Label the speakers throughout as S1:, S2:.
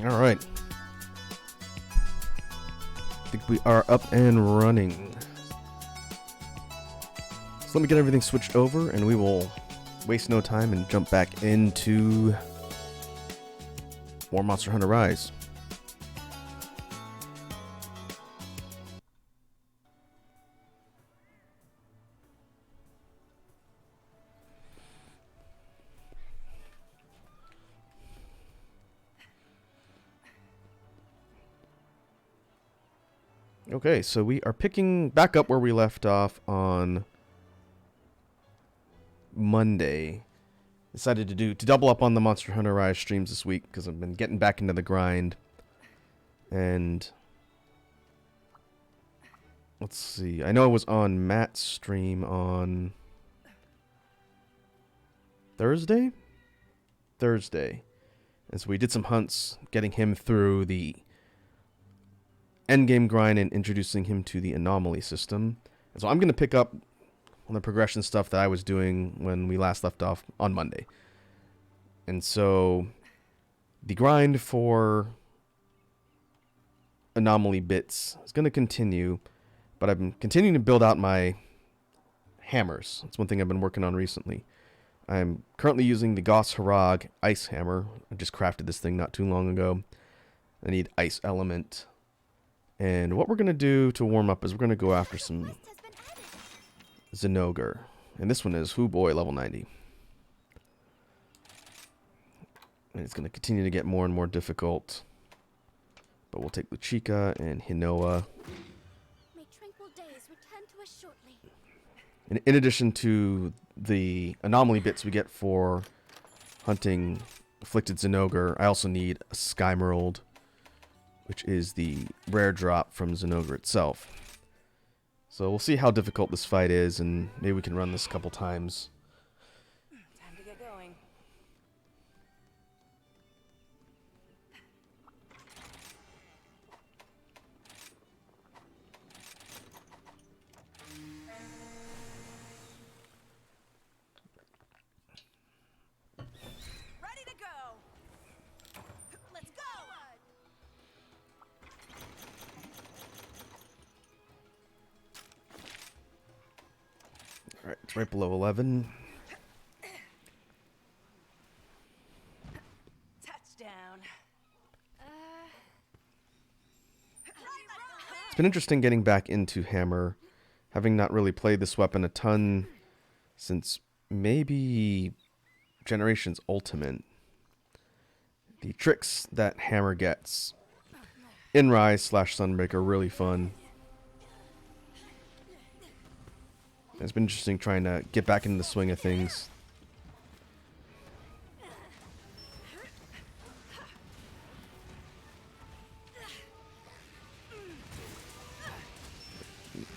S1: All right. I think we are up and running. So let me get everything switched over and we will waste no time and jump back into more Monster Hunter Rise. Okay, so we are picking back up where we left off on Monday. Decided to double up on the Monster Hunter Rise streams this week because I've been getting back into the grind. And let's see. I know I was on Matt's stream on Thursday. And so we did some hunts, getting him through the endgame grind and introducing him to the anomaly system. And so I'm going to pick up on the progression stuff that I was doing when we last left off on Monday. And so the grind for anomaly bits is going to continue, but I've been continuing to build out my hammers. That's one thing I've been working on recently. I'm currently using the Goss Harag ice hammer. I just crafted this thing not too long ago. I need ice element. And what we're going to do to warm up is we're going to go after some Zinogre. And this one is, hoo boy, level 90. And it's going to continue to get more and more difficult. But we'll take Luchika and Hinoa.
S2: May tranquil days return to us shortly.
S1: And in addition to the anomaly bits we get for hunting afflicted Zinogre, I also need a Skymerald, which is the rare drop from Zinogre itself. So we'll see how difficult this fight is, and maybe we can run this a couple times.
S3: Time to get going. Ready to go. Let's go.
S1: Alright, it's right below 11.
S3: Touchdown.
S1: It's been interesting getting back into Hammer, having not really played this weapon a ton since maybe Generations Ultimate. The tricks that Hammer gets in Rise / Sunbreak are really fun. It's been interesting trying to get back into the swing of things.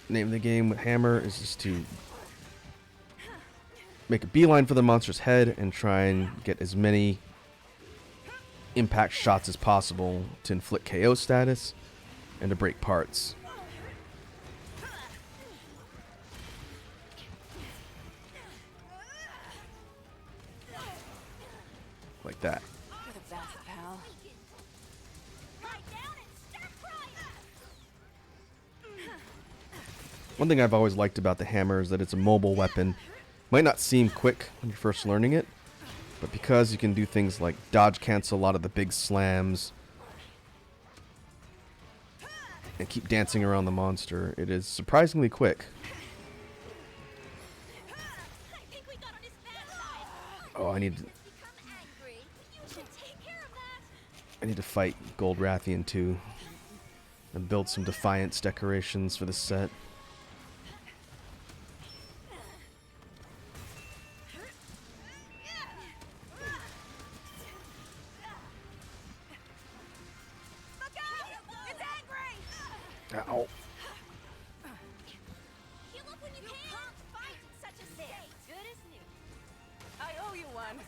S1: Name of the game with Hammer is just to make a beeline for the monster's head and try and get as many impact shots as possible to inflict KO status and to break parts. Like that.
S3: You're the best, pal.
S1: One thing I've always liked about the hammer is that it's a mobile weapon. Might not seem quick when you're first learning it, but because you can do things like dodge cancel a lot of the big slams and keep dancing around the monster, it is surprisingly quick. Oh, I need to fight Gold Rathian too and build some Defiance decorations for the set. Ow.
S3: I owe you one.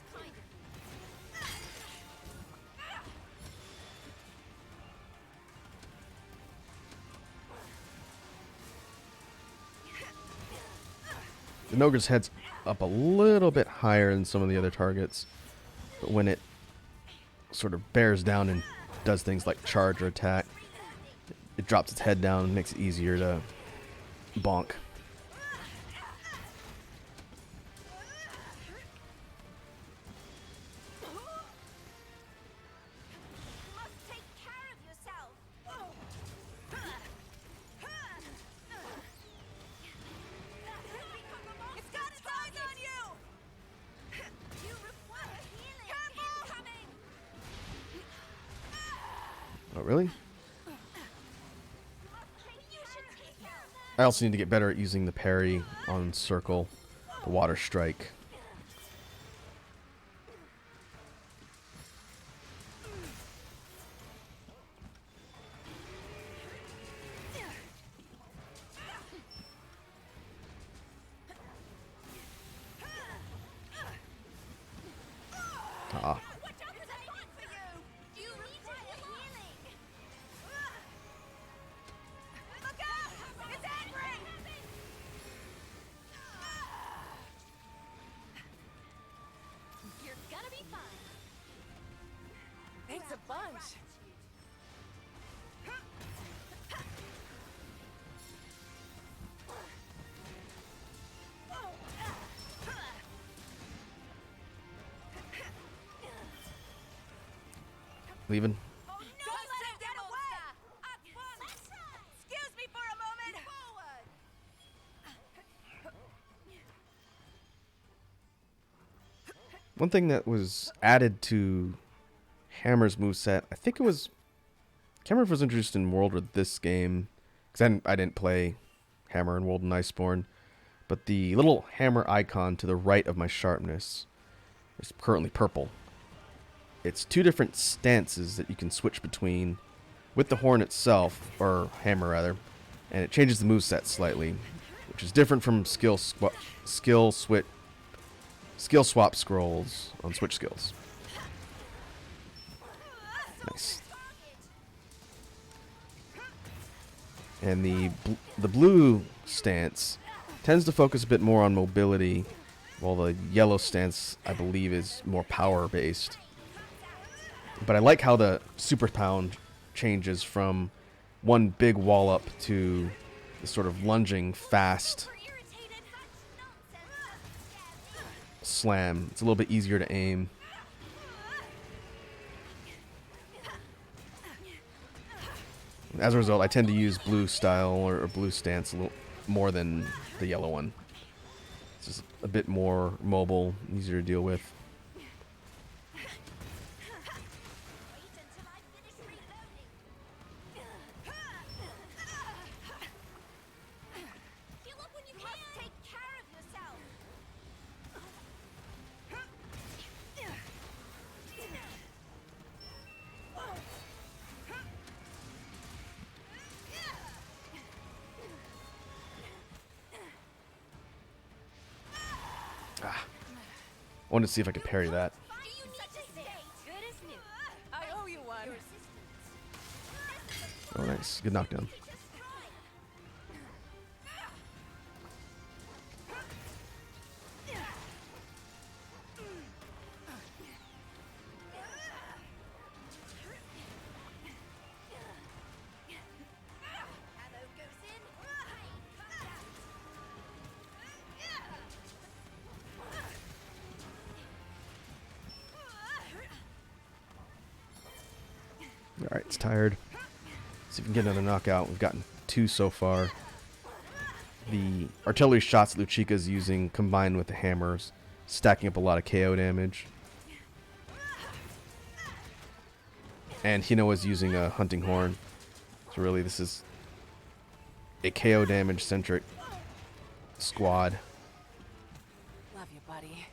S1: The Nogre's head's up a little bit higher than some of the other targets, but when it sort of bears down and does things like charge or attack. It drops its head down and makes it easier to bonk. Oh, really? I also need to get better at using the parry on circle, the water strike. Ah.
S3: Thanks a bunch.
S1: Leaving.
S3: Oh, no, don't let him get away! Excuse me for a moment!
S1: One thing that was added to Hammer's moveset, I think it was... I can't remember if it was introduced in World or this game, because I didn't play Hammer in World and Iceborne, but the little hammer icon to the right of my sharpness is currently purple. It's two different stances that you can switch between with the horn itself, or hammer rather, and it changes the moveset slightly, which is different from skill swap scrolls on Switch skills. Nice. And the blue stance tends to focus a bit more on mobility, while the yellow stance, I believe, is more power based. But I like how the super pound changes from one big wall up to this sort of lunging fast slam. It's a little bit easier to aim. As a result, I tend to use blue style or blue stance a little more than the yellow one. It's just a bit more mobile, easier to deal with. I wanted to see if I could parry that.
S3: I owe you one.
S1: Oh, nice. Good knockdown. Alright, it's tired. See if we can get another knockout. We've gotten 2 so far. The artillery shots that Luchika's using combined with the hammers, stacking up a lot of KO damage. And Hinoa's using a hunting horn. So really this is a KO damage centric squad.
S3: Love you, buddy.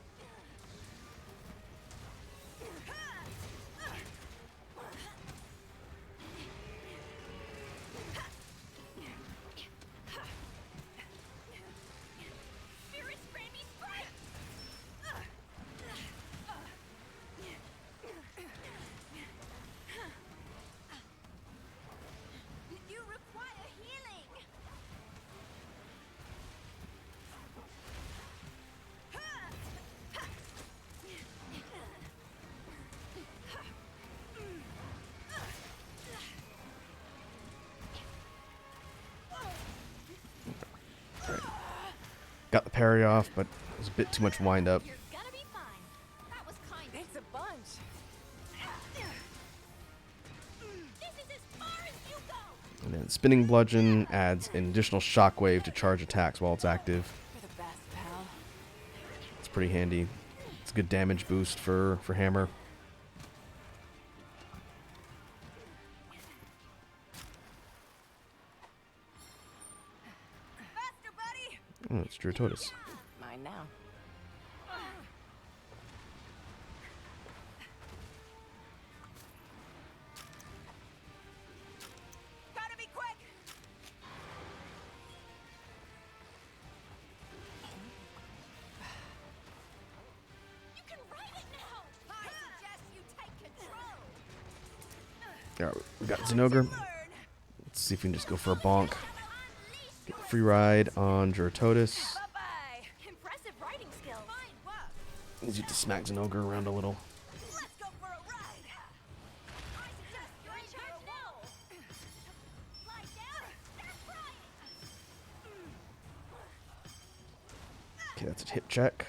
S1: Got the parry off, but it was a bit too much wind up.
S2: You're gonna be fine. That was kind.
S3: Thanks a bunch.
S2: This is as far as you go.
S1: And then spinning bludgeon adds an additional shockwave to charge attacks while it's active.
S3: You're the best, pal.
S1: It's pretty handy. It's a good damage boost for hammer.
S3: Faster, buddy.
S1: Oh, it's Dratotus.
S3: Mine now. Gotta be quick.
S2: You can ride it now.
S3: I suggest you take control.
S1: Alright, we got Zinogre.
S3: Learn.
S1: Let's see if we can just go for a bonk. Get a free ride on Dratotus.
S3: Bye-bye.
S2: Impressive riding skills.
S3: Fine work.
S1: Needs you to smack Zinogre around a little.
S3: Let's go for a ride. I suggest
S2: You're in charge now. Lie down. Start flying.
S1: Okay, that's a hit check.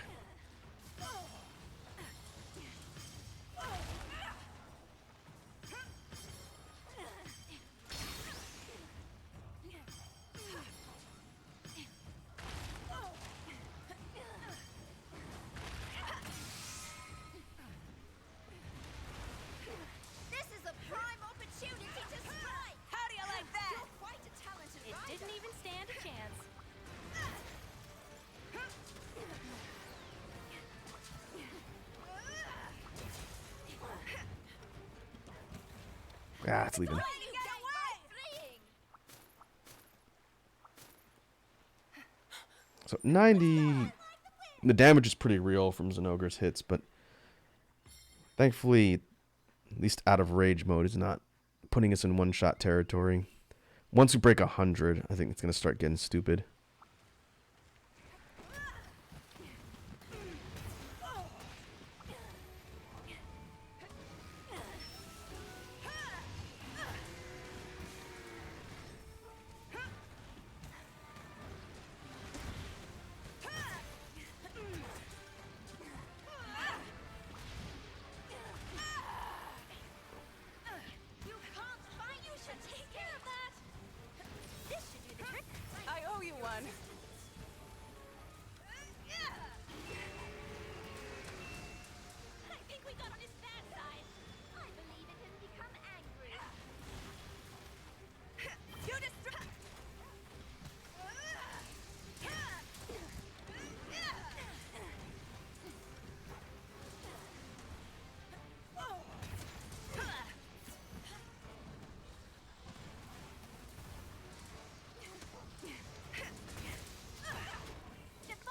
S2: This is a prime opportunity to strike.
S3: How do you like that?
S2: You're quite a talented
S4: It
S2: rider.
S4: didn't even stand a chance.
S1: Ah, it's leaving.
S3: Way to get away.
S2: Fleeing.
S1: So 90. The damage is pretty real from Zinogre's hits, but thankfully, at least out of rage mode is not putting us in one-shot territory. Once we break 100, I think it's going to start getting stupid.
S2: You can't fight. You should take care of that. This should do the trick.
S3: I owe you one.
S2: I think we got on his bad side. I believe in him become angry.
S3: You distract.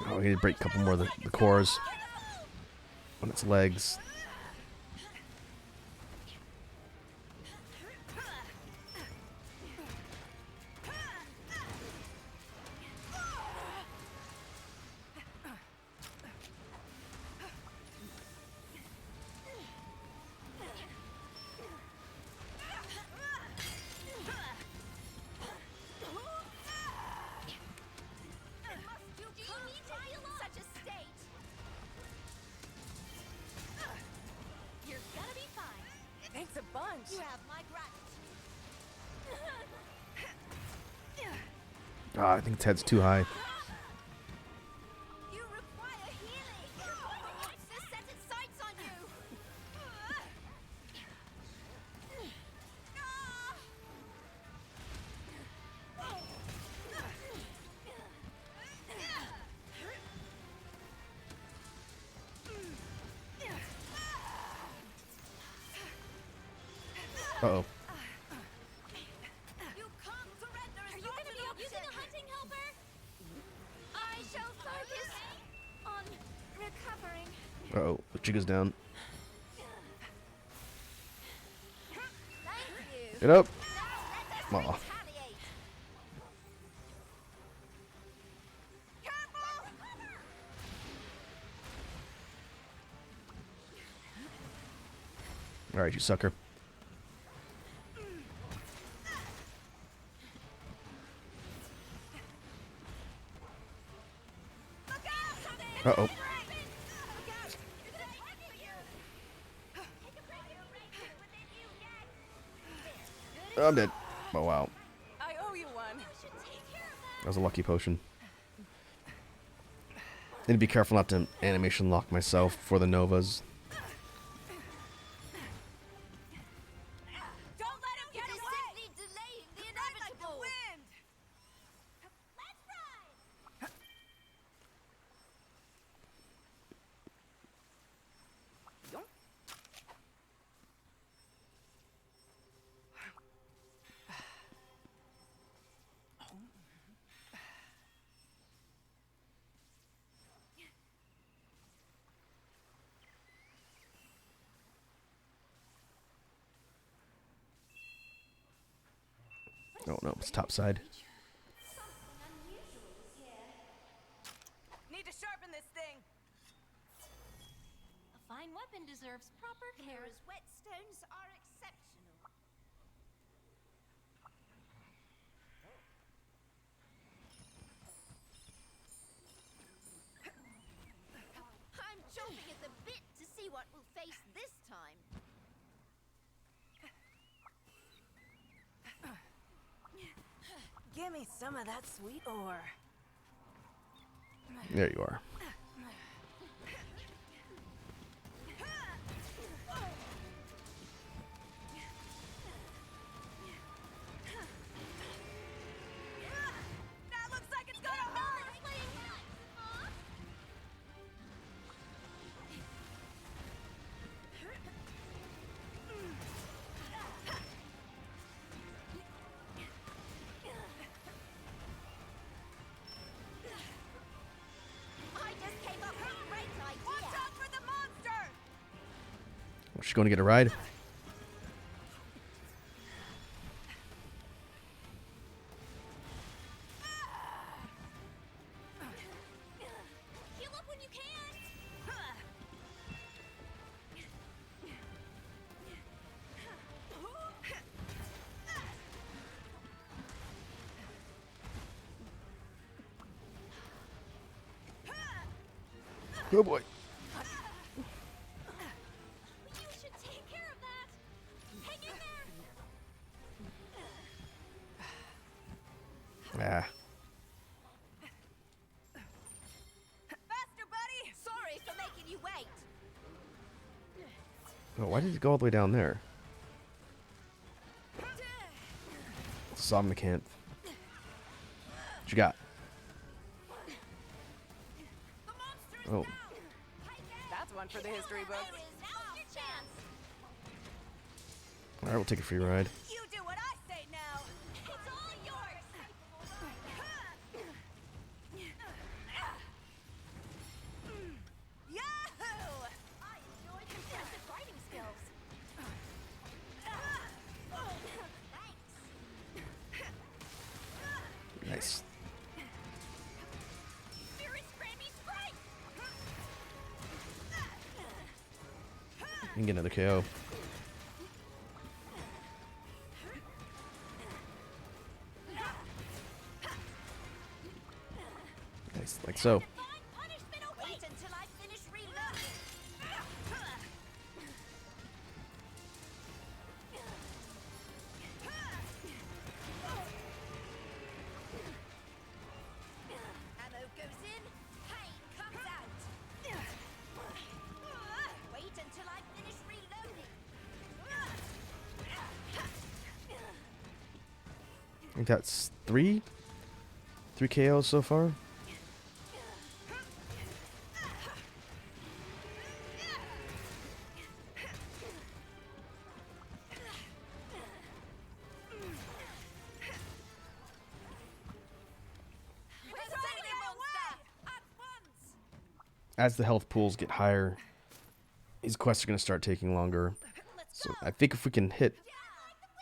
S1: Oh, we need to break a couple more of the cores on its legs.
S2: You can't need to heal in such a state. You're gonna be fine.
S3: Thanks a bunch.
S2: You have my gratitude.
S1: Ah, I think its head's too high.
S2: You require healing. It's to set its sights on you.
S1: Uh-oh.
S2: You can't surrender. Are you going to be using a hunting helper? I shall focus on recovering.
S1: Uh-oh. The Chica's down.
S2: Thank you.
S1: Get up.
S2: Now let
S1: Aw.
S2: us retaliate.
S1: Alright, you sucker. I'm dead. Oh, wow.
S3: I owe you one.
S2: I should take care of
S1: That was a lucky potion. Need to be careful not to animation lock myself for the Novas.
S3: Don't let him get
S2: It is
S3: away.
S2: simply delaying the
S3: Ride like the
S2: inevitable.
S3: wind.
S2: Let's ride.
S1: Oh no, it's topside.
S3: Need to sharpen this thing.
S2: A fine weapon deserves proper care. Kara's whetstones are exceptional. I'm chomping at the bit to see what we'll face this time.
S3: Give me some of that sweet ore.
S1: There you are.
S3: That looks like it's gonna hurt.
S2: I just came up with a great
S3: Watch
S2: idea.
S3: out for the monster.
S1: She's going to get a ride.
S2: Heal up when you can.
S1: Oh boy.
S2: You should take care of that. Hang in there.
S1: Ah.
S3: Faster, buddy.
S2: Sorry for making you wait.
S1: Oh, why did it go all the way down there? Somnicanth. What you got?
S3: The monster's
S1: Oh.
S3: down. That's one for the history books.
S2: Now's your chance.
S1: Alright, we'll take a free ride.
S3: You do what I say now.
S2: It's all yours.
S3: Yahoo!
S2: I enjoyed impressive fighting skills. Thanks.
S1: Nice.
S2: Furious Grammy Strike.
S1: You can get another KO. Nice, like so.
S2: Divine punishment awaits. Wait until I finish reloading. Ammo goes in, pain comes out. Wait until I finish reloading.
S1: I think that's three KOs so far.
S3: We're sending it away. At once.
S1: As the health pools get higher, these quests are going to start taking longer.
S2: Let's
S1: So
S2: go.
S1: I think if we can hit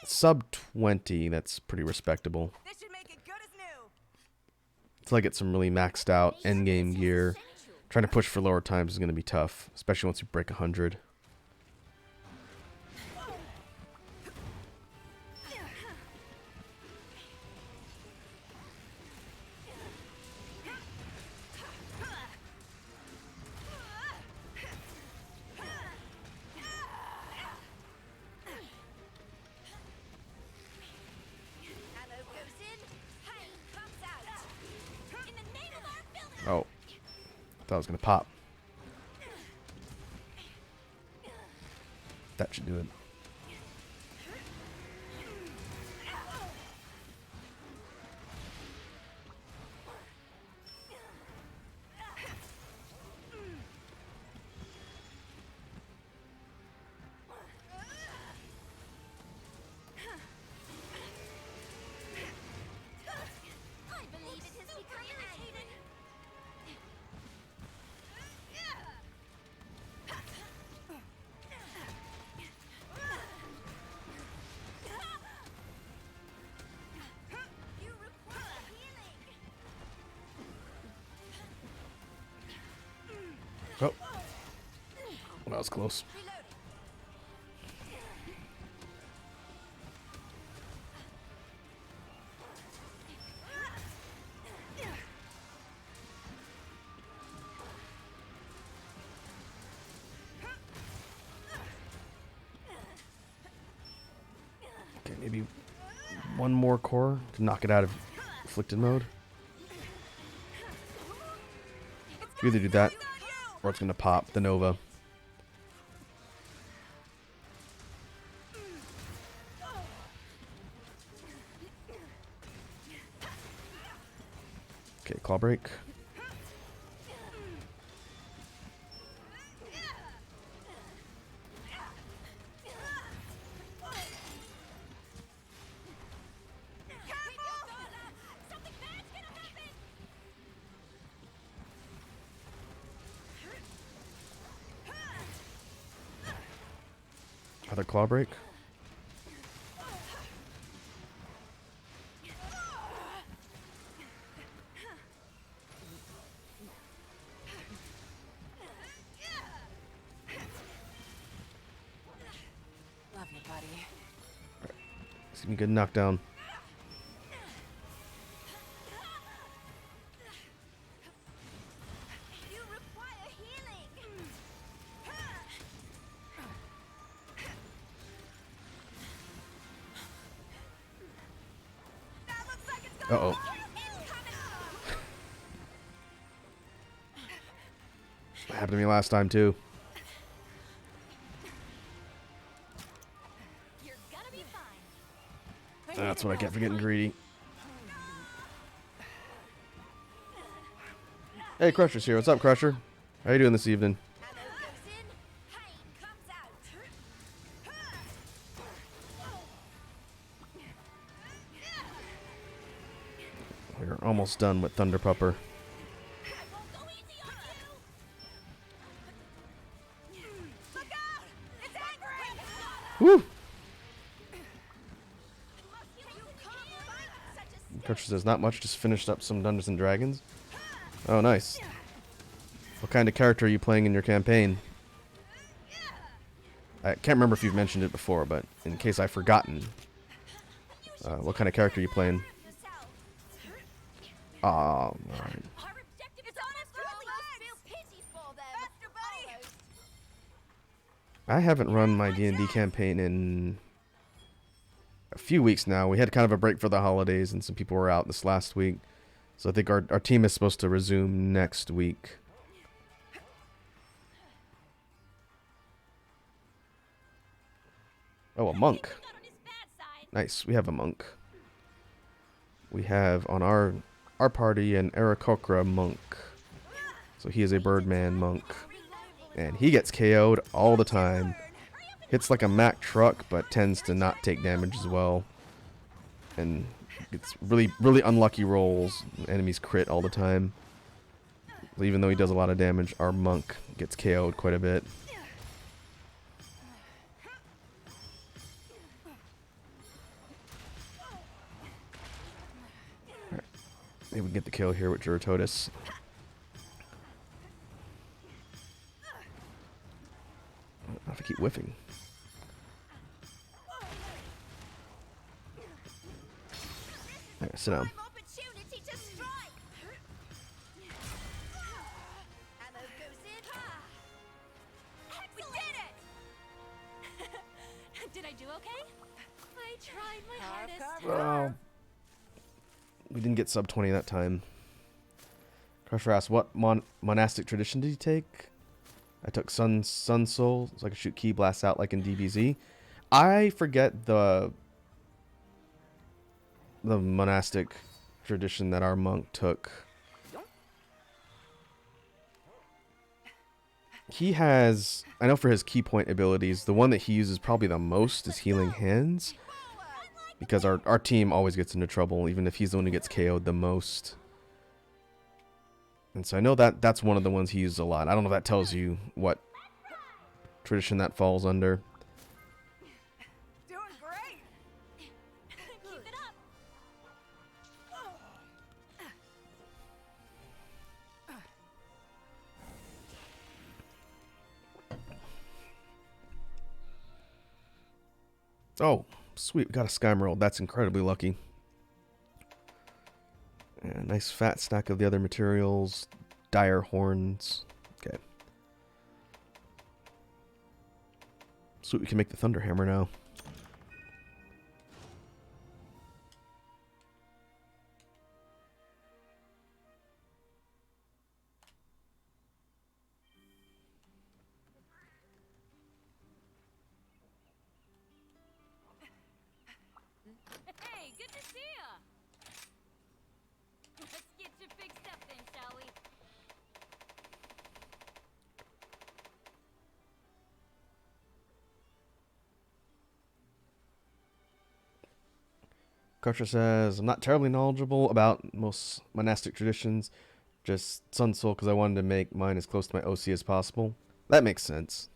S1: sub 20, that's pretty respectable.
S3: This should make it good as new.
S1: Until I get some really maxed out endgame gear, trying to push for lower times is going to be tough, especially once you break 100. Thought it was gonna pop. That should do it.
S2: I believe it has become irritated. You require healing.
S1: Oh, that was close. Okay, maybe one more core to knock it out of afflicted mode. You either do that, or it's gonna pop the Nova. Okay, claw break.
S2: Something bad's gonna happen.
S1: Other claw break.
S3: Love you, buddy.
S1: It's gonna be a good knockdown.
S2: You require healing.
S3: That looks like it's
S1: Uh
S3: going.
S1: oh. That happened to me last time too.
S2: You're gonna be fine.
S1: That's what I get for getting greedy. Hey, Crusher's here. What's up, Crusher? How you doing this evening?
S2: Ammo goes in, pain comes out.
S1: We're almost done with Thunder Pupper.
S2: I won't go easy on you.
S3: Look out! It's angry!
S1: Woo!
S2: You can't fight such a
S1: Crusher says not much. Just finished up some Dungeons and Dragons. Oh, nice. What kind of character are you playing in your campaign? I can't remember if you've mentioned it before, but in case I've forgotten, what kind of character are you playing?
S2: yourself.
S1: Oh, alright.
S2: Our objective is honest to almost feel pity for them.
S3: Faster, buddy!
S2: Almost.
S1: I haven't run my D&D campaign in a few weeks now. We had kind of a break for the holidays, and some people were out this last week. So I think our team is supposed to resume next week. Oh, a monk.
S2: Not on his bad side.
S1: Nice. We have a monk. We have on our party an Aarakocra monk. So he is a Birdman monk. And he gets KO'd all the time. Hits like a Mack truck, but tends to not take damage as well. And it's really, really unlucky rolls. Enemies crit all the time. Even though he does a lot of damage, our monk gets KO'd quite a bit. Alright. Maybe we can get the kill here with Juratotus. I don't know if I keep whiffing. Alright, sit down.
S2: Opportunity to strike. Ammo goes in. We did it. Did I do okay? I tried my hardest.
S1: Well, we didn't get sub 20 that time. Crusher asks, what monastic tradition did he take? I took Sun Soul, so I could shoot Ki blasts out like in DBZ. I forget the monastic tradition that our monk took. He has, I know for his key point abilities, the one that he uses probably the most is Healing Hands. Because our team always gets into trouble, even if he's the one who gets KO'd the most. And so I know that's one of the ones he uses a lot. I don't know if that tells you what tradition that falls under.
S3: Doing great.
S2: Keep it up.
S1: Oh, sweet. We got a Skymerald. That's incredibly lucky. Yeah, nice fat stack of the other materials. Dire horns. Okay. Sweet, we can make the Thunder Hammer now.
S2: Hey, good to see ya. Let's get you fixed up then, shall we?
S1: Crusher says, I'm not terribly knowledgeable about most monastic traditions. Just Sun Soul because I wanted to make mine as close to my OC as possible. That makes sense.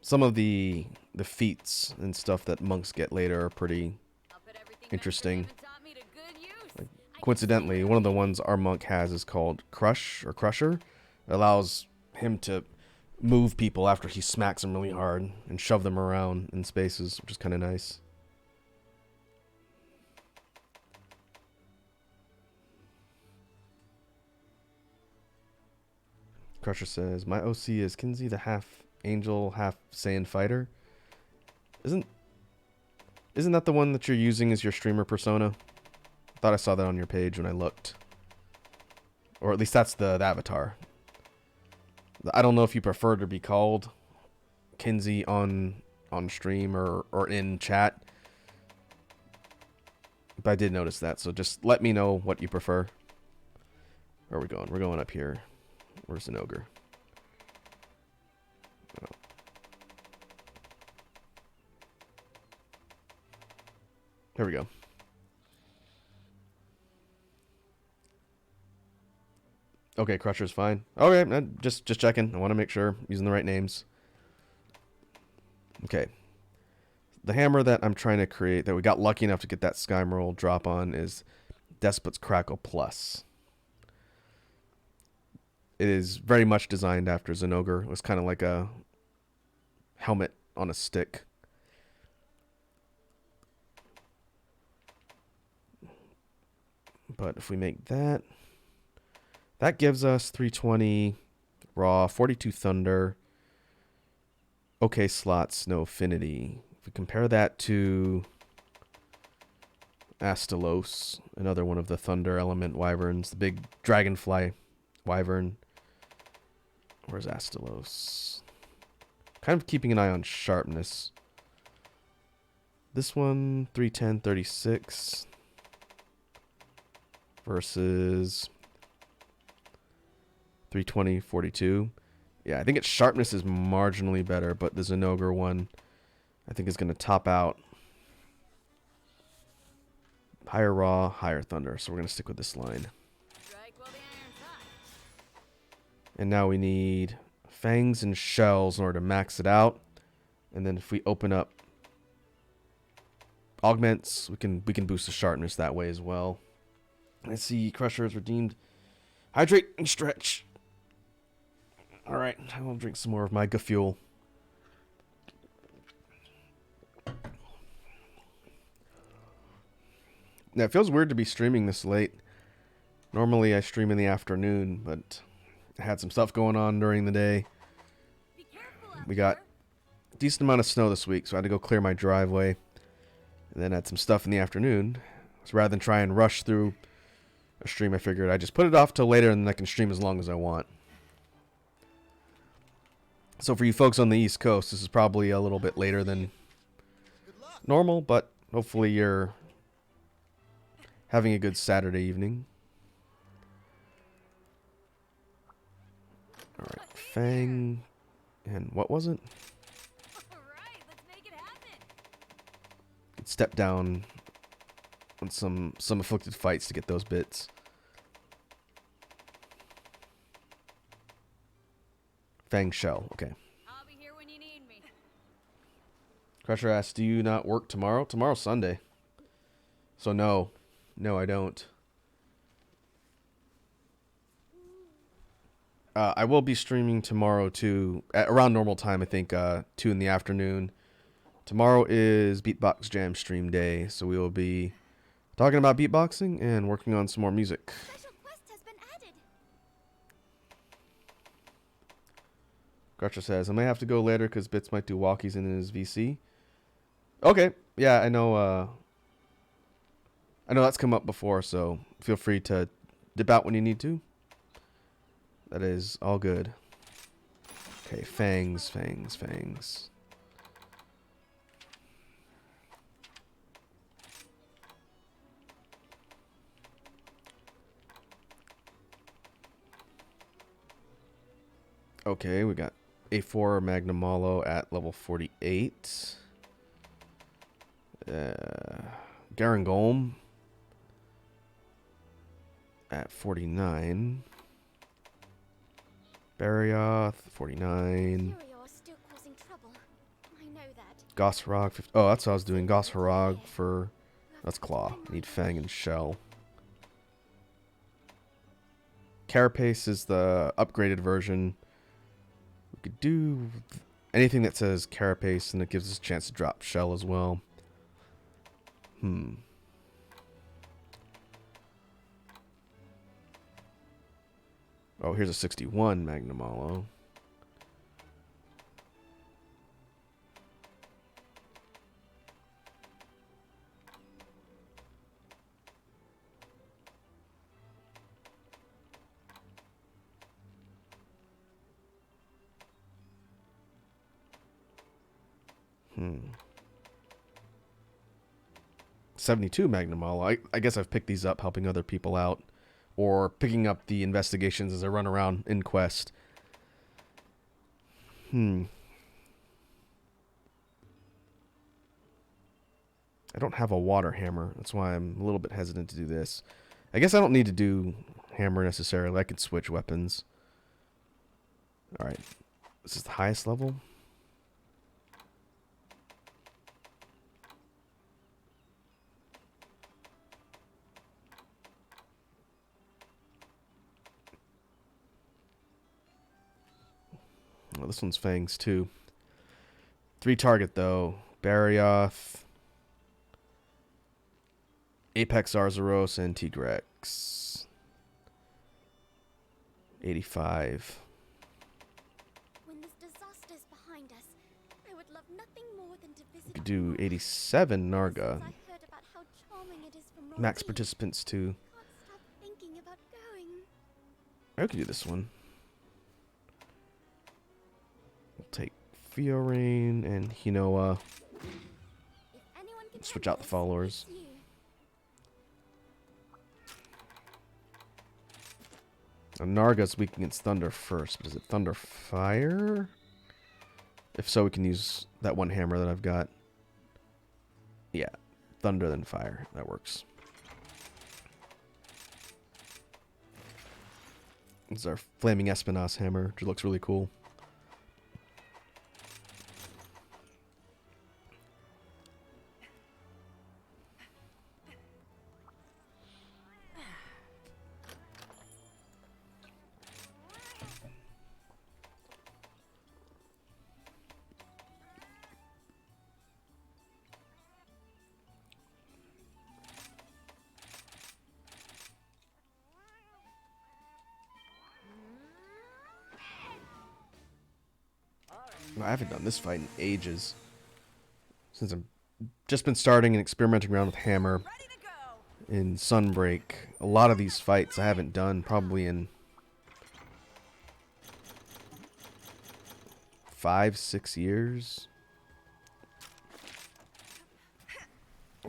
S1: Some of the feats and stuff that monks get later are pretty
S2: I'll put everything
S1: interesting.
S2: Master Haven taught me to good use.
S1: Like,
S2: I can
S1: coincidentally,
S2: see
S1: one of the ones our monk has is called Crush or Crusher. It allows him to move people after he smacks them really hard and shove them around in spaces, which is kind of nice. Crusher says, my OC is Kinsey, the half angel, half Saiyan fighter. Isn't that the one that you're using as your streamer persona? I thought I saw that on your page when I looked. Or at least that's the avatar. I don't know if you prefer to be called Kinsey on stream or in chat. But I did notice that, so just let me know what you prefer. Where are we going? We're going up here. Where's an ogre? Oh. Here we go. Okay, Crusher's fine. Okay, just checking. I want to make sure I'm using the right names. Okay. The hammer that I'm trying to create, that we got lucky enough to get that Skymerald drop on, is Despot's Crackle Plus. It is very much designed after Zinogre. It was kind of like a helmet on a stick. But if we make that, that gives us 320 raw, 42 thunder, okay slots, no affinity. If we compare that to Astalos, another one of the thunder element wyverns, the big dragonfly wyvern. Where's Astalos? Kind of keeping an eye on sharpness. This one, 310, 36 versus 320, 42. Yeah, I think its sharpness is marginally better, but the Zinogre one I think is going to top out. Higher raw, higher thunder. So we're going to stick with this line.
S2: Strike while the iron's hot.
S1: And now we need fangs and shells in order to max it out. And then if we open up augments, we can boost the sharpness that way as well. Let's see, Crusher is redeemed. Hydrate and stretch. All right, I will drink some more of my fuel. Now, it feels weird to be streaming this late. Normally, I stream in the afternoon, but I had some stuff going on during the day.
S2: Be careful out
S1: We got
S2: there.
S1: a decent amount of snow this week, so I had to go clear my driveway. And then had some stuff in the afternoon. So rather than try and rush through a stream, I figured I just put it off till later and then I can stream as long as I want. So for you folks on the East Coast, this is probably a little bit later than normal, but hopefully you're having a good Saturday evening. Alright, Fang. And what was it?
S2: Alright, let's make it happen.
S1: Step down on some afflicted fights to get those bits. Fang Shell, okay.
S2: I'll be here when you need me.
S1: Crusher asks, do you not work tomorrow? Tomorrow's Sunday. So no. No, I don't. I will be streaming tomorrow too, at around normal time, I think, 2 in the afternoon. Tomorrow is Beatbox Jam stream day, so we will be talking about beatboxing and working on some more music.
S2: Special quest has been added.
S1: Crusher says, I may have to go later because Bits might do walkies in his VC. Okay, yeah, I know that's come up before, so feel free to dip out when you need to. That is all good. Okay, fangs. Okay, we got A4 Magnum Malo at level 48. Garangolm at 49. Barioth, 49.
S2: Curios still causing trouble. I know that.
S1: Gossharog, oh, that's what I was doing. Gossharog for... That's Claw. Need Fang and Shell. Carapace is the upgraded version. We could do anything that says Carapace, and it gives us a chance to drop Shell as well. Oh, here's a 61 Magnum Malo. Hmm. 72 Magnum Malo. I guess I've picked these up helping other people out. Or picking up the investigations as I run around in quest. I don't have a water hammer. That's why I'm a little bit hesitant to do this. I guess I don't need to do hammer necessarily. I can switch weapons. Alright. This is the highest level. Well, this one's Fangs too. 3 target though. Barioth, Apex Arzuros, and Tigrex. 85.
S2: When this disaster's behind us, I would love nothing more than to visit.
S1: Could do 87 Narga.
S2: I heard about how charming it is from
S1: Max
S2: Rosie.
S1: participants too.
S2: Can't stop thinking about going.
S1: I could do this one. We'll take Fiorain and Hinoa.
S2: If anyone can
S1: Switch
S2: handle
S1: out the
S2: this,
S1: followers.
S2: it's you.
S1: Now, Narga's weak against Thunder first, but is it Thunder Fire? If so, we can use that one hammer that I've got. Yeah, Thunder then Fire. That works. This is our Flaming Espinas hammer, which looks really cool. I haven't done this fight in ages. Since I've just been starting and experimenting around with hammer.
S3: Ready to go.
S1: in Sunbreak. A lot of these fights I haven't done probably in 5-6 years.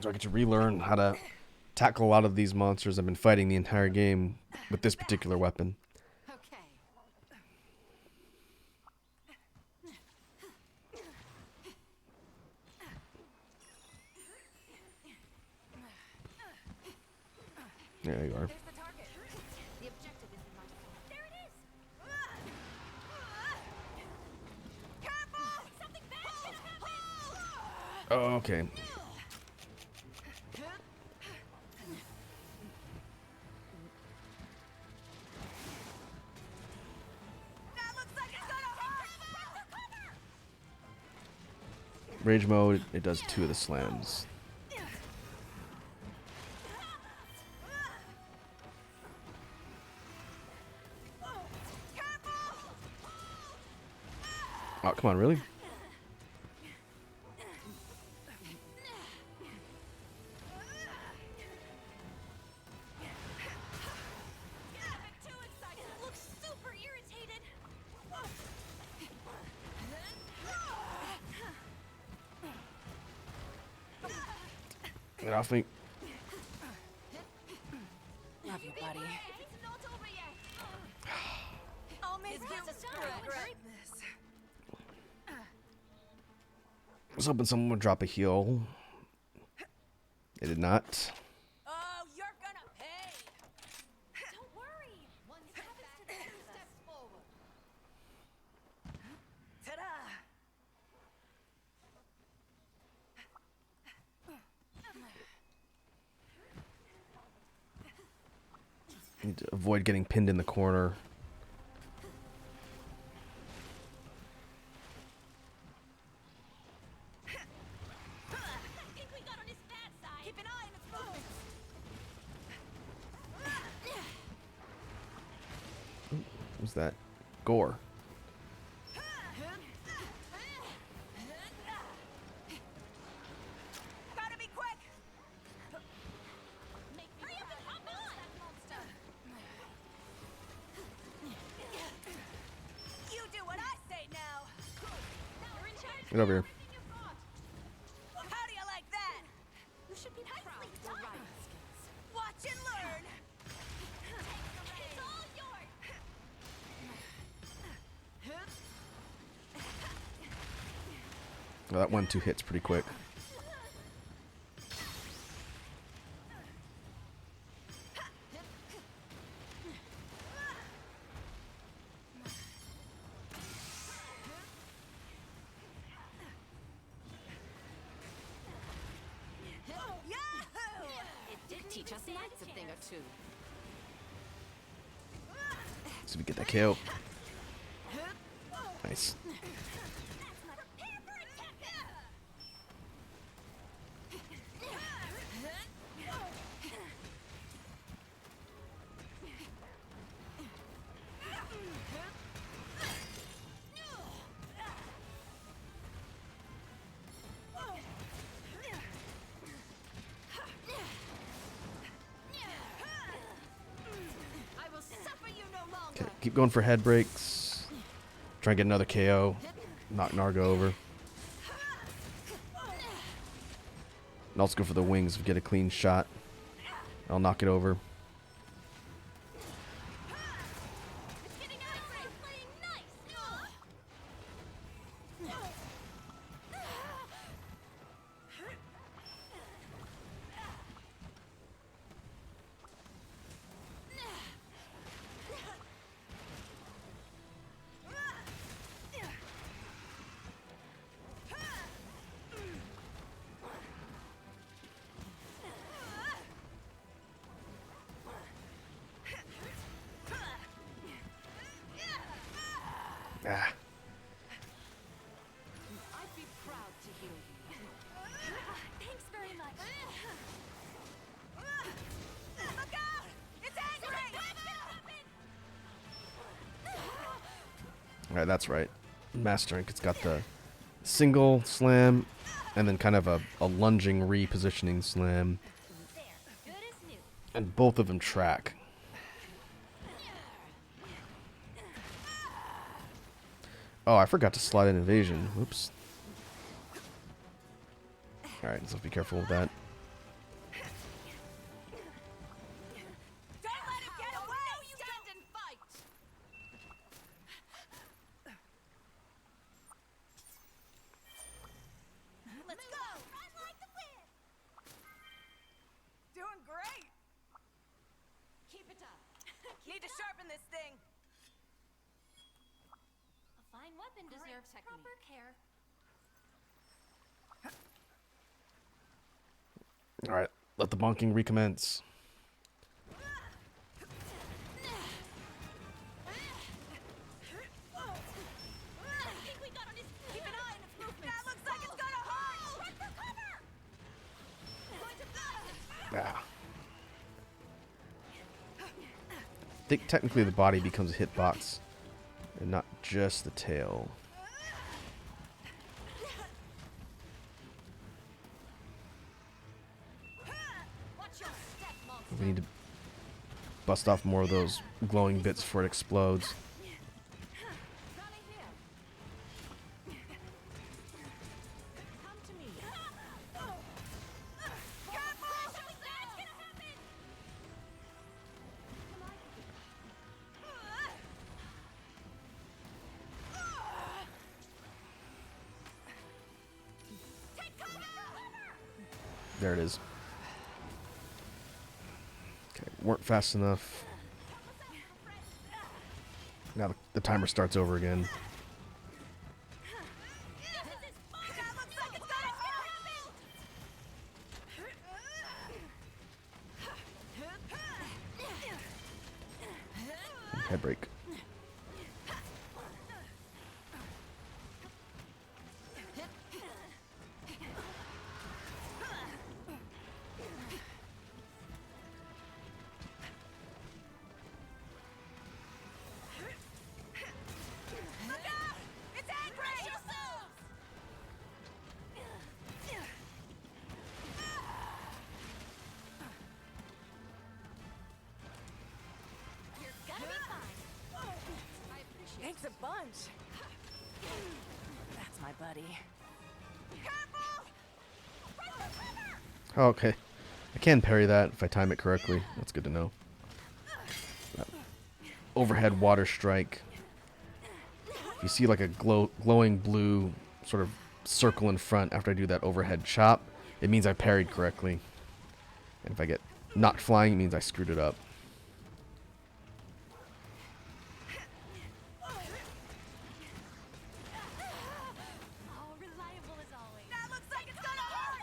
S1: So I get to relearn how to tackle a lot of these monsters I've been fighting the entire game with this particular weapon.
S3: Okay.
S1: There you are.
S3: There's the target. The objective is in my sight.
S2: There it is!
S3: Careful!
S2: Something bad's gonna happen!
S1: Oh, okay.
S3: That looks like it's gonna hurt!
S1: Rage mode, it does 2 of the slams. Oh, come on, really?
S2: Too excited! Looks super irritated!
S1: Get off me.
S3: Love you, buddy.
S2: It's not over yet!
S3: I'll make you
S2: It's a
S3: regret this.
S1: I was hoping someone would drop a heal. They did not.
S3: Oh, you're gonna pay!
S2: Don't worry! One step back, two steps forward.
S3: Ta-da!
S1: Need to avoid getting pinned in the corner.
S2: I think we got on his bad side!
S3: Keep an eye on its movements.
S1: What's that? Gore.
S3: Gotta be quick!
S2: Hurry up and hop on! That monster!
S3: You do what I say now!
S2: Now we're in charge!
S1: Get over here.
S2: Everything you've got!
S3: How do you like that?
S2: You should be proud of your riding skills.
S3: Watch and learn!
S2: It's all yours!
S1: Well, that 1-2 hits pretty quick.
S3: Yahoo!
S4: It did teach us knights a thing or two.
S1: See if we get that KO. Nice.
S2: Prepare for attack!
S3: I will suffer you no longer!
S1: Okay, keep going for head breaks. Try and get another KO. Knock Nargo over. And also go for the wings if we get a clean shot. I'll knock it over.
S2: It's getting out of sight! Playing nice!
S1: Ah.
S4: I'd be proud to heal you.
S2: Thanks very much!
S3: Look out! It's angry!
S1: Alright, that's right. Master Ink, it's got the single slam and then kind of a lunging repositioning slam.
S2: There, good as new.
S1: And both of them track. Oh, I forgot to slide an evasion. Whoops. Alright, let's be careful with that.
S3: Don't let him get away!
S4: No, you stand and fight!
S3: Let's go! Run like the wind! Doing great!
S4: Keep it up.
S3: Need to sharpen this thing.
S2: A fine weapon deserves
S4: technique.
S2: proper care.
S1: Alright, let the bonking recommence.
S2: I think we got on his.
S3: Keep an eye on its movement. That looks like it's gonna hurt!
S2: Run for cover! Going to block.
S1: Ah. I think technically the body becomes a hitbox, and not just the tail.
S4: Watch your step, monster.
S1: We need to bust off more of those glowing bits before it explodes.
S4: Rally here. Come to me.
S3: Careful! What's gonna happen? Take cover!
S1: There it is. Okay, weren't fast enough. Now the timer starts over again.
S3: That looks like it's gonna hurt!
S1: Head break.
S3: Look out! It's angry!
S2: You're gonna be fine.
S4: I appreciate
S3: Thanks a bunch. That's my buddy. Careful! Run for cover!
S1: Oh, okay. I can parry that if I time it correctly. That's good to know. Overhead water strike. If you see like a glowing blue sort of circle in front after I do that overhead chop, it means I parried correctly. And if I get knocked flying, it means I screwed it up.
S2: Oh, reliable as always.
S3: That looks like it's gonna hurt!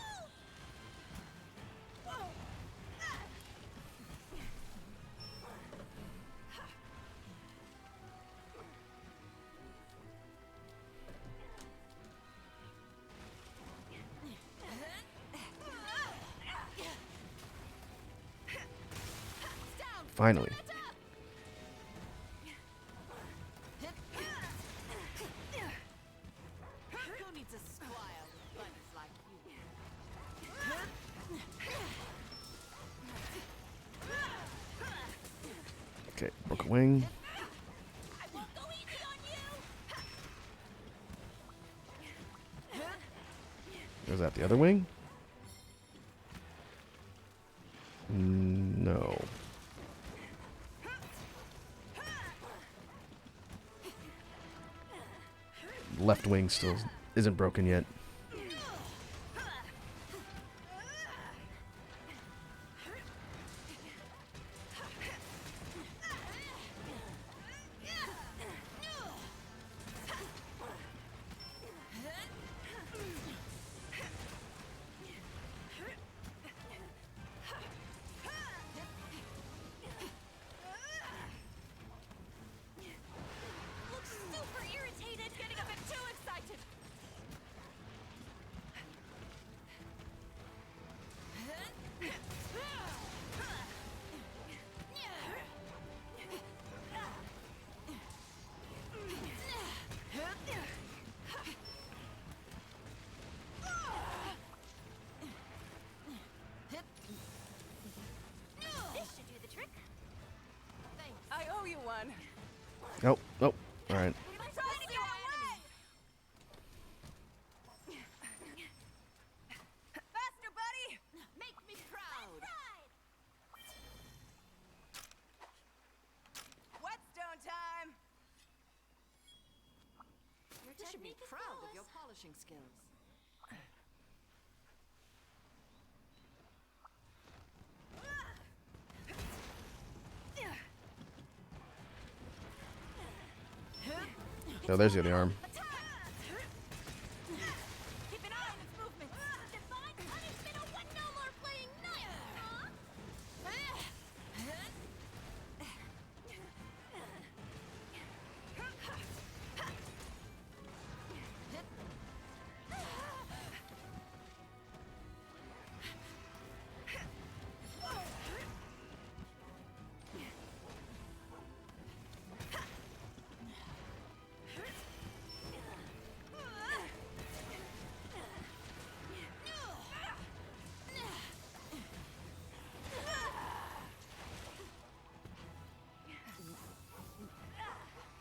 S1: Finally.
S4: Who needs a squire with bunnies like you?
S1: Okay, broke a wing.
S3: I won't go easy on you!
S1: Was that the other wing? No. Left wing still isn't broken yet.
S3: Looks super irritated, getting a bit too excited.
S4: should be
S2: technique is
S4: proud of
S2: flawless.
S4: your polishing skills.
S1: Oh, there's the other arm.
S2: Keep an eye on its movements. Divine punishment or what? No more playing nice, huh?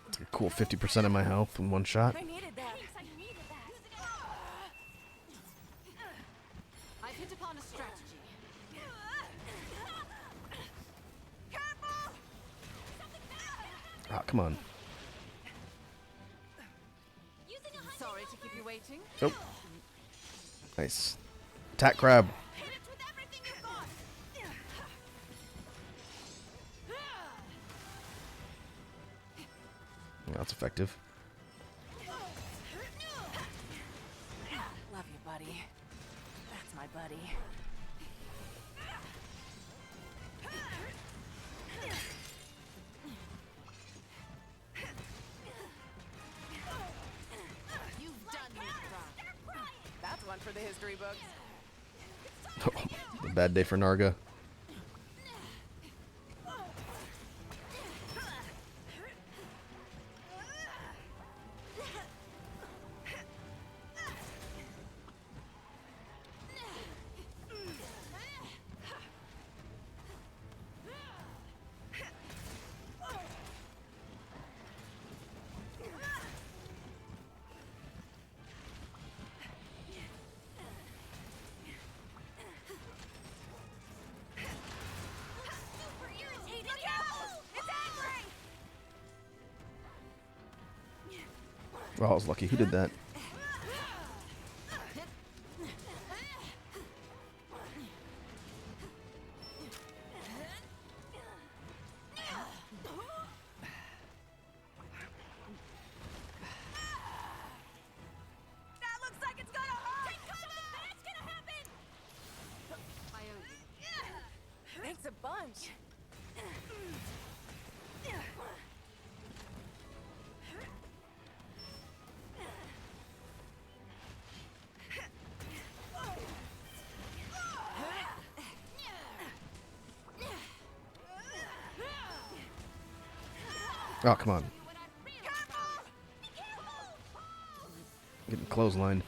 S1: It's a cool 50% of my health in one shot.
S2: I needed that. Thanks, I needed that.
S4: I've hit upon a strategy.
S2: Careful!
S1: Ah, come on.
S2: Using a hunting
S4: Sorry to keep you waiting.
S1: Nope. Nice. Attack crab.
S2: hit it with everything you've got.
S1: That's effective.
S4: Love you, buddy. That's my buddy. You've done me wrong. That's one for the history books.
S1: A bad day for Narga.
S2: Super irritating. Look out! It's angry!
S1: Oh, I was lucky. Who did that?
S2: That looks like it's gonna hurt! Take cover! Something bad's gonna happen!
S4: I owe you.
S2: Thanks a bunch.
S1: Oh, come on.
S2: Careful! Be careful!
S1: Getting clotheslined.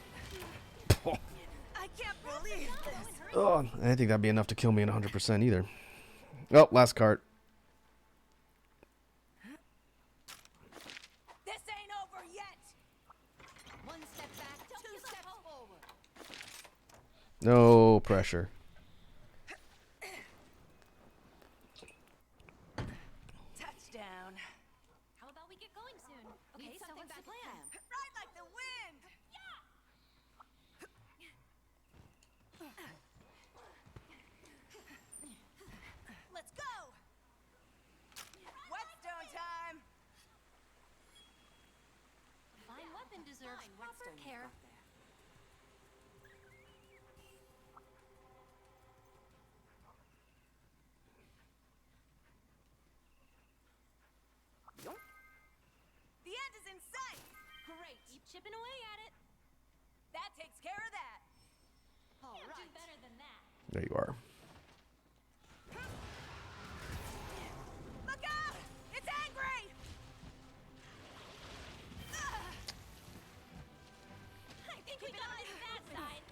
S2: I can't believe this.
S1: Oh, I didn't think that'd be enough to kill me at 100% either. Oh, last cart.
S3: This ain't over yet.
S4: One step back, two steps forward.
S1: No pressure.
S3: Touchdown.
S2: How about we get going soon? Okay,
S4: Need
S2: so
S4: something
S2: what's the
S4: back at
S2: plan?
S4: camp.
S3: Ride like the wind. Let's go. Whetstone time.
S2: Fine weapon deserves proper
S4: Whetstone you've
S2: care.
S4: got there.
S3: The end is in sight.
S2: Great. Keep chipping away at it.
S3: That takes care of that.
S4: All
S2: Can't
S4: right.
S2: do better than that.
S1: There you are.
S3: Look out! It's angry.
S2: I think we got it that side.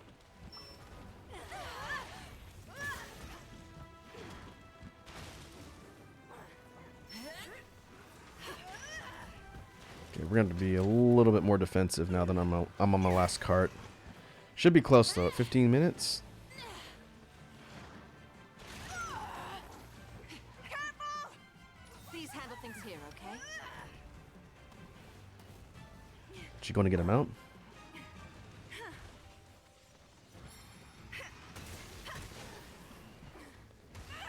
S1: Okay, we're going to be a little bit more defensive now that I'm on my last cart. Should be close though, at 15 minutes.
S4: Please handle things here, okay?
S1: She going to get him out?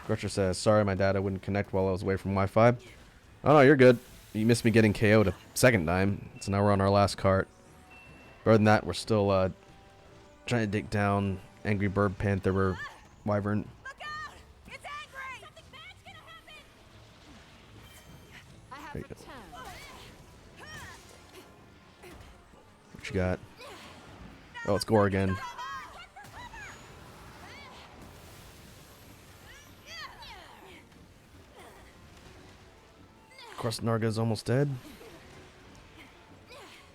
S1: Crusher says, sorry my data wouldn't connect while I was away from Wi-Fi. Oh no, you're good. You missed me getting KO'd a second time. So now we're on our last cart. Other than that, we're still trying to take down Angry Bird Panther or Wyvern.
S3: Look out! It's angry! Something bad's gonna happen!
S4: I have
S1: There you go.
S4: returned.
S1: What you got? Oh, it's Gore again. Of course, Narga's almost dead.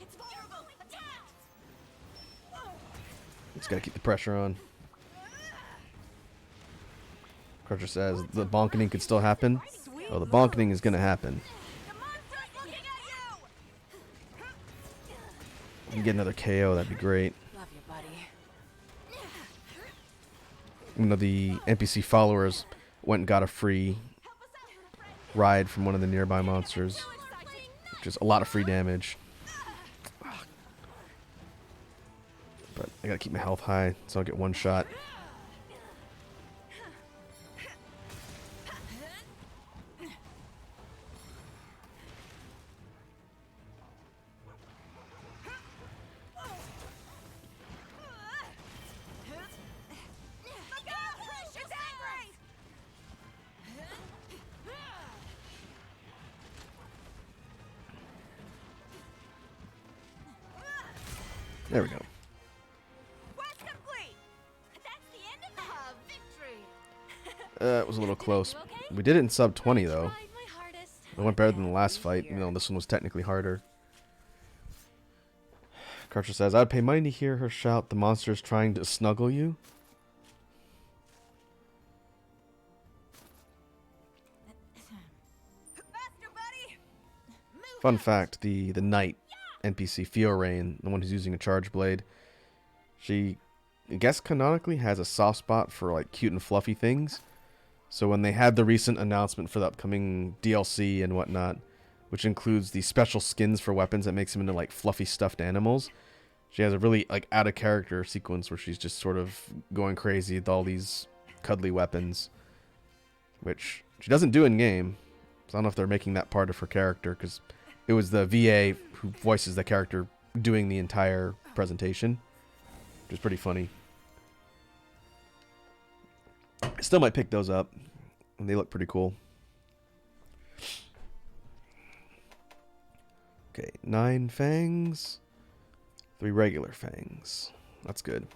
S3: It's vulnerable! Attack!
S1: Just gotta keep the pressure on. Crusher says the bonking could still happen. Oh, the bonking is gonna happen.
S3: The monster's looking at you!
S1: We can get another KO, that'd be great.
S4: Love you, buddy.
S1: Even though the NPC followers went and got a free ride from one of the nearby monsters, which is a lot of free damage. But I gotta keep my health high so I'll get one shot.
S3: Look out! It's angry!
S1: There we go.
S3: Quest complete!
S2: That's the end of that.
S4: Victory!
S1: It was a little close. We did it in sub 20 though.
S2: Tried my hardest.
S1: It went better than the last fight, even though this one was technically harder. Crusher says, I'd pay money to hear her shout, the monster's trying to snuggle you.
S3: Faster, buddy!
S1: Fun fact, the knight NPC, Fiorain, the one who's using a charge blade, she, I guess canonically, has a soft spot for like cute and fluffy things. So when they had the recent announcement for the upcoming DLC and whatnot, which includes the special skins for weapons that makes them into like fluffy stuffed animals, she has a really like out of character sequence where she's just sort of going crazy with all these cuddly weapons, which she doesn't do in game. So I don't know if they're making that part of her character, because it was the VA who voices the character doing the entire presentation, which is pretty funny. I still might pick those up, and they look pretty cool. Okay, 9 fangs, 3 regular fangs. That's good.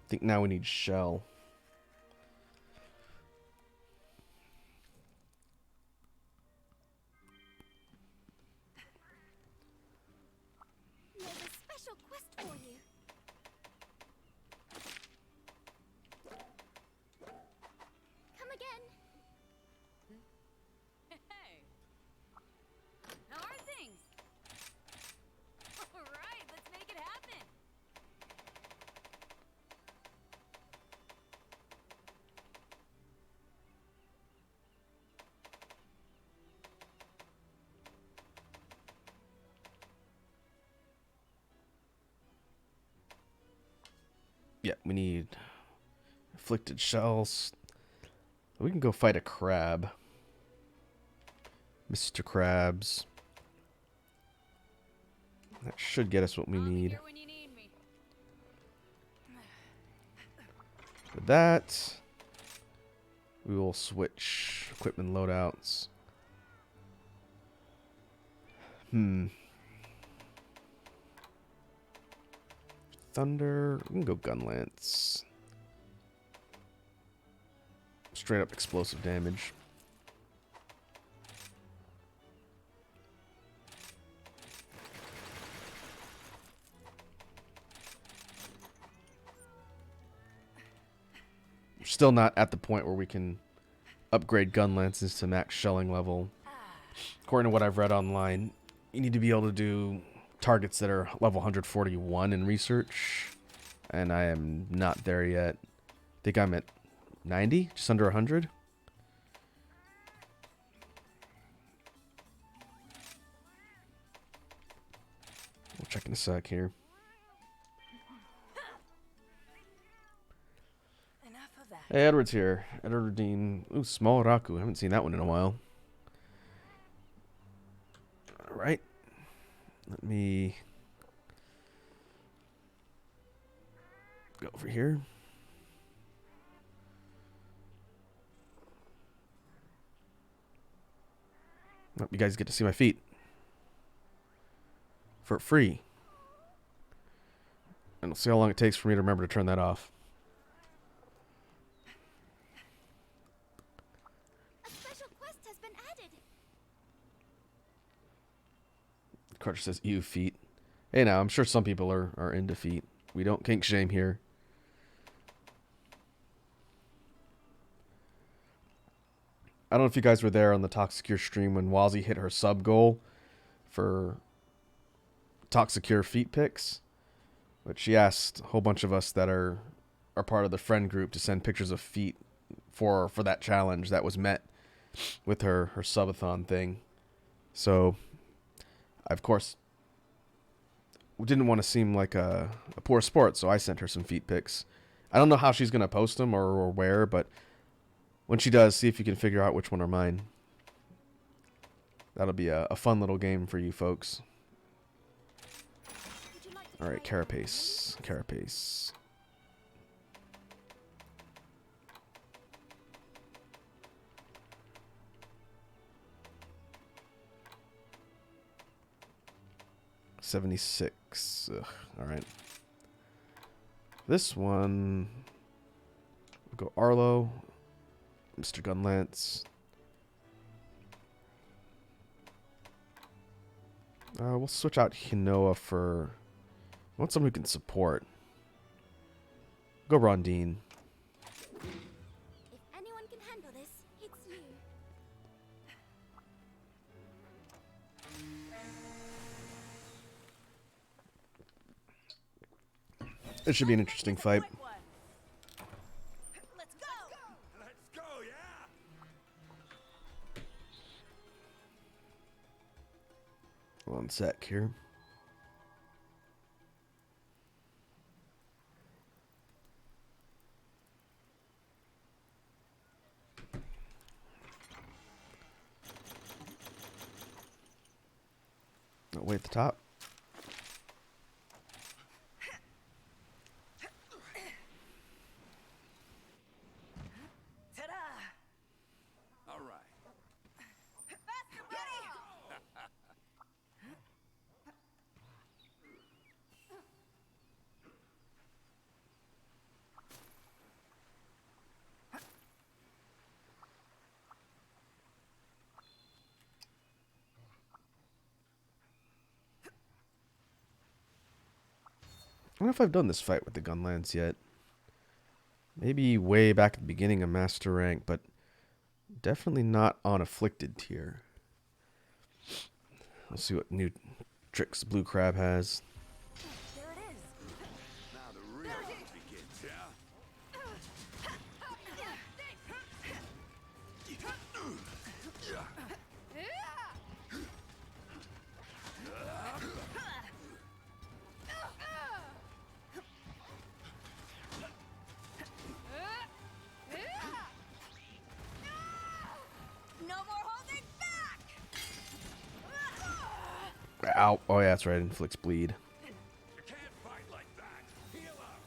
S1: I think now we need shell.
S2: There's a special quest for you. Come again.
S3: Hey! How are things? Alright, let's make it happen!
S1: Yeah, we need afflicted shells. We can go fight a crab. Mr. Krabs. That should get us what we need.
S3: Here when you need me.
S1: With that, we will switch equipment loadouts. Thunder. We can go gun lance. Straight up explosive damage. We're still not at the point where we can upgrade gun lances to max shelling level. According to what I've read online, you need to be able to do targets that are level 141 in research, and I am not there yet. I think I'm at 90? Just under 100? We'll check in a sec here.
S3: Enough of that.
S1: Hey, Edward's here. Edward Dean. Ooh, Small Raku. I haven't seen that one in a while. Alright. Let me go over here. Oh, you guys get to see my feet. For free. And we'll see how long it takes for me to remember to turn that off.
S2: A special quest has been added.
S1: Crutch says, ew, feet. Hey, now, I'm sure some people are into feet. We don't kink shame here. I don't know if you guys were there on the Toxicure stream when Wazzy hit her sub goal for Toxicure feet pics. But she asked a whole bunch of us that are part of the friend group to send pictures of feet for that challenge that was met with her subathon thing. So, I, of course, didn't want to seem like a poor sport, so I sent her some feet pics. I don't know how she's going to post them or where, but when she does, see if you can figure out which one are mine. That'll be a fun little game for you folks.
S2: Would you like to
S1: Alright,
S2: try it?
S1: Carapace. Carapace. $76. Alright. This one, we'll go Arlo, Mr. Gunlance. We'll switch out Hinoa for... I want someone who can support. Go Rondine.
S2: If anyone can handle this, it's you.
S1: It should be an interesting fight.
S3: Let's go.
S5: Let's go, yeah!
S1: One sec here. Oh, way at the top.
S3: Ta-da!
S5: All right.
S3: Faster, buddy!
S1: I don't know if I've done this fight with the Gunlance yet. Maybe way back at the beginning of Master Rank, but definitely not on Afflicted tier. Let's see what new tricks Blue Crab has.
S3: There it is.
S5: Now the real fun begins, yeah?
S3: No more holding back!
S1: Ow. Oh, yeah, that's right. Inflicts bleed.
S5: You can't fight like that. Heal up.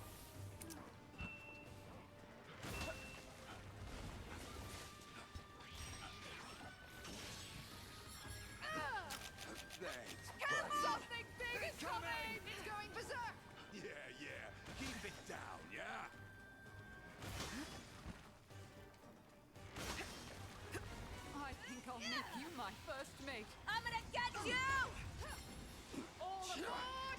S5: Thanks, buddy.
S4: Something big is coming! It's going berserk!
S5: Yeah, yeah. Keep it down, yeah?
S4: I think I'll make you my first mate.
S3: I'm gonna get you!
S4: All aboard!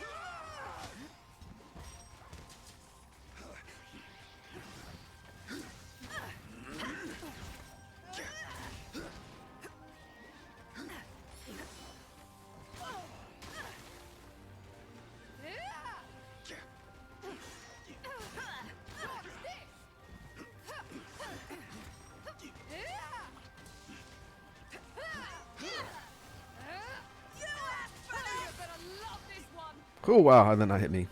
S1: Oh, wow. How did that not hit me?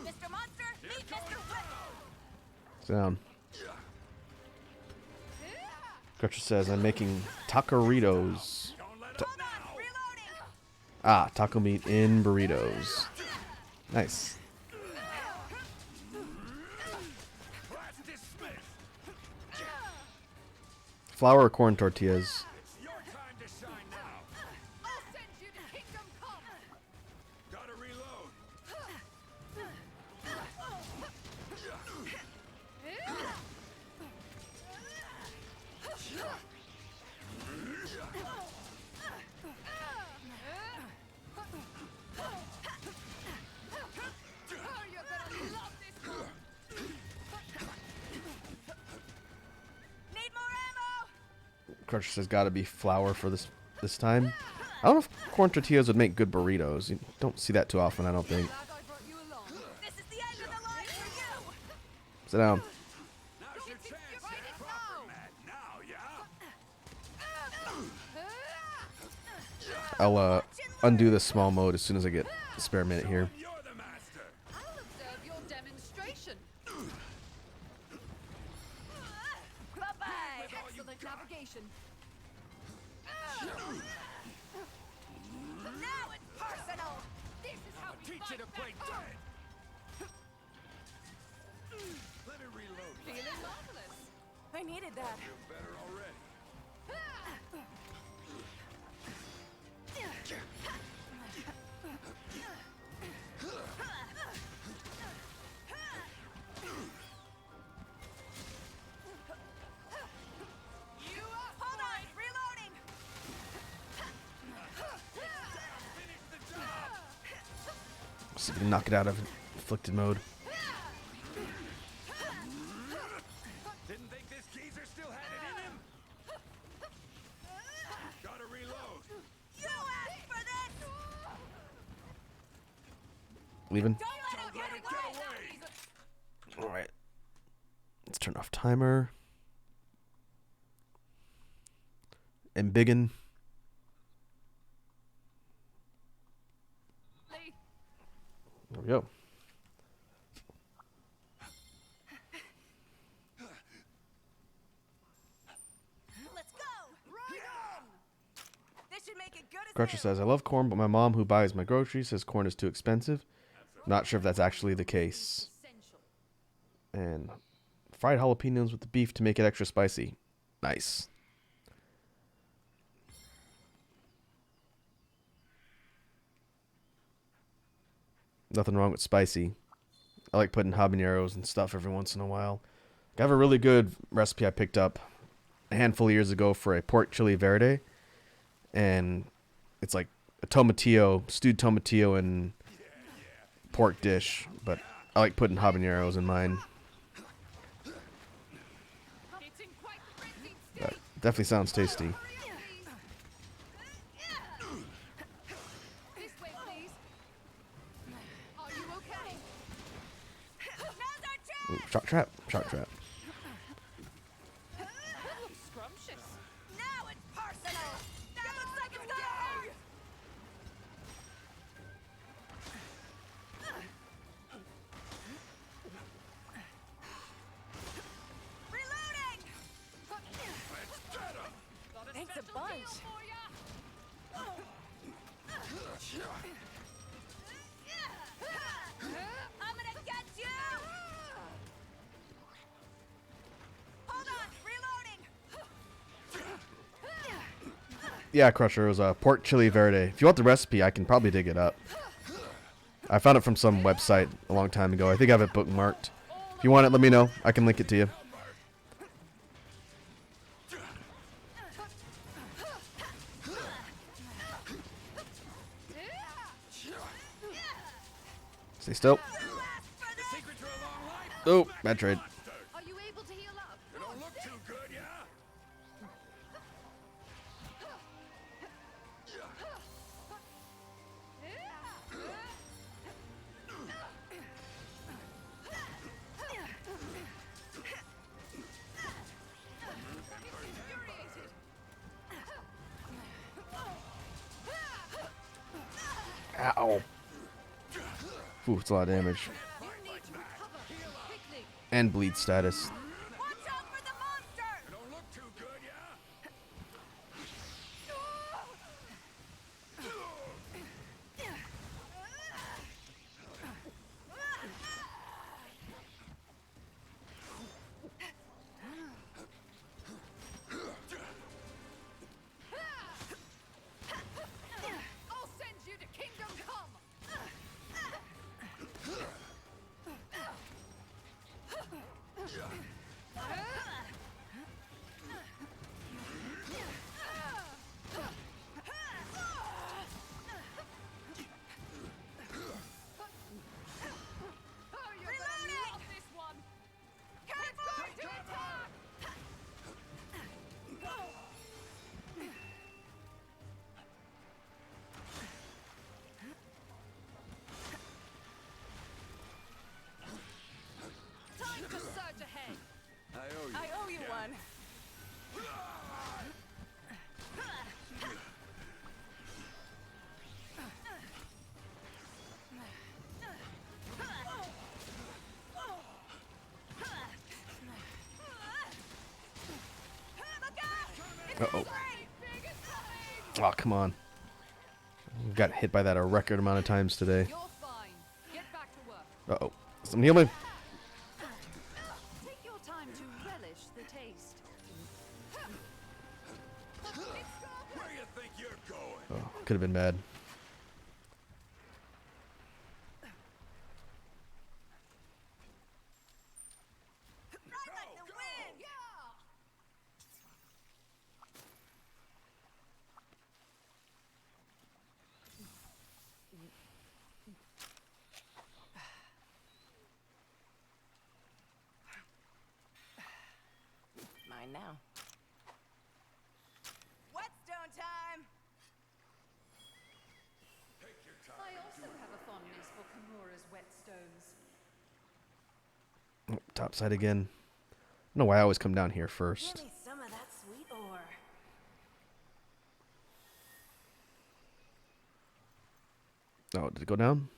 S3: Mr. Monster, meet Mr. Whip.
S1: Sit down. Crutcher says, I'm making taqueritos.
S3: Hold on, reloading.
S1: Ah, taco meat in burritos. Nice.
S5: Class dismissed.
S1: Flour or corn tortillas?
S5: It's your time to shine now.
S3: I'll send you to Kingdom Come.
S5: Gotta reload.
S3: You're gonna love this one. Need more ammo.
S1: Crutcher says, gotta be flour for this time. I don't know if corn tortillas would make good burritos. You don't see that too often, I don't think.
S3: Glad I brought you along. This is the end of the line for you.
S1: Sit down.
S5: Now's your chance.
S3: Right
S5: to
S3: now.
S5: proper man. Now, yeah?
S1: I'll undo the small mode as soon as I get a spare minute here.
S5: You're the master.
S3: I'll observe your demonstration. Bye-bye. Excellent navigation. Now it's personal. This is how we
S5: Teach
S3: fight
S5: you to play
S3: back.
S5: dead. Let me reload.
S3: Feeling marvelous.
S4: I needed that.
S5: Feel better already.
S3: You are hold on, reloading.
S5: Finish the job.
S1: See if we can knock it out of inflicted mode.
S5: Didn't think this geezer still had it in him. Gotta reload.
S3: You asked for this.
S1: Leaving?
S3: Don't let it get away.
S1: Alright. Let's turn off timer. And biggin. There we go.
S3: Let's go. Right on. This should make it good as
S1: Crutcher says, I love corn, but my mom who buys my groceries says corn is too expensive. Not sure if that's actually the case.
S3: essential.
S1: And fried jalapenos with the beef to make it extra spicy. Nice. Nothing wrong with spicy. I like putting habaneros and stuff every once in a while. I have a really good recipe I picked up a handful of years ago for a pork chili verde. And it's like a tomatillo, stewed tomatillo and pork dish. But I like putting habaneros in mine.
S3: It's in quite the frenzied
S1: That
S3: state.
S1: definitely sounds tasty.
S3: Hurry up, please. This way, please. Are you okay? Now's our
S1: Ooh,
S3: chance.
S1: shark trap. Shark trap.
S3: That looks scrumptious. Now it's personal. That looks like it's gonna hurt. Reloading. Got a
S4: Thanks a
S3: special
S4: bunch.
S3: deal for ya. I'm gonna get you. Hold on, reloading.
S1: Yeah, Crusher, it was a pork chili verde. If you want the recipe, I can probably dig it up. I found it from some website a long time ago. I think I have it bookmarked. If you want it, let me know. I can link it to you. Stay still.
S5: The secret to a long life.
S1: Oh, bad trade.
S3: Are you able to heal up?
S5: It don't look too good, yeah?
S1: Ow. Ooh, it's a lot of damage.
S3: You need to recover quickly.
S1: And bleed status.
S3: Watch out for the monster!
S5: Don't look too good, yeah?
S3: I'll send you to Kingdom Come! Oh, you're gonna love this one! It's going to attack! Time to surge ahead!
S4: I owe you one.
S1: Uh-oh. Oh, come on. Got hit by that a record amount of times today.
S3: You're fine. Get back to work.
S1: Uh-oh. Someone heal me.
S3: Take your time to relish the taste.
S5: Where you think you're going?
S1: Oh, could have been bad.
S3: Ride like the wind! Yeah!
S4: Mine now.
S3: Whetstone time!
S5: Take your time.
S3: I also have a fondness for Kimura's whetstones.
S1: Oh, top side again. I don't know why I always come down here first.
S4: Give me some of that sweet ore.
S1: Oh, did it go down?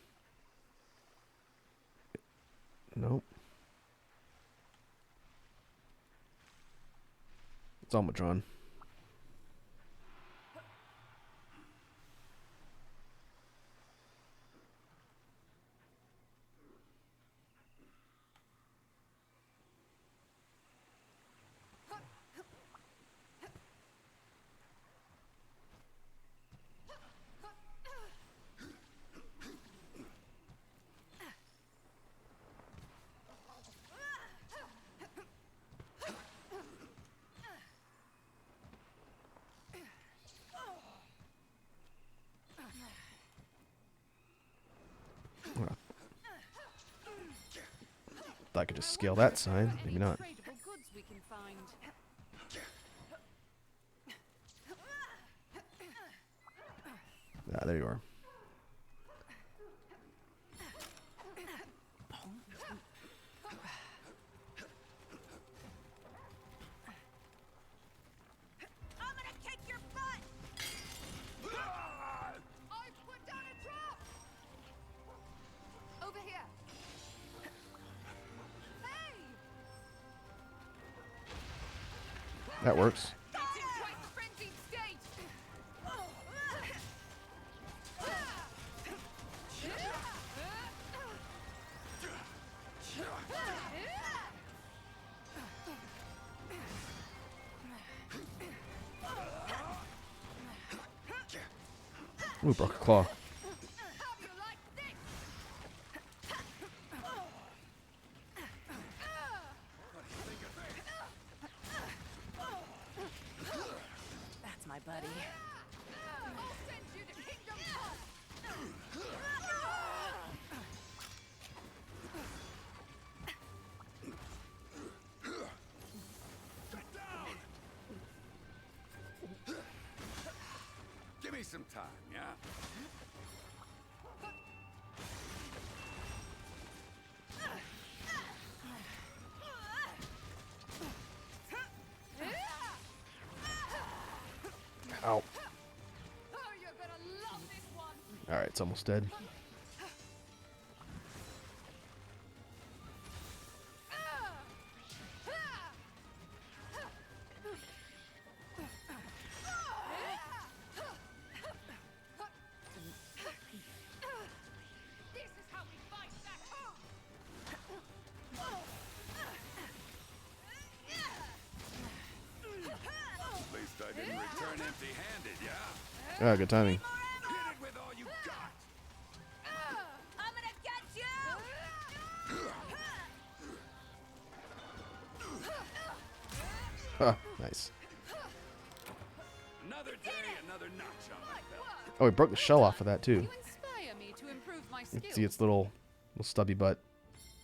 S1: Nope. It's Almatron. Thought I could just scale that sign. Maybe not.
S3: Tradable goods we can find.
S1: Ah, there you are.
S3: I'm gonna kick your butt! I've put down a trap! Over here! Hey!
S1: That works.
S3: It's in quite a frenzied state!
S1: Ooh, broke a claw.
S3: How do you like this?
S4: That's my buddy.
S3: I'll send you to Kingdom Come!
S5: Give me some time, yeah?
S1: Ow.
S3: Oh, you're gonna love this one!
S1: Alright, it's almost dead.
S3: This is how we fight back home.
S5: At least I didn't return empty-handed, yeah?
S1: Ah, good timing.
S5: Hit it with all you got!
S3: I'm gonna get you.
S1: Ah, nice.
S5: Another day, another notch on my belt.
S1: Oh, we broke the shell off of that too.
S4: You inspire me to improve my
S1: You
S4: skills.
S1: can see its little stubby butt.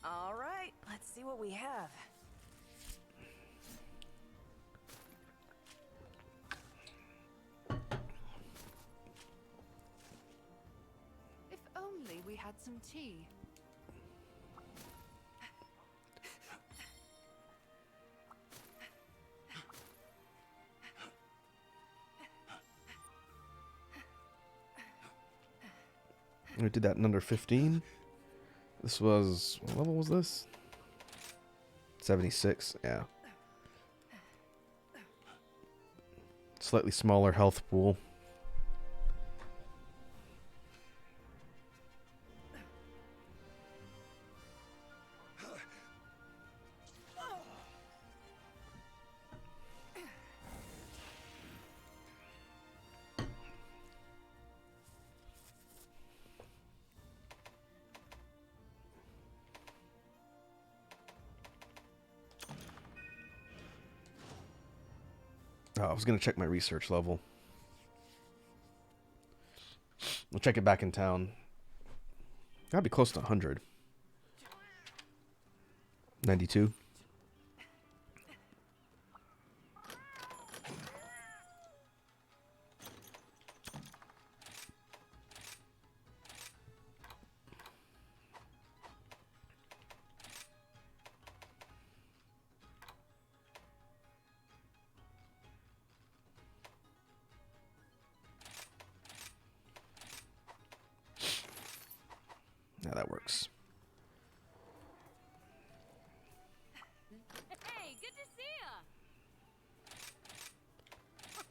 S3: All right, let's see what we have.
S4: If only we had some tea.
S1: We did that in under 15. This was, what level was this? 76, yeah. Slightly smaller health pool. Oh, I was going to check my research level. We'll check it back in town. Gotta be close to 100. 92. Yeah, that works.
S2: Hey, good to see ya.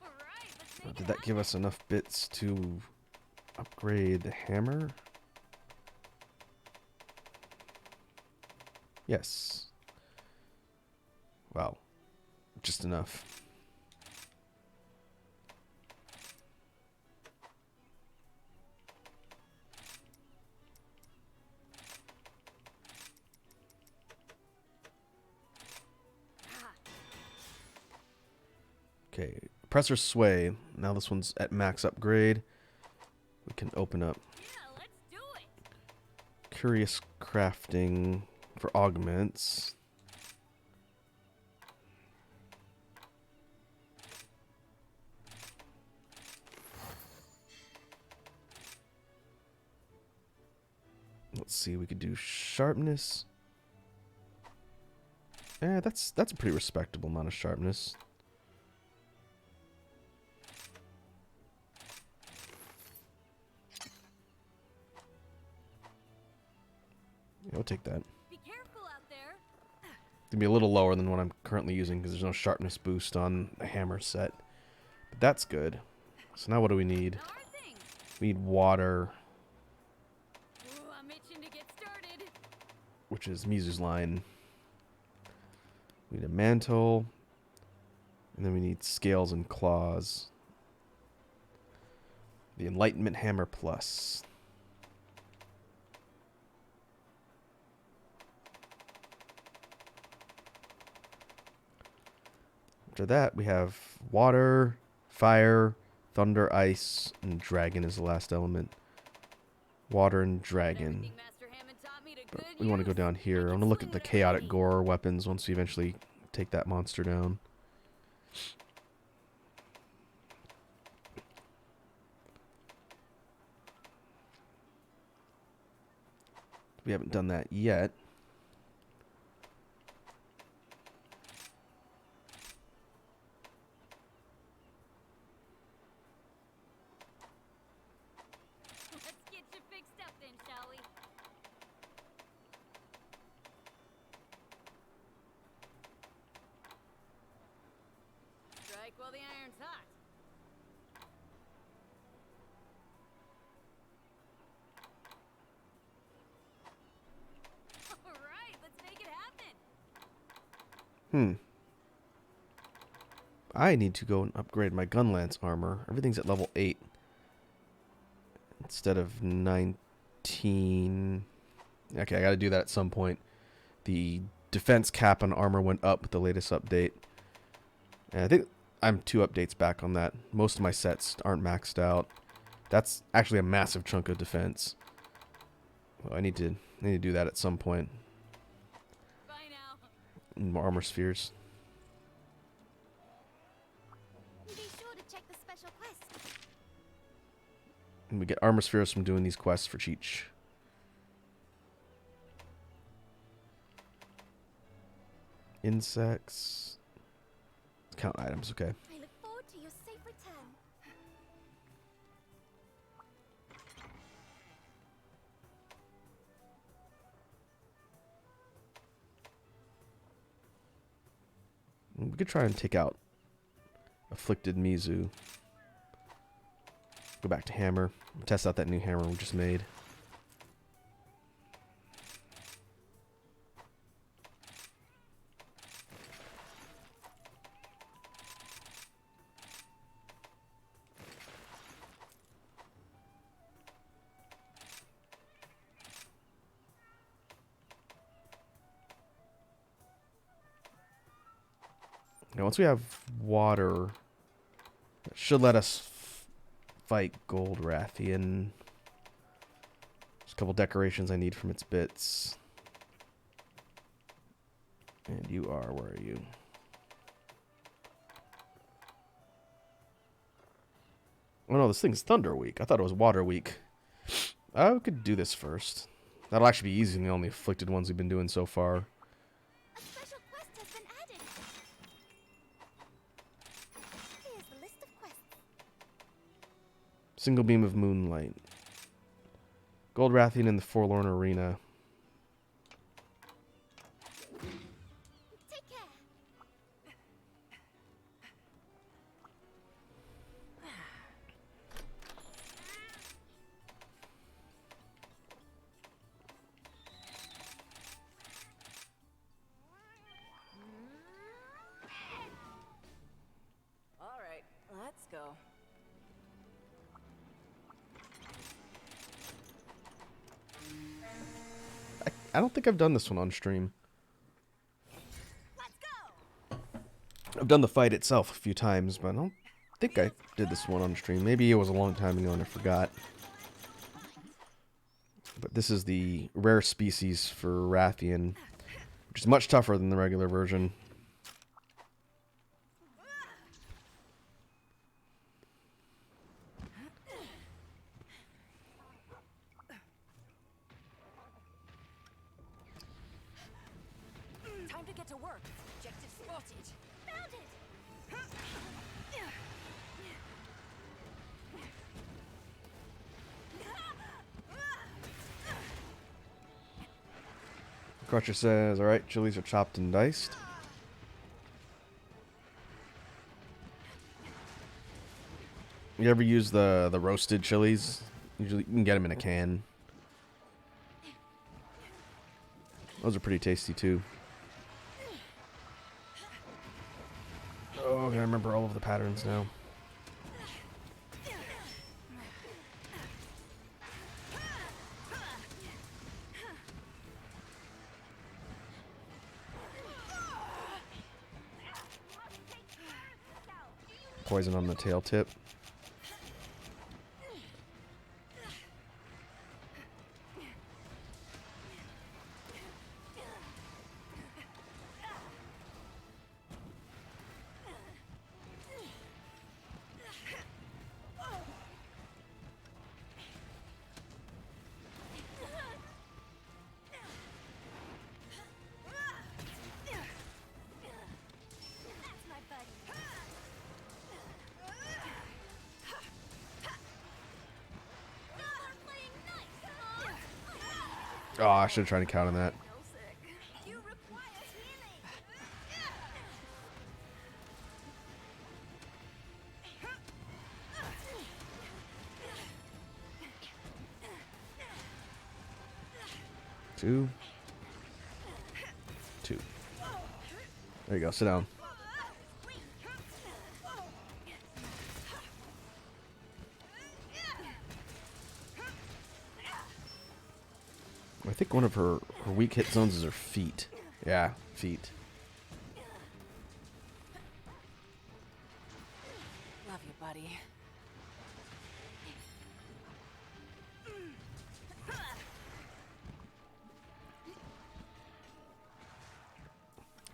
S2: All right, let's make
S1: Did
S2: it
S1: that give us enough bits to upgrade the hammer? Yes. Wow. Just enough. Okay, pressor sway. Now this one's at max upgrade. We can open up
S2: Yeah, let's do it.
S1: curious crafting for augments. Let's see, we could do sharpness. Yeah, that's a pretty respectable amount of sharpness. Yeah, I'll take that.
S2: Be careful out there.
S1: It's gonna be a little lower than what I'm currently using because there's no sharpness boost on the hammer set. But that's good. So now what do we need?
S2: How are things?
S1: We need water,
S2: Ooh, I'm itching to get started.
S1: which is Mizu's line. We need a mantle. And then we need scales and claws. The Enlightenment Hammer Plus. After that, we have water, fire, thunder, ice, and dragon is the last element. Water and dragon.
S2: Everything Master Hammond taught me to
S1: But
S2: good
S1: we want to go
S2: use.
S1: down
S2: I
S1: here. I
S2: can
S1: want to look
S2: swing
S1: at the
S2: when I'm
S1: chaotic
S2: ready.
S1: gore weapons once we eventually take that monster down. We haven't done that yet.
S2: Let's get while the iron's hot. All right, let's make it happen.
S1: I need to go and upgrade my gun lance armor. Everything's at level 8 instead of 19. Okay, I gotta do that at some point. The defense cap on armor went up with the latest update. And I think I'm 2 updates back on that. Most of my sets aren't maxed out. That's actually a massive chunk of defense. Well, I need to do that at some point.
S2: Bye now.
S1: More armor spheres.
S2: Be sure to check the special quest.
S1: And we get armor spheres from doing these quests for Cheech. Insects. Count items, okay.
S2: I look forward to your safe return.
S1: We could try and take out Afflicted Mizu. Go back to hammer. Test out that new hammer we just made. Now, once we have water, it should let us fight Gold Rathian. There's a couple decorations I need from its bits. And you are, where are you? Oh no, this thing's Thunder Week. I thought it was Water Week. I could do this first. That'll actually be easy than the only afflicted ones we've been doing so far.
S2: A special quest has been added. Here's the list of quests.
S1: Single Beam of Moonlight. Gold Rathian in the Forlorn Arena.
S2: Take care.
S4: All right, let's go.
S1: I don't think I've done this one on stream.
S2: Let's go.
S1: I've done the fight itself a few times, but I don't think I did this one on stream. Maybe it was a long time ago and I forgot. But this is the rare species for Rathian, which is much tougher than the regular version.
S3: Time to get to work. Objective spotted.
S2: Found it.
S1: Crutcher says, alright, chilies are chopped and diced. You ever use the roasted chilies? Usually you can get them in a can. Those are pretty tasty too. Oh, I remember all of the patterns now. Poison on the tail tip.
S2: That's my buddy. You're playing nice, huh?
S1: Oh, I should have tried to count on that.
S2: You require healing.
S1: 2. 2. There you go. Sit down. I think one of her weak hit zones is her feet. Yeah, feet.
S4: Love you, buddy.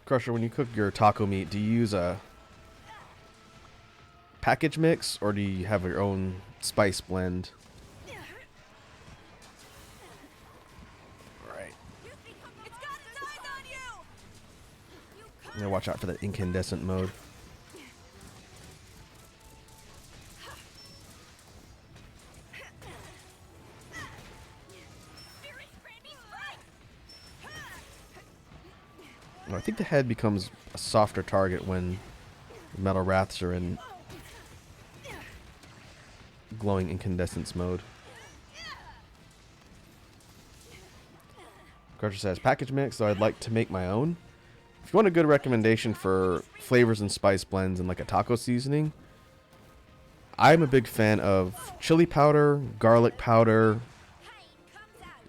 S1: Crusher, when you cook your taco meat, do you use a package mix or do you have your own spice blend? Alright.
S3: It's got its eyes on you!
S1: I'm gonna watch out for that incandescent mode. I think the head becomes a softer target when metal wraths are in glowing incandescence mode. Crusher says, package mix, so I'd like to make my own. If you want a good recommendation for flavors and spice blends and like a taco seasoning, I'm a big fan of chili powder, garlic powder,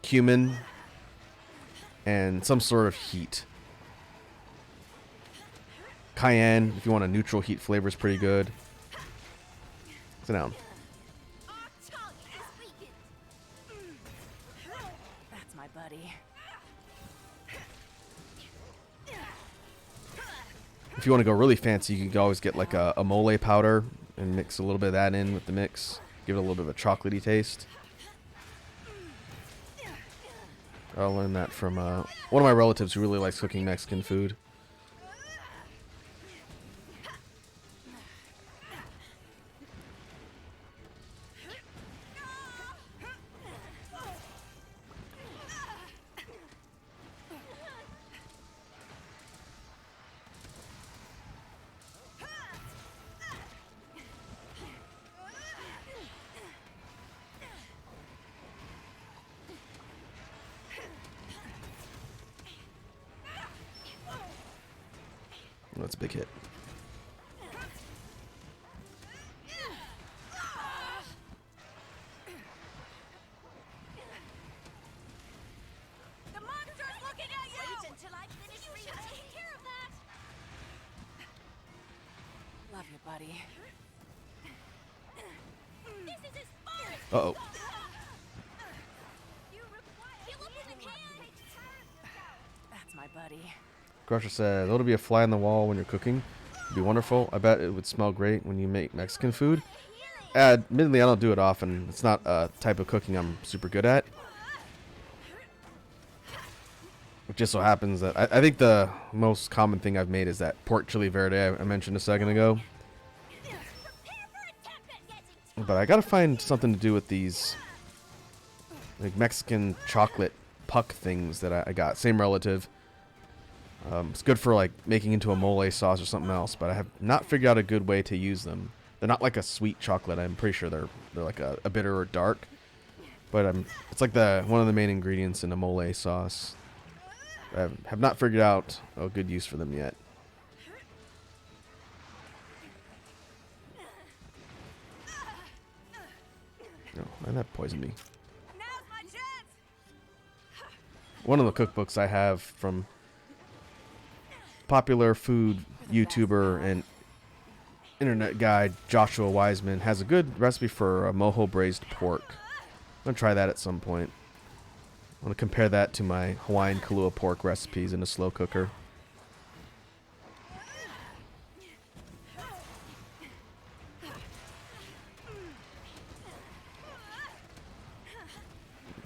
S1: cumin, and some sort of heat. Cayenne, if you want a neutral heat flavor, is pretty good. Sit down.
S4: That's my buddy.
S1: If you want to go really fancy, you can always get like a mole powder and mix a little bit of that in with the mix. Give it a little bit of a chocolatey taste. I learned that from one of my relatives who really likes cooking Mexican food. That's a big hit.
S3: The monster's looking at you! Wait until I finish you should take care of that!
S4: Love you, buddy.
S3: This is his forest!
S1: Uh-oh.
S3: You require heal up in the can!
S4: That's my buddy.
S1: Crusher says, it'll be a fly on the wall when you're cooking. It'd be wonderful. I bet it would smell great when you make Mexican food. Admittedly, I don't do it often. It's not a type of cooking I'm super good at. It just so happens that I think the most common thing I've made is that pork chili verde I mentioned a second ago. But I gotta find something to do with these like Mexican chocolate puck things that I got. Same relative. It's good for like making into a mole sauce or something else, but I have not figured out a good way to use them. They're not like a sweet chocolate. I'm pretty sure they're like a bitter or dark. But it's like one of the main ingredients in a mole sauce. I have not figured out a good use for them yet. No, and that poisoned me.
S3: Now's my chance!
S1: One of the cookbooks I have from popular food YouTuber and internet guy Joshua Wiseman has a good recipe for a mojo braised pork. I'm gonna try that at some point. I want to compare that to my Hawaiian Kahlua pork recipes in a slow cooker.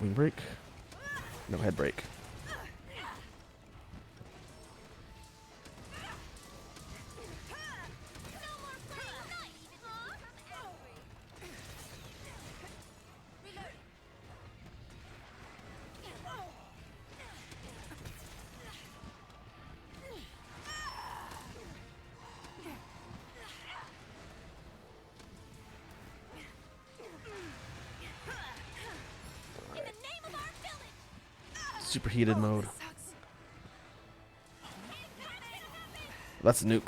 S1: Wing break? No, head break. superheated mode.
S4: Sucks.
S1: That's a nuke.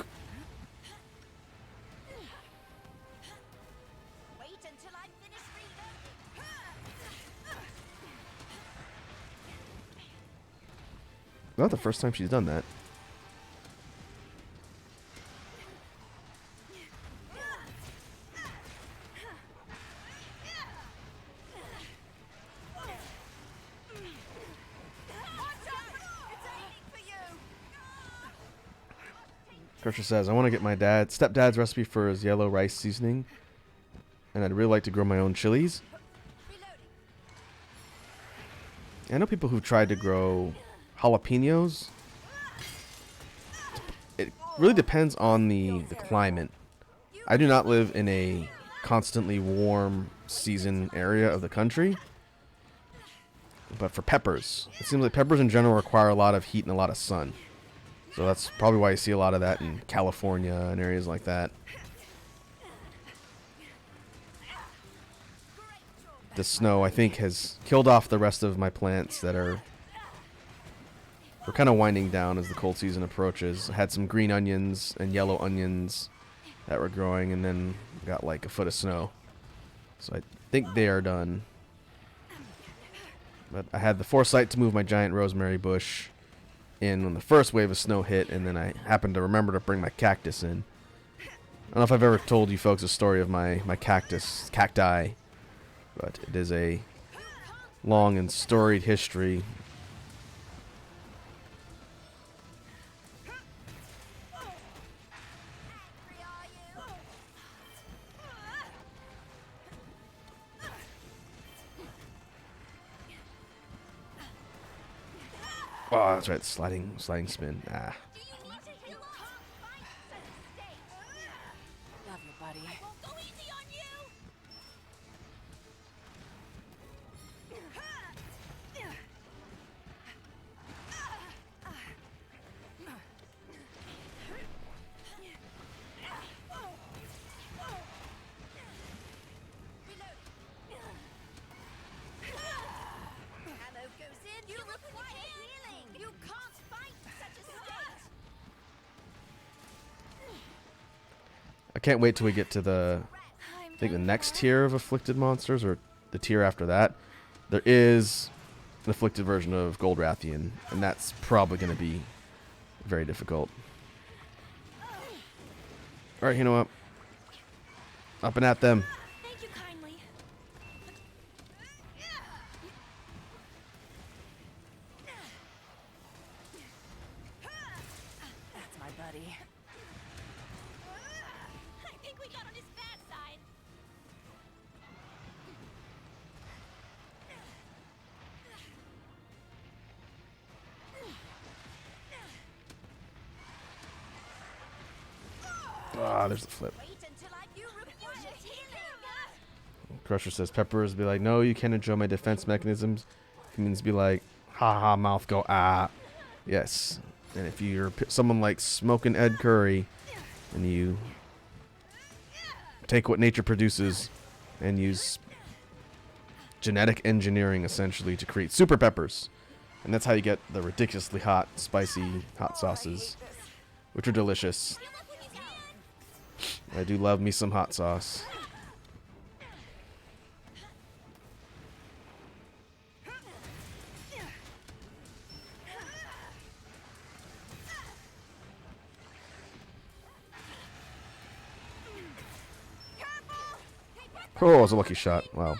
S2: Wait until I finish reloading.
S1: Not the first time she's done that. Crusher says, I want to get my stepdad's recipe for his yellow rice seasoning. And I'd really like to grow my own chilies. I know people who've tried to grow jalapenos. It really depends on the climate. I do not live in a constantly warm season area of the country. But for peppers, it seems like peppers in general require a lot of heat and a lot of sun. So that's probably why you see a lot of that in California and areas like that. The snow, I think, has killed off the rest of my plants that are... We're kind of winding down as the cold season approaches. I had some green onions and yellow onions that were growing, and then got like a foot of snow. So I think they are done. But I had the foresight to move my giant rosemary bush in when the first wave of snow hit, and then I happened to remember to bring my cactus in. I don't know if I've ever told you folks a story of my cacti, but it is a long and storied history. Oh, that's right, sliding spin. Ah.
S2: Do you need to heal up?
S4: Love you, buddy.
S2: Won't go easy on you. Ammo goes in. You require healing. You can't fight such a state.
S1: I can't wait till we get to the, I think the next tier of afflicted monsters, or the tier after that. There is an afflicted version of Goldrathian, and that's probably going to be very difficult. Alright, you know what? Up and at them.
S2: Thank you kindly.
S4: That's my buddy.
S2: I think we got on his bad side.
S1: Ah, there's the flip.
S2: Wait until you require healing.
S1: Crusher says, Peppers be like, no, you can't enjoy my defense mechanisms. Humans be like, ha ha, mouth go, ah. Yes. And if you're someone like Smokin' Ed Curry, and you take what nature produces and use genetic engineering, essentially, to create super peppers. And that's how you get the ridiculously hot, spicy hot sauces, which are delicious. I do love me some hot sauce. Oh, it was a lucky shot. Wow.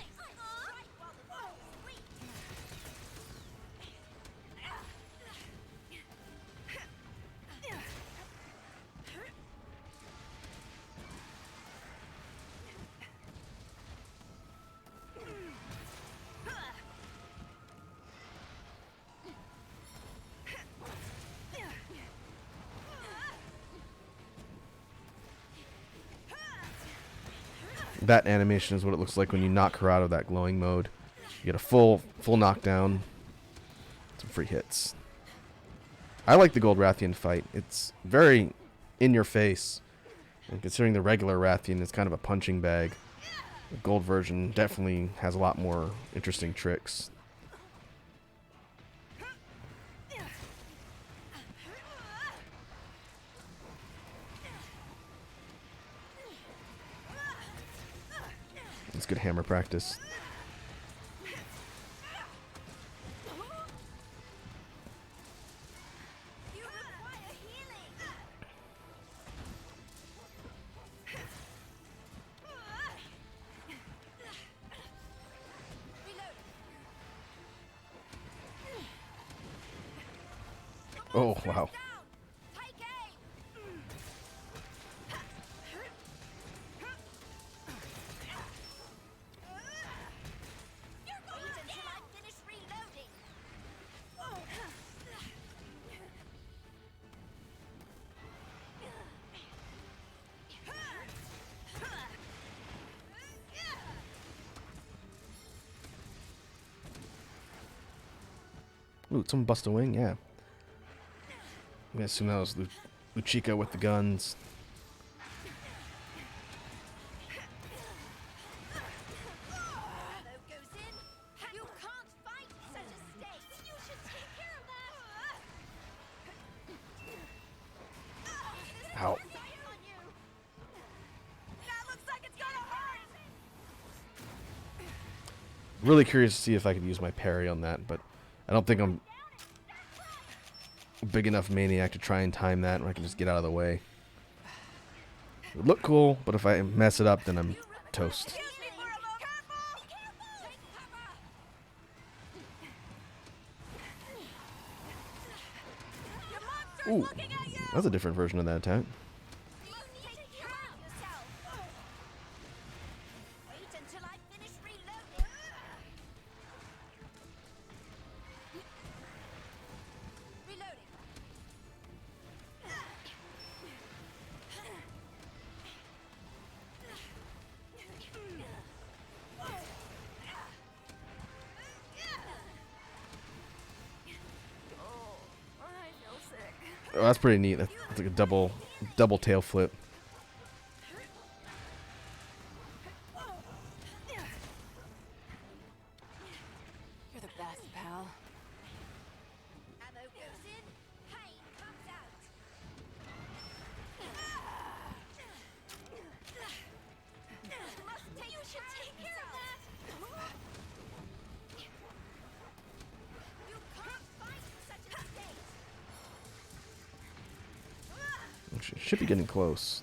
S1: That animation is what it looks like when you knock her out of that glowing mode. You get a full knockdown. Some free hits. I like the Gold Rathian fight. It's very in your face. And considering the regular Rathian is kind of a punching bag, the gold version definitely has a lot more interesting tricks. It's good hammer practice.
S2: You require healing.
S1: Oh, wow.
S2: Take aim. You're going Wait until I finish reloading.
S1: Ooh, someone bust a wing? Yeah. I'm gonna assume that was Luchika with the guns.
S2: Ammo goes in. You can't fight such a state. You should take care of that.
S1: Ow.
S2: On you.
S3: That looks like it's gonna hurt!
S1: Really curious to see if I could use my parry on that, but I don't think I'm a big enough maniac to try and time that where I can just get out of the way. It would look cool, but if I mess it up, then I'm toast.
S3: Excuse me for a moment. Careful!
S2: Take cover.
S3: Your monster's
S1: Ooh,
S3: looking at you!
S1: that's a different version of that attack.
S2: You need to care of yourself. Wait until I finish reloading. Reloading.
S3: I feel sick.
S1: Oh, that's pretty neat. That's like a double tail flip.
S4: You're the best, pal.
S2: Ammo goes in. Pain comes out. You should take care of that. You can't fight such a state.
S1: Should be getting close.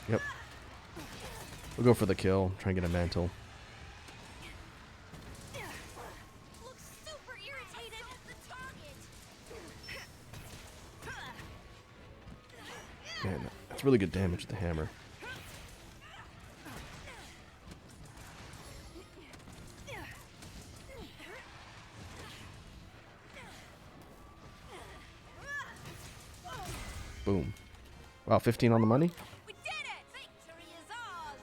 S1: Yep. We'll go for the kill. Try and get a mantle.
S2: Looks super irritated at the target.
S1: Man, that's really good damage with the hammer. Boom. Wow, 15 on the money?
S2: We did it! Victory is ours!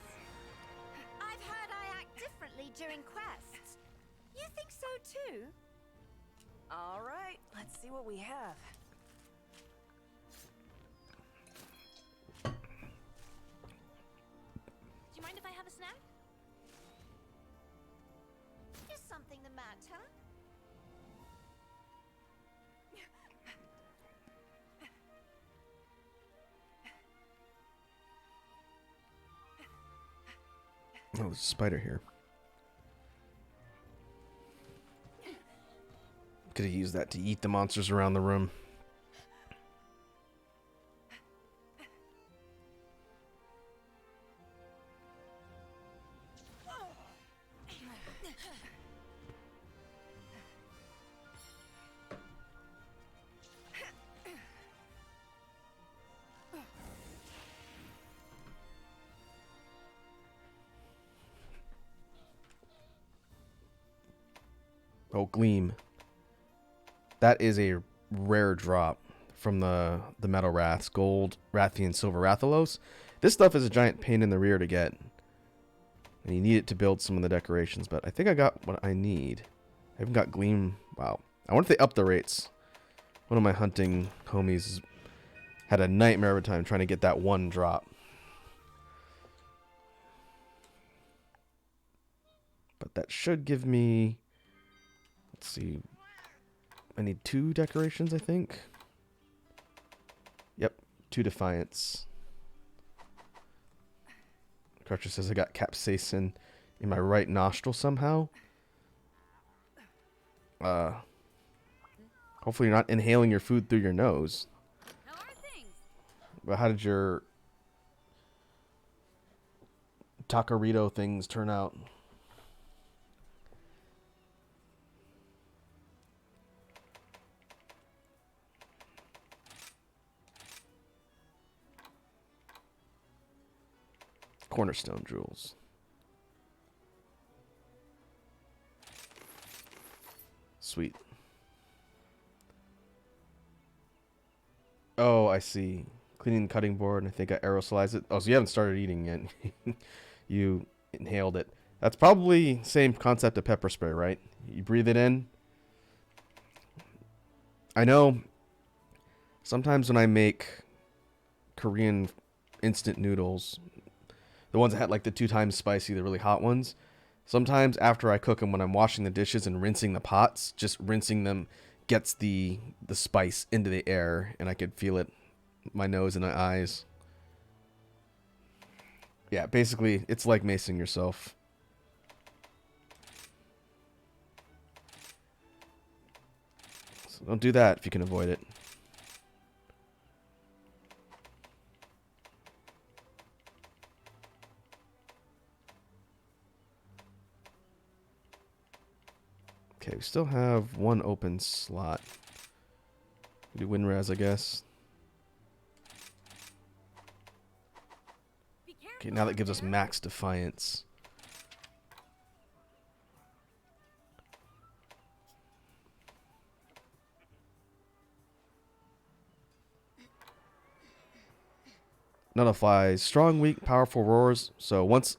S3: I've heard I act differently during quests. You think so too?
S4: All right, let's see what we have.
S2: Do you mind if I have a snack?
S3: Is something the matter?
S1: Oh, there's a spider here. Could have used that to eat the monsters around the room. Oh, Gleam. That is a rare drop from the Metal Wraths, Gold, Rathian, Silver Rathalos. This stuff is a giant pain in the rear to get. And you need it to build some of the decorations, but I think I got what I need. I haven't got Gleam. Wow. I wonder if they up the rates. One of my hunting homies had a nightmare of a time trying to get that one drop. But that should give me... Let's see. I need 2 decorations, I think. Yep, 2 defiance. Crutcher says I got capsaicin in my right nostril somehow. Hopefully you're not inhaling your food through your nose.
S2: How are things?
S1: But how did your taquerito things turn out? Cornerstone jewels. Sweet. Oh, I see. Cleaning the cutting board, and I think I aerosolized it. Oh, so you haven't started eating yet. You inhaled it. That's probably same concept of pepper spray, right? You breathe it in. I know sometimes when I make Korean instant noodles, the ones that had like the 2 times spicy, the really hot ones, sometimes after I cook them, when I'm washing the dishes and rinsing the pots, just rinsing them gets the spice into the air, and I could feel it in my nose and my eyes. Yeah, basically, it's like macing yourself. So don't do that if you can avoid it. Okay, we still have 1 open slot. We do WinRes, I guess.
S2: Be careful.
S1: Okay, now that gives us max defiance. Nullifies strong, weak, powerful roars. So once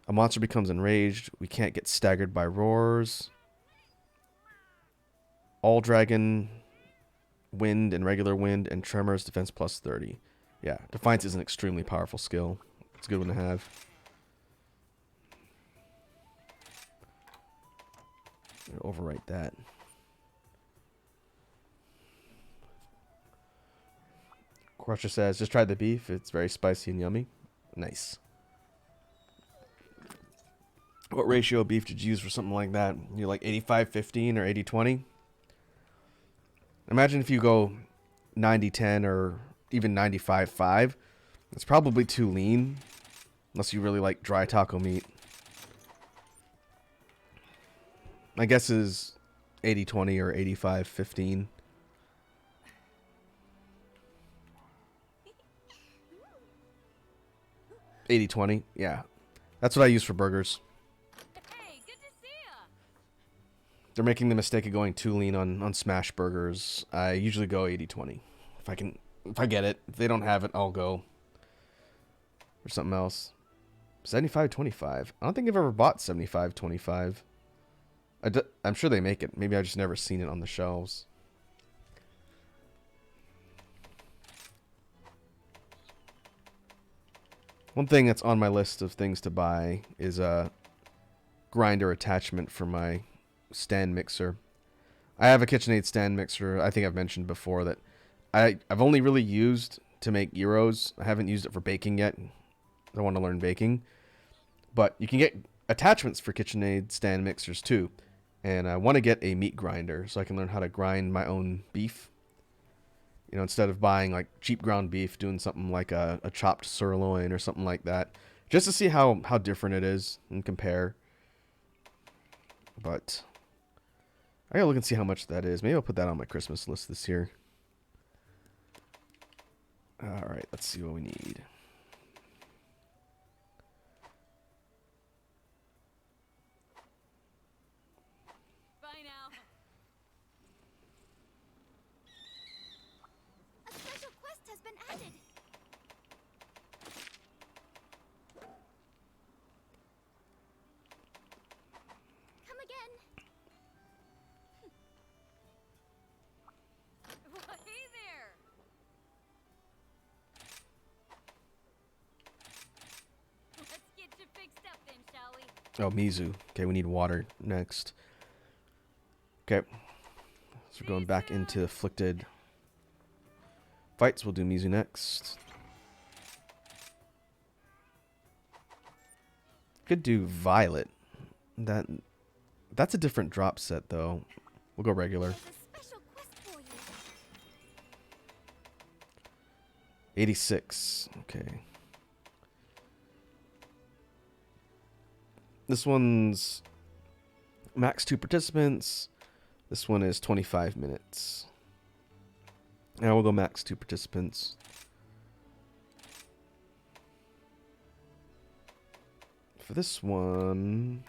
S1: a monster becomes enraged, we can't get staggered by roars. All dragon, wind, and regular wind, and tremors, defense plus 30. Yeah, defiance is an extremely powerful skill. It's a good one to have. Overwrite that. Crusher says, just tried the beef. It's very spicy and yummy. Nice. What ratio of beef did you use for something like that? You like 85-15 or 80-20? Imagine if you go 90-10 or even 95-5. It's probably too lean. Unless you really like dry taco meat. My guess is 80-20 or 85-15. 80-20, yeah. That's what I use for burgers.
S2: Hey, good to see ya.
S1: They're making the mistake of going too lean on smash burgers. I usually go 80-20. If I get it. If they don't have it, I'll go for something else. 75-25. I don't think I've ever bought 75-25. I'm sure they make it. Maybe I've just never seen it on the shelves. One thing that's on my list of things to buy is a grinder attachment for my stand mixer. I have a KitchenAid stand mixer. I think I've mentioned before that I've only really used to make gyros. I haven't used it for baking yet. I want to learn baking. But you can get attachments for KitchenAid stand mixers too. And I want to get a meat grinder so I can learn how to grind my own beef. You know, instead of buying like cheap ground beef, doing something like a chopped sirloin or something like that. Just to see how different it is and compare. But I gotta look and see how much that is. Maybe I'll put that on my Christmas list this year. Alright, let's see what we need.
S2: Bye now.
S3: A special quest has been added. Come again.
S2: Well, hey there. Let's get you fixed up then, shall we?
S1: Oh, Mizu. Okay, we need water next. Okay. So we're going back into afflicted fights. We'll do Mizu next. Could do Violet. That's a different drop set though. We'll go regular.
S2: There's a special quest for you.
S1: 86. Okay. This one's max 2 participants. This one is 25 minutes. Now we'll go max 2 participants. For this one,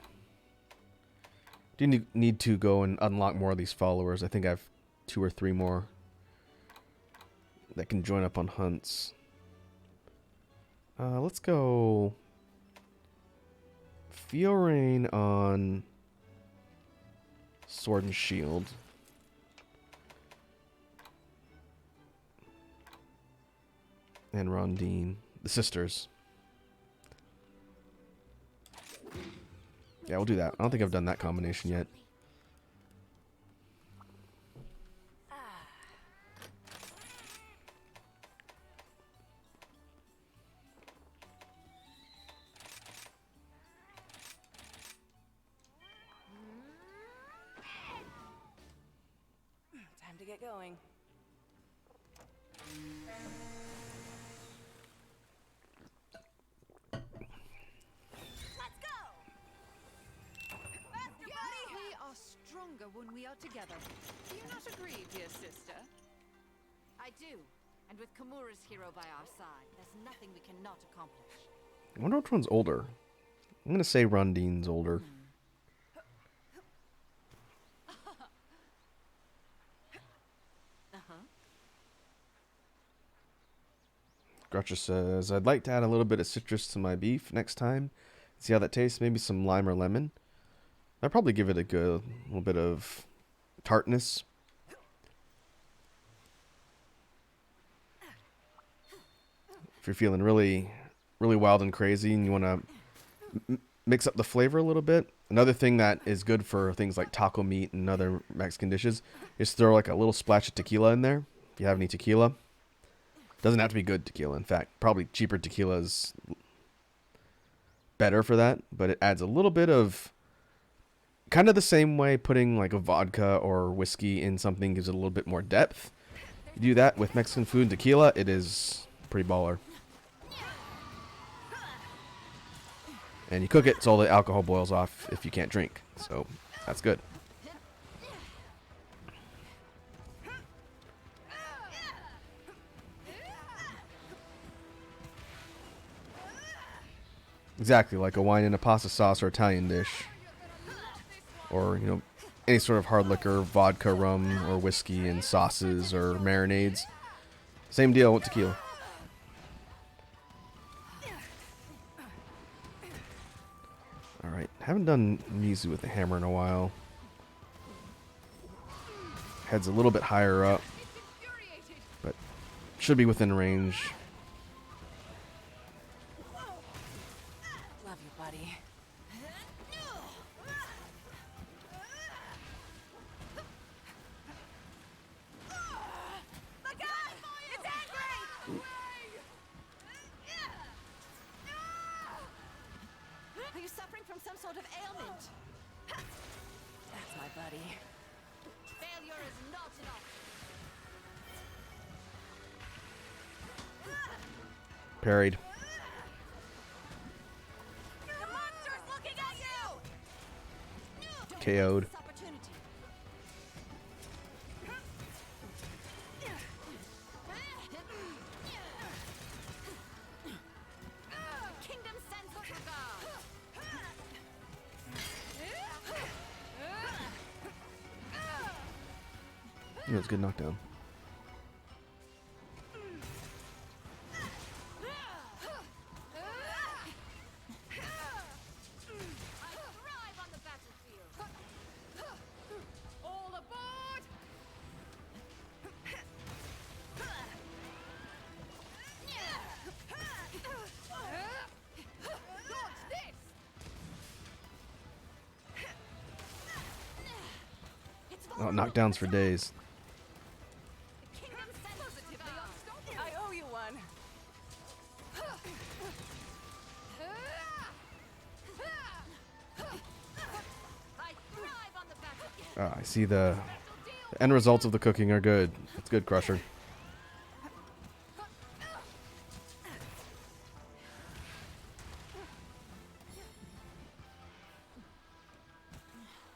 S1: do you need to go and unlock more of these followers? I think I have 2 or 3 more that can join up on hunts. Let's go Fiorain on Sword and Shield. And Rondine. The sisters. Yeah, we'll do that. I don't think I've done that combination yet.
S4: Time to get going.
S2: Let's go. Faster, buddy.
S3: We are stronger when we are together.
S4: Do you not agree, dear sister?
S3: I do. And with Kimura's hero by our side, there's nothing we cannot accomplish.
S1: I wonder which one's older. I'm going to say Rondine's older. Gotcha says, I'd like to add a little bit of citrus to my beef next time. See how that tastes. Maybe some lime or lemon. I'd probably give it a good little bit of tartness. If you're feeling really wild and crazy and you want to mix up the flavor a little bit. Another thing that is good for things like taco meat and other Mexican dishes is throw like a little splash of tequila in there. If you have any tequila. Doesn't have to be good tequila. In fact, probably cheaper tequila is better for that. But it adds a little bit of... kind of the same way putting like a vodka or whiskey in something gives it a little bit more depth. You do that with Mexican food and tequila, it is pretty baller. And you cook it so all the alcohol boils off if you can't drink. So that's good. Exactly, like a wine and a pasta sauce or Italian dish. Or, you know, any sort of hard liquor, vodka, rum, or whiskey and sauces or marinades. Same deal with tequila. Alright, haven't done Mizu with the hammer in a while. Head's a little bit higher up, but should be within range.
S4: Love you, buddy.
S2: Look out! It's angry!
S3: Are you suffering from some sort of ailment?
S4: That's my buddy.
S3: Failure is not an option.
S1: Parried.
S2: The monster's looking at you!
S1: KO'd.
S3: This opportunity. Kingdom sends her regard.
S1: Yeah, it's a good knockdown.
S3: I thrive on the battlefield. All aboard! Launch this! It's
S1: Oh, knockdowns for days.
S3: The kingdom sent positively unstoppable.
S4: I owe you one.
S3: I thrive on the battlefield.
S1: I see the end results of the cooking are good. It's good, Crusher.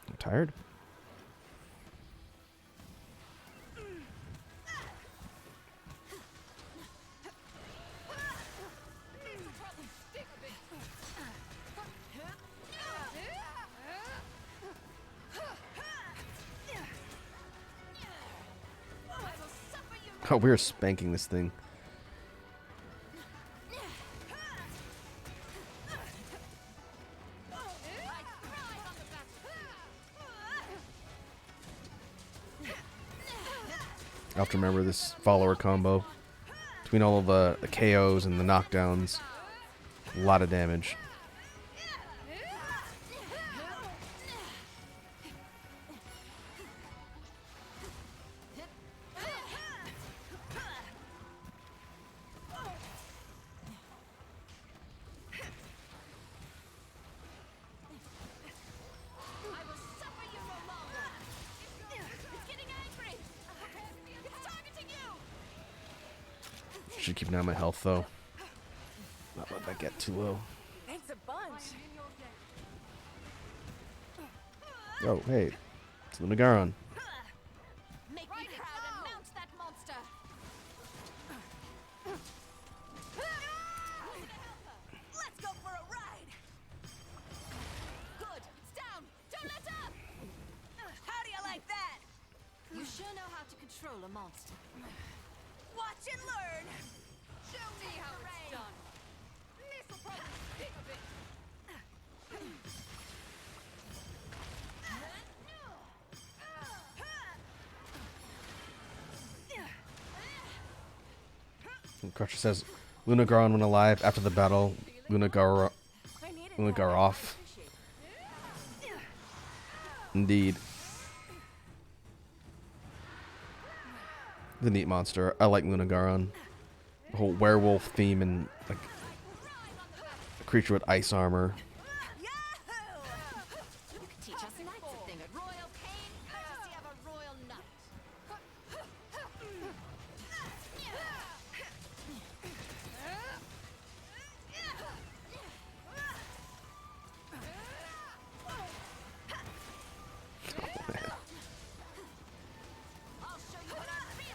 S1: I'm tired. Oh, we're spanking this thing. I have to remember this follower combo. Between all of the KOs and the knockdowns, a lot of damage.
S3: I will suffer you no longer. It's getting angry. It's targeting you.
S1: Should keep an eye on my health though. Not let that get too low.
S4: Thanks a bunch.
S1: Oh, hey. It's Lunagaron.
S3: Make me proud and mount that monster.
S4: Let's go for a ride.
S3: Good. It's down. Don't let up.
S4: How do you like that?
S3: You sure know how to control a monster.
S4: Watch and learn.
S3: Show me how it's done. This'll probably stick a bit.
S1: And Crusher says, Lunagaron went alive after the battle. Lunagar
S4: I need it.
S1: Lunagaroff. Indeed. The neat monster. I like Lunagaron. The whole werewolf theme and like a creature with ice armor.
S4: Yahoo!
S3: You can teach us knights a thing. A royal pain, courtesy of a royal knight. I'll show you what I'm really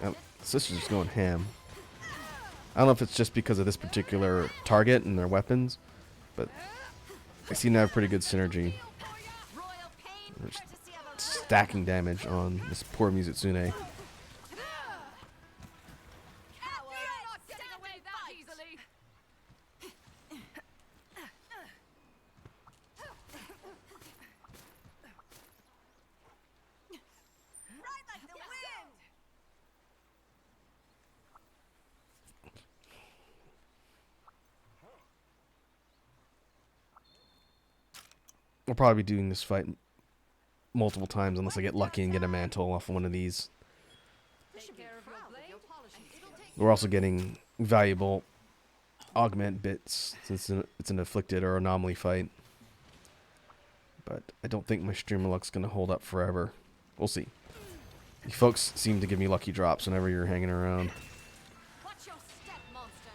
S3: about.
S1: Sister's just going ham. I don't know if it's just because of this particular target and their weapons, but they seem to have pretty good synergy.
S3: Royal pain,
S1: There's
S3: courtesy of a royal
S1: stacking damage on this poor Mizutsune.
S3: Coward! You're not getting away that easily!
S4: Ride like the wind.
S1: We'll probably be doing this fight multiple times unless I get lucky and get a mantle off of one of these.
S3: Take care of your blade. It'll take
S1: We're also getting valuable augment bits since it's an afflicted or anomaly fight. But I don't think my streamer luck's gonna hold up forever. We'll see. You folks seem to give me lucky drops whenever you're hanging around.
S3: Watch your step, monster.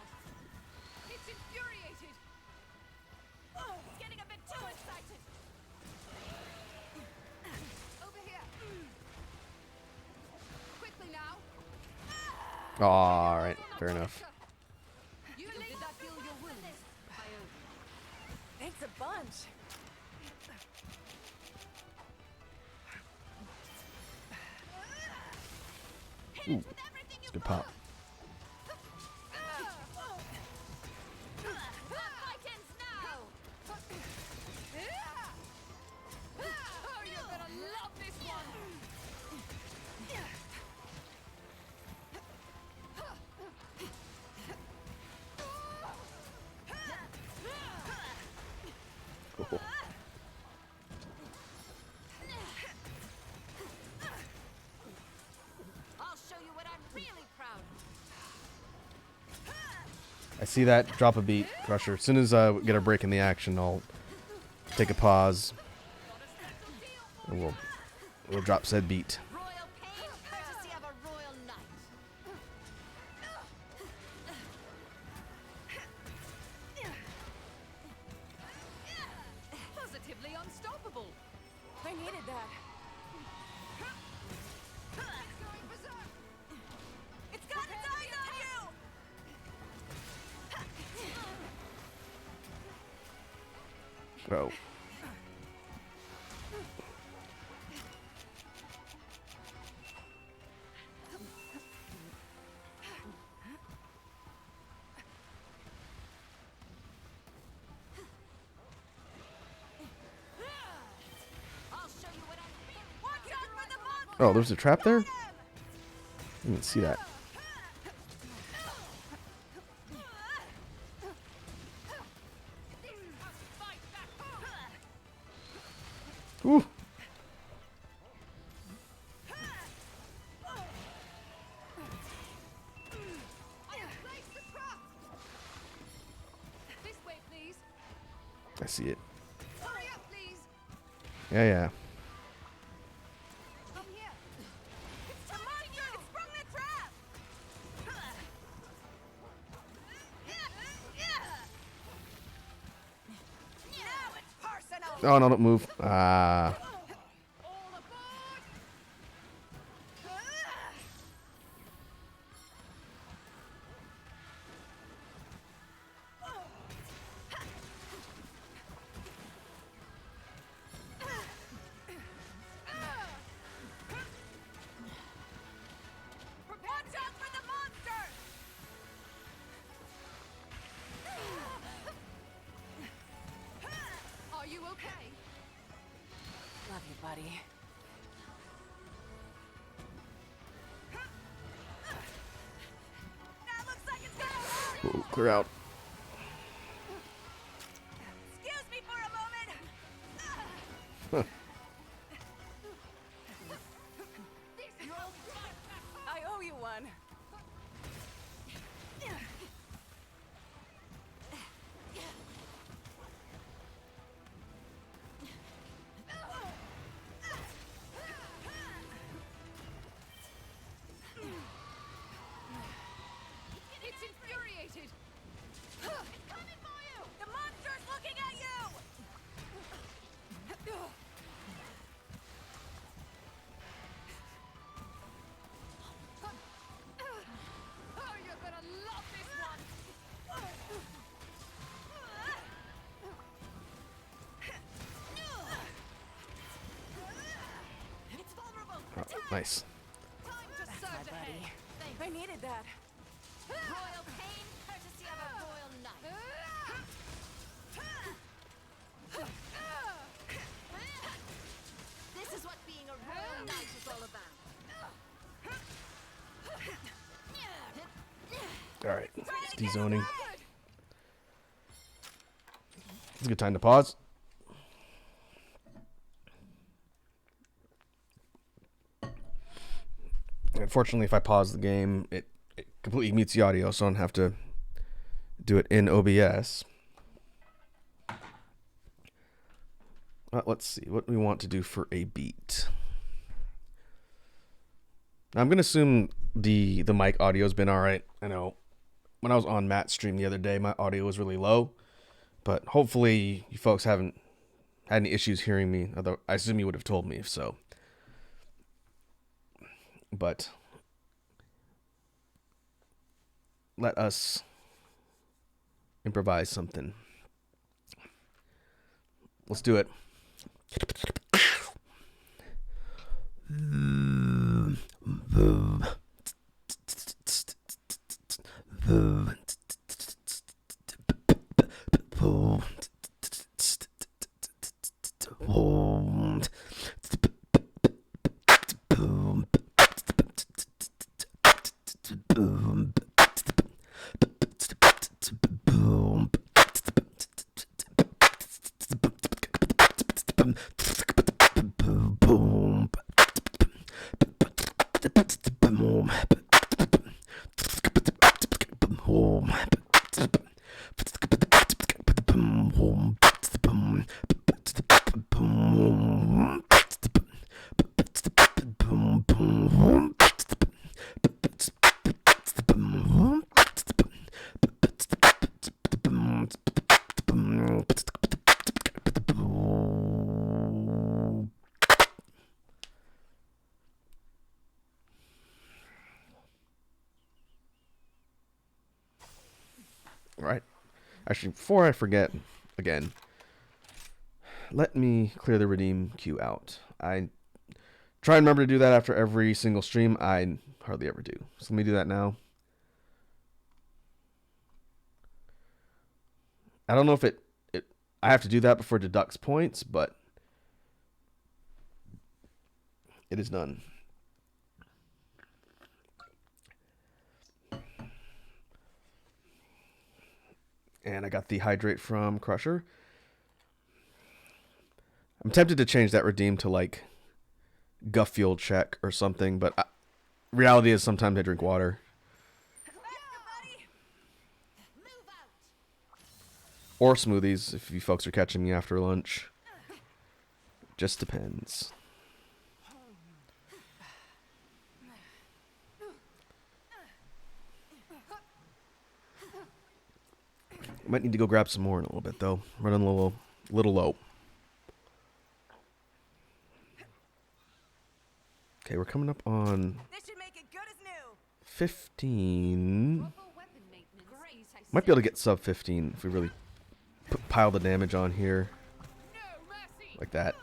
S3: It's infuriated. Oh, it's getting a bit too excited. Over here. Quickly now.
S1: Alright, fair enough.
S3: You did that feel your wounds?
S4: Thanks a bunch.
S1: Ooh, it's a good pop.
S3: The fight ends now. Oh, you're gonna love this one.
S1: I see that. Drop a beat, Crusher. As soon as I get a break in the action, I'll take a pause. And we'll drop said beat.
S2: Royal pain, courtesy of a royal knight.
S3: Positively unstoppable.
S4: I needed that.
S3: It's going berserk.
S2: It's got its eyes on you!
S1: Go.
S2: I'll show you what I'm feeling. Watch out for the monster!
S1: Oh, there's a trap there? I didn't even see that. Ooh.
S3: This way, please.
S1: I see it.
S3: Hurry up, please.
S1: Yeah, yeah.
S3: Come here.
S2: It's a monster! It sprung the trap! Now it's personal!
S1: Oh, no, don't move. Ah.
S3: All aboard.
S2: Watch out for the monster!
S3: Are you okay?
S4: Love you, buddy.
S2: That looks like it's gonna hurt!
S1: Whoa, clear out.
S2: Excuse me for a moment!
S4: I owe you one.
S3: It's infuriated.
S2: It's coming for you! The monster's looking at you!
S3: Oh, you're gonna love this one.
S2: It's vulnerable!
S1: Oh, nice.
S3: Time to surge ahead.
S4: I needed that.
S2: Royal pain, courtesy of a royal knight. This is what being a royal knight is all about.
S1: Alright. It's de-zoning. It's a good time to pause. Unfortunately, if I pause the game, it completely mutes the audio, so I don't have to do it in OBS. Let's see what we want to do for a beat. Now, I'm going to assume the mic audio's been alright. I know when I was on Matt's stream the other day, my audio was really low, but hopefully you folks haven't had any issues hearing me, although I assume you would have told me if so. But let us improvise something. Let's do it. Actually, before I forget, again, let me clear the redeem queue out. I try and remember to do that after every single stream. I hardly ever do. So let me do that now. I don't know if I have to do that before it deducts points, but it is done. And I got the hydrate from Crusher. I'm tempted to change that redeem to like Guff Fuel check or something, but reality is sometimes I drink water. Or smoothies if you folks are catching me after lunch. Just depends. Might need to go grab some more in a little bit though. Running a little low. Okay, we're coming up on
S4: This should make it good as new.
S1: 15.
S3: For weapon maintenance. Great, I
S1: Might be able to get sub 15 if we really pile the damage on here.
S3: No mercy.
S1: Like that.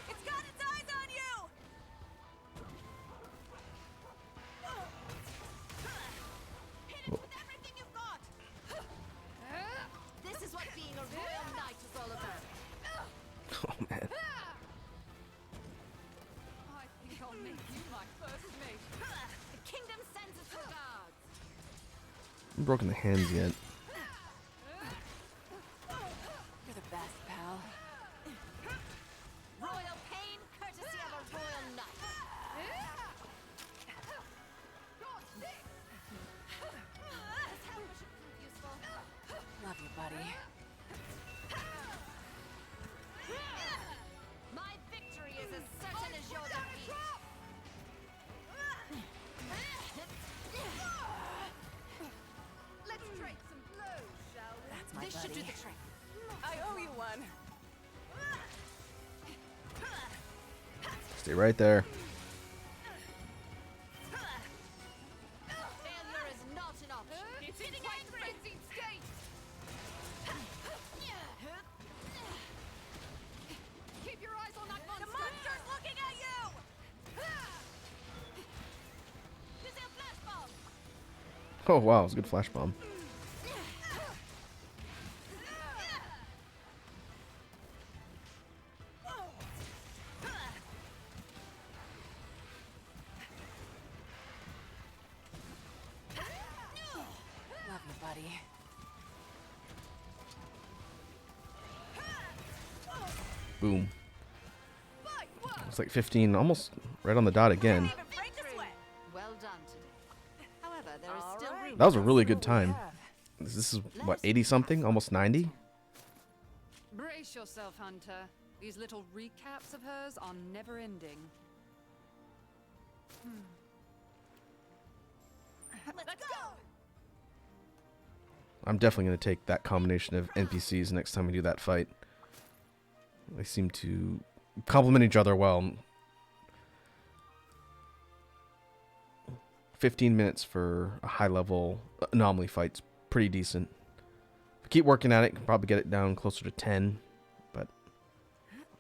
S4: It's got its eyes on you! Hit it with everything you've got! This is what being a royal knight is all about.
S1: Oh man.
S3: I think I'll make you my first mate.
S4: The kingdom sends its regards.
S1: I haven't broken the hands yet.
S4: You're the best, pal. Royal pain, courtesy of a royal knight. This helmet should prove useful. Love you, buddy. My victory is as certain as your defeat. Let's trade some blows, shall we? That's my This should do the trick. I owe you one.
S1: Stay right there.
S4: Failure is not an option.
S3: It's in quite the frenzied state. Keep your eyes on that monster.
S4: The monster's looking at you! Using a flash bomb.
S1: Oh wow, it was a good flash bomb.
S4: Love you, buddy.
S1: Boom. It's like 15, almost right on the dot again.
S3: Well done today. However, there is still room.
S1: That was a really good time. This is what, 80 something, almost 90.
S3: Brace yourself, Hunter. These little recaps of hers are never ending.
S4: Let's go!
S1: I'm definitely going to take that combination of NPCs next time we do that fight. They seem to complement each other well. 15 minutes for a high level anomaly fight's pretty decent. If we keep working at it, can probably get it down closer to 10, but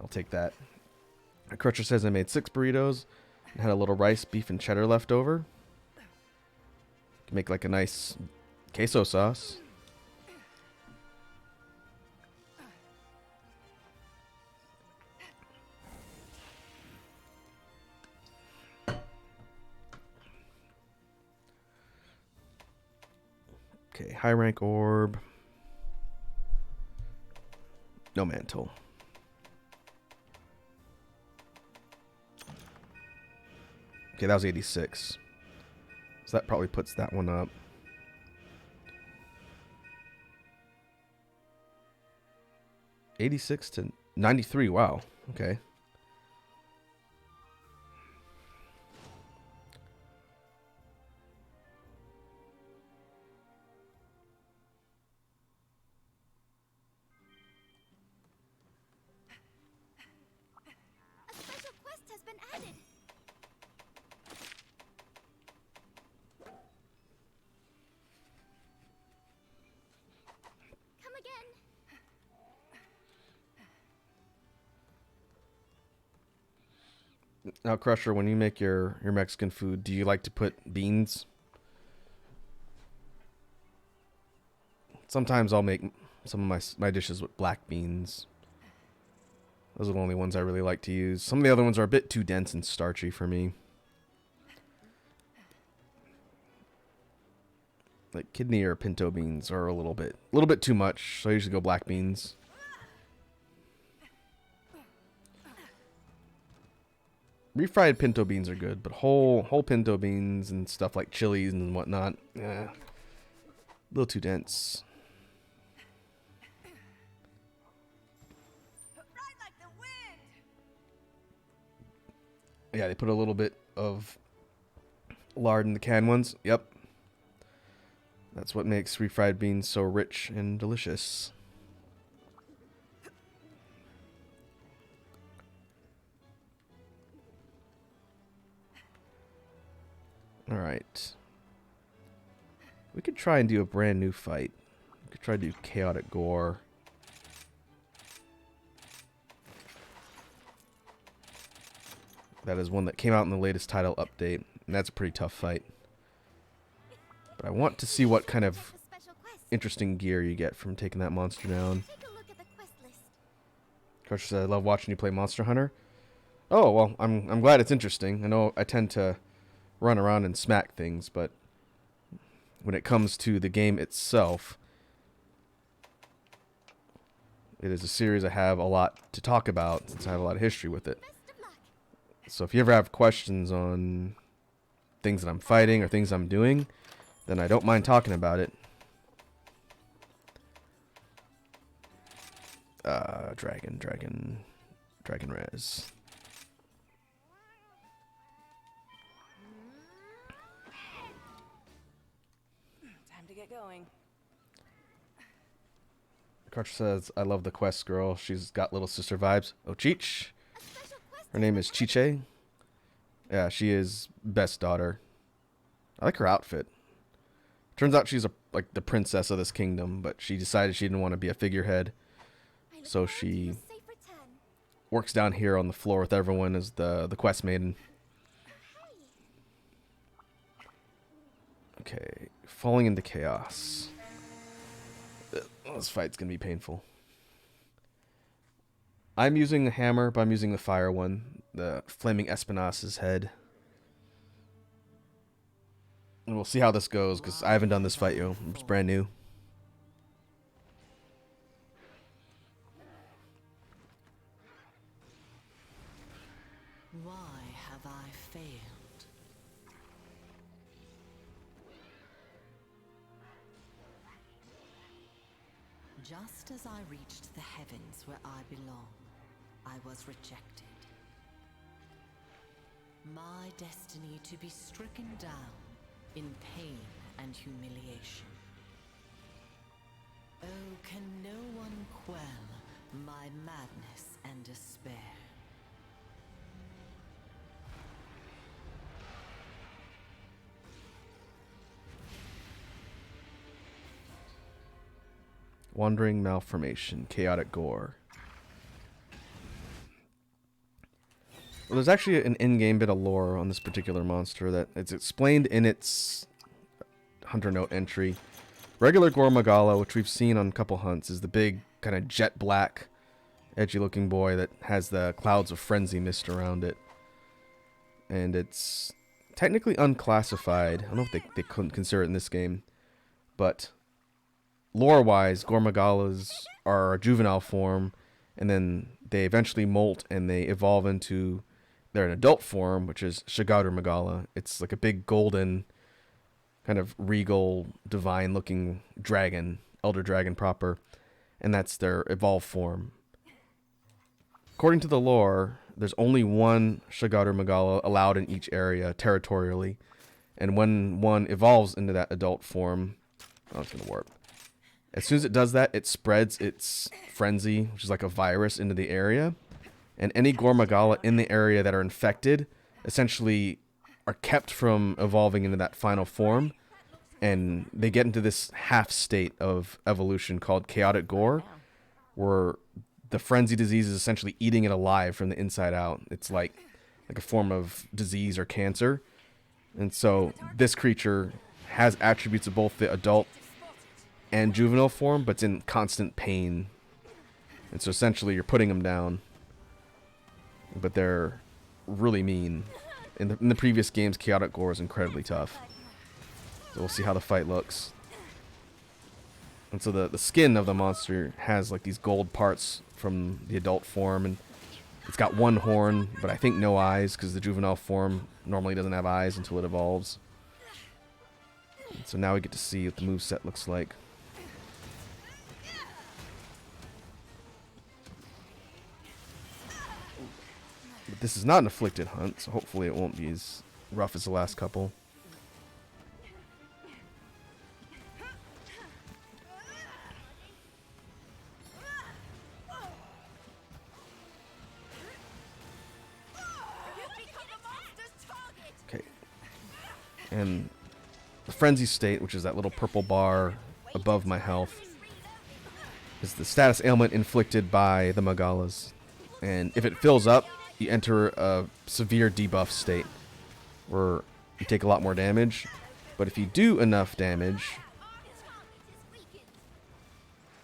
S1: I'll take that. Crutcher says I made 6 burritos and had a little rice, beef, and cheddar left over. Can make like a nice queso sauce. Okay, high rank orb. No mantle. Okay, that was 86. So that probably puts that one up. 86 to 93. Wow. Okay.
S2: A special quest has been added. Come again.
S1: Now, Crusher, when you make your Mexican food, do you like to put beans? Sometimes I'll make some of my dishes with black beans. Those are the only ones I really like to use. Some of the other ones are a bit too dense and starchy for me. Like kidney or pinto beans are a little bit too much, so I usually go black beans. Refried pinto beans are good, but whole pinto beans and stuff like chilies and whatnot, a little too dense.
S3: Ride like the wind.
S1: Yeah, they put a little bit of lard in the canned ones. Yep. That's what makes refried beans so rich and delicious. Alright. We could try and do a brand new fight. We could try to do chaotic gore. That is one that came out in the latest title update, and that's a pretty tough fight. But I want to see what kind of
S2: A special quest.
S1: interesting gear you get from taking that monster down.
S2: Take a look at the quest list.
S1: Crusher said, I love watching you play Monster Hunter. Oh, well, I'm glad it's interesting. I know I tend to run around and smack things, but when it comes to the game itself, it is a series I have a lot to talk about since I have a lot of history with it.
S2: Best of luck.
S1: So if you ever have questions on things that I'm fighting or things I'm doing, then I don't mind talking about it. Dragon res.
S4: Time to get going.
S1: Crusher says, I love the quest girl. She's got little sister vibes. Oh, Cheech.
S2: A special quest.
S1: Her name is Chiche. Yeah, she is best daughter. I like her outfit. Turns out she's like the princess of this kingdom, but she decided she didn't want to be a figurehead.
S2: I look
S1: So
S2: forward to
S1: she
S2: your safe return.
S1: works down here on the floor with everyone as the quest maiden. Okay, falling into chaos. This fight's gonna be painful. I'm using the hammer, but I'm using the fire one, the flaming Espinas's head. And we'll see how this goes, because I haven't done this fight, yo. It's brand new.
S6: Why have I failed? Just as I reached the heavens where I belong, I was rejected. My destiny to be stricken down in pain and humiliation. Oh, can no one quell my madness and despair?
S1: Wandering malformation, chaotic gore. Well, there's actually an in-game bit of lore on this particular monster that it's explained in its Hunter Note entry. Regular Gore Magala, which we've seen on a couple hunts, is the big kind of jet black, edgy-looking boy that has the clouds of frenzy mist around it. And it's technically unclassified. I don't know if they couldn't consider it in this game, but lore-wise, Gore Magalas are a juvenile form, and then they eventually molt and they evolve into their adult form, which is Shigaru Magala. It's like a big golden, kind of regal, divine-looking dragon, elder dragon proper, and that's their evolved form. according to the lore, there's only one Shagaru Magala allowed in each area territorially. And when one evolves into that adult form, oh, it's going to warp. As soon as it does that, it spreads its frenzy, which is like a virus, into the area. And any Gore Magala in the area that are infected essentially are kept from evolving into that final form. And they get into this half state of evolution called chaotic gore, where the frenzy disease is essentially eating it alive from the inside out. It's like a form of disease or cancer. And so this creature has attributes of both the adult and juvenile form, but it's in constant pain. And so essentially you're putting them down. But they're really mean. In the previous games, chaotic gore is incredibly tough. So we'll see how the fight looks. And so the skin of the monster has like these gold parts from the adult form, and it's got one horn, but I think no eyes, because the juvenile form normally doesn't have eyes until it evolves. And so now we get to see what the moveset looks like. But this is not an afflicted hunt, so hopefully it won't be as rough as the last couple. Okay. And the frenzy state, which is that little purple bar above my health, is the status ailment inflicted by the Magalas. And if it fills up, you enter a severe debuff state where you take a lot more damage. But if you do enough damage,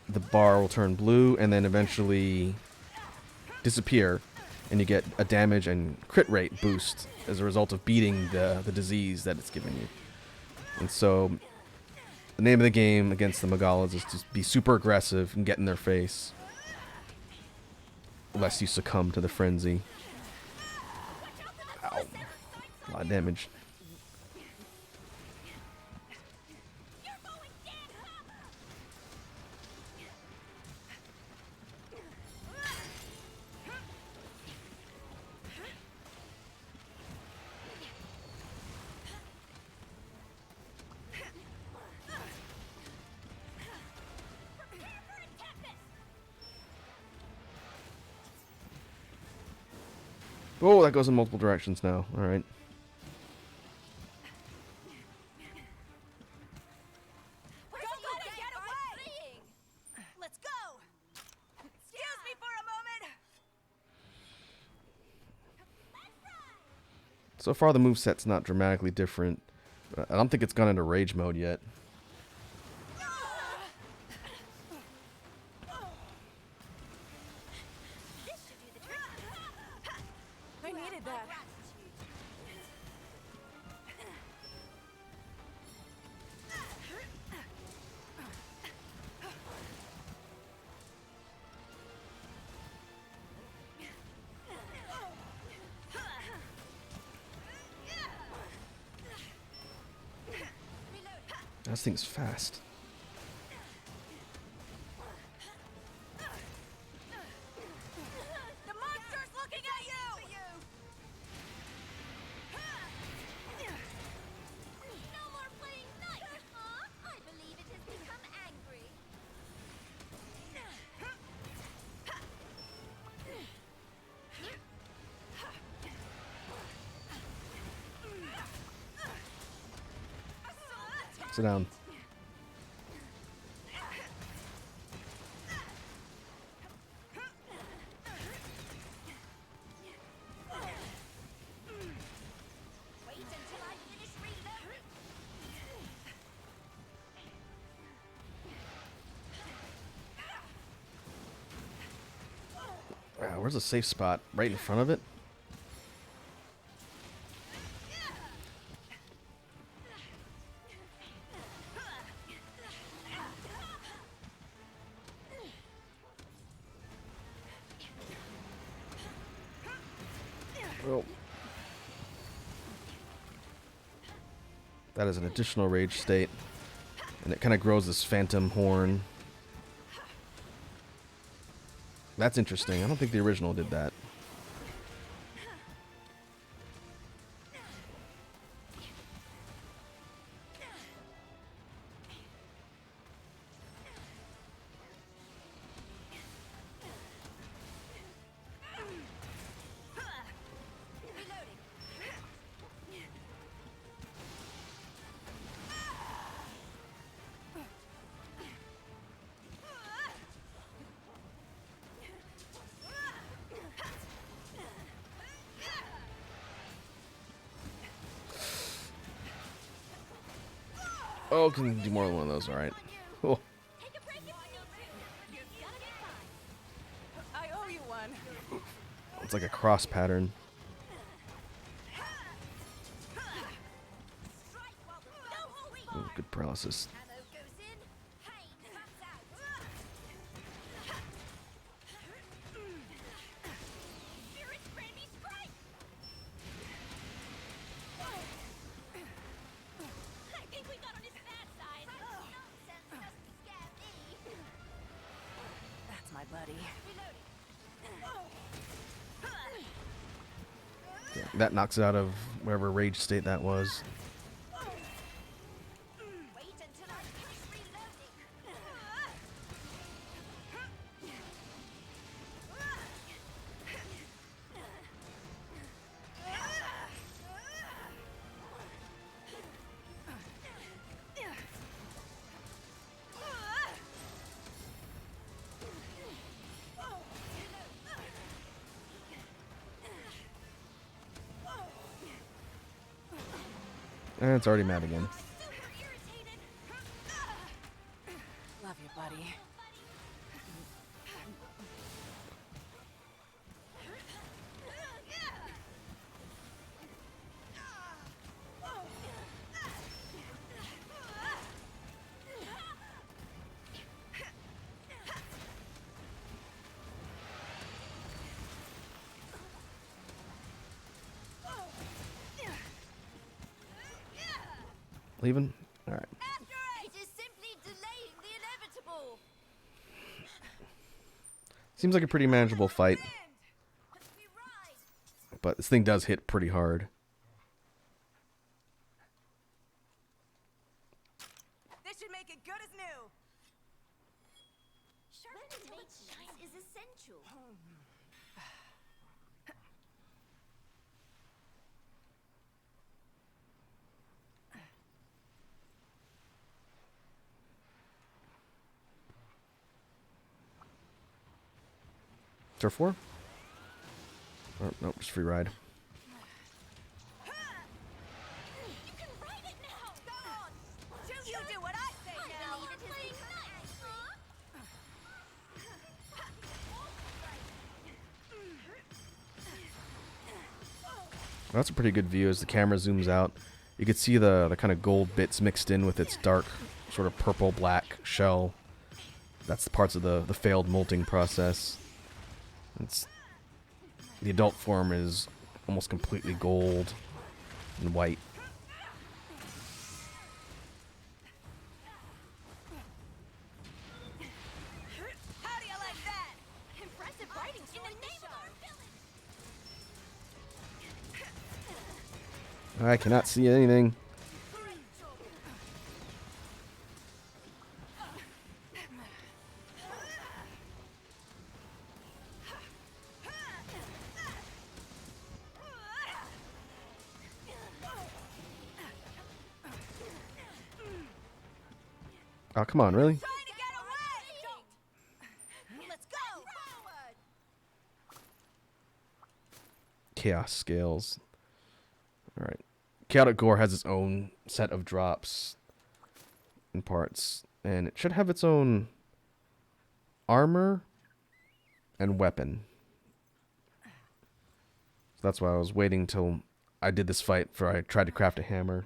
S1: the bar will turn blue and then eventually disappear, and you get a damage and crit rate boost as a result of beating the disease that it's giving you. And so the name of the game against the Magalas is to be super aggressive and get in their face, lest you succumb to the frenzy. Ow. A lot of damage. Oh, that goes in multiple directions now. All right.
S3: Let's go. Excuse me for a moment.
S1: So far, the moveset's not dramatically different. But I don't think it's gone into rage mode yet.
S3: I needed that.
S1: This thing's fast.
S3: The monster's looking at you.
S2: No more playing nice, huh? I believe it has become angry.
S1: Sit down.
S2: Wait until I finish reloading.
S1: Wow, where's a safe spot? Right in front of it? Oh. That is an additional rage state. And it kind of grows this phantom horn. That's interesting. I don't think the original did that. Oh, can do more than one of those. All right. Cool.
S2: Take a break if you need to. You're gonna be fine.
S4: I owe you one.
S1: It's like a cross pattern. Ooh, good paralysis.
S2: Ammo goes in, pain comes out. Spirit Granny strike! I think we got on his bad side. Nonsense doesn't scare me.
S4: That's my buddy.
S1: Yeah, that knocks it out of whatever rage state that was.
S2: Wait until I finish reloading.
S1: And it's already mad again.
S2: Super irritated.
S4: Love you, buddy.
S1: Leaving? All right.
S2: It is simply delaying the inevitable.
S1: Seems like a pretty manageable fight,
S2: We ride.
S1: but this thing does hit pretty hard.
S4: This should make it good as new.
S2: Sharp maintenance is essential.
S1: Turf 4? Oh, nope, just free ride.
S2: You can ride it now. Go on.
S4: You do what I say
S2: I
S4: now.
S2: believe it is playing nice,
S1: That's a pretty good view as the camera zooms out. You can see the kind of gold bits mixed in with its dark, sort of purple-black shell. That's the parts of the failed molting process. The adult form is almost completely gold and white.
S4: How do you like that?
S2: Impressive writing in the name of our villain.
S1: I cannot see anything. Oh, come on, really?
S4: Trying to get away! Let's go! Forward!
S1: Chaos scales. Alright. Chaotic Gore has its own set of drops and parts. And it should have its own armor and weapon. So that's why I was waiting till I did this fight before I tried to craft a hammer.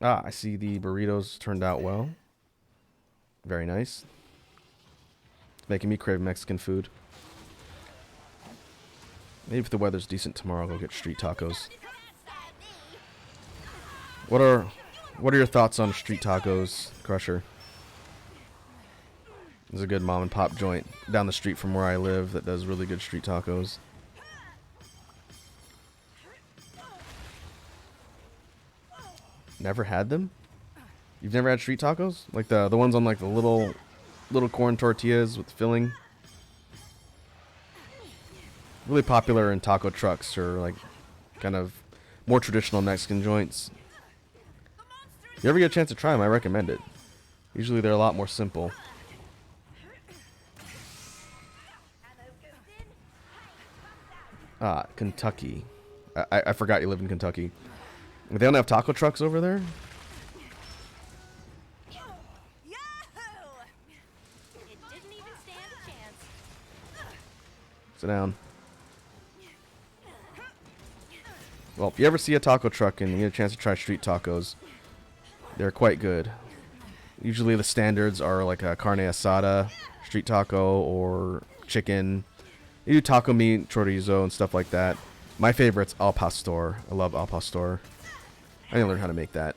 S1: Ah, I see the burritos turned out well. Very nice. It's making me crave Mexican food. Maybe if the weather's decent tomorrow, I'll go get street tacos.
S2: Can't stab me.
S1: What are your thoughts on street tacos, Crusher? There's a good mom and pop joint down the street from where I live that does really good street tacos. Never had them? You've never had street tacos? Like the ones on like the little corn tortillas with filling? Really popular in taco trucks or like kind of more traditional Mexican joints. If you ever get a chance to try them, I recommend it. Usually they're a lot more simple. Ah, Kentucky. I forgot you live in Kentucky. They don't have taco trucks over there?
S2: Yahoo! It didn't even stand a chance.
S1: Sit down. Well, if you ever see a taco truck and you get a chance to try street tacos, they're quite good. Usually the standards are like a carne asada, street taco, or chicken. You do taco meat, chorizo, and stuff like that. My favorite's al pastor. I love al pastor. I need to learn how to make that.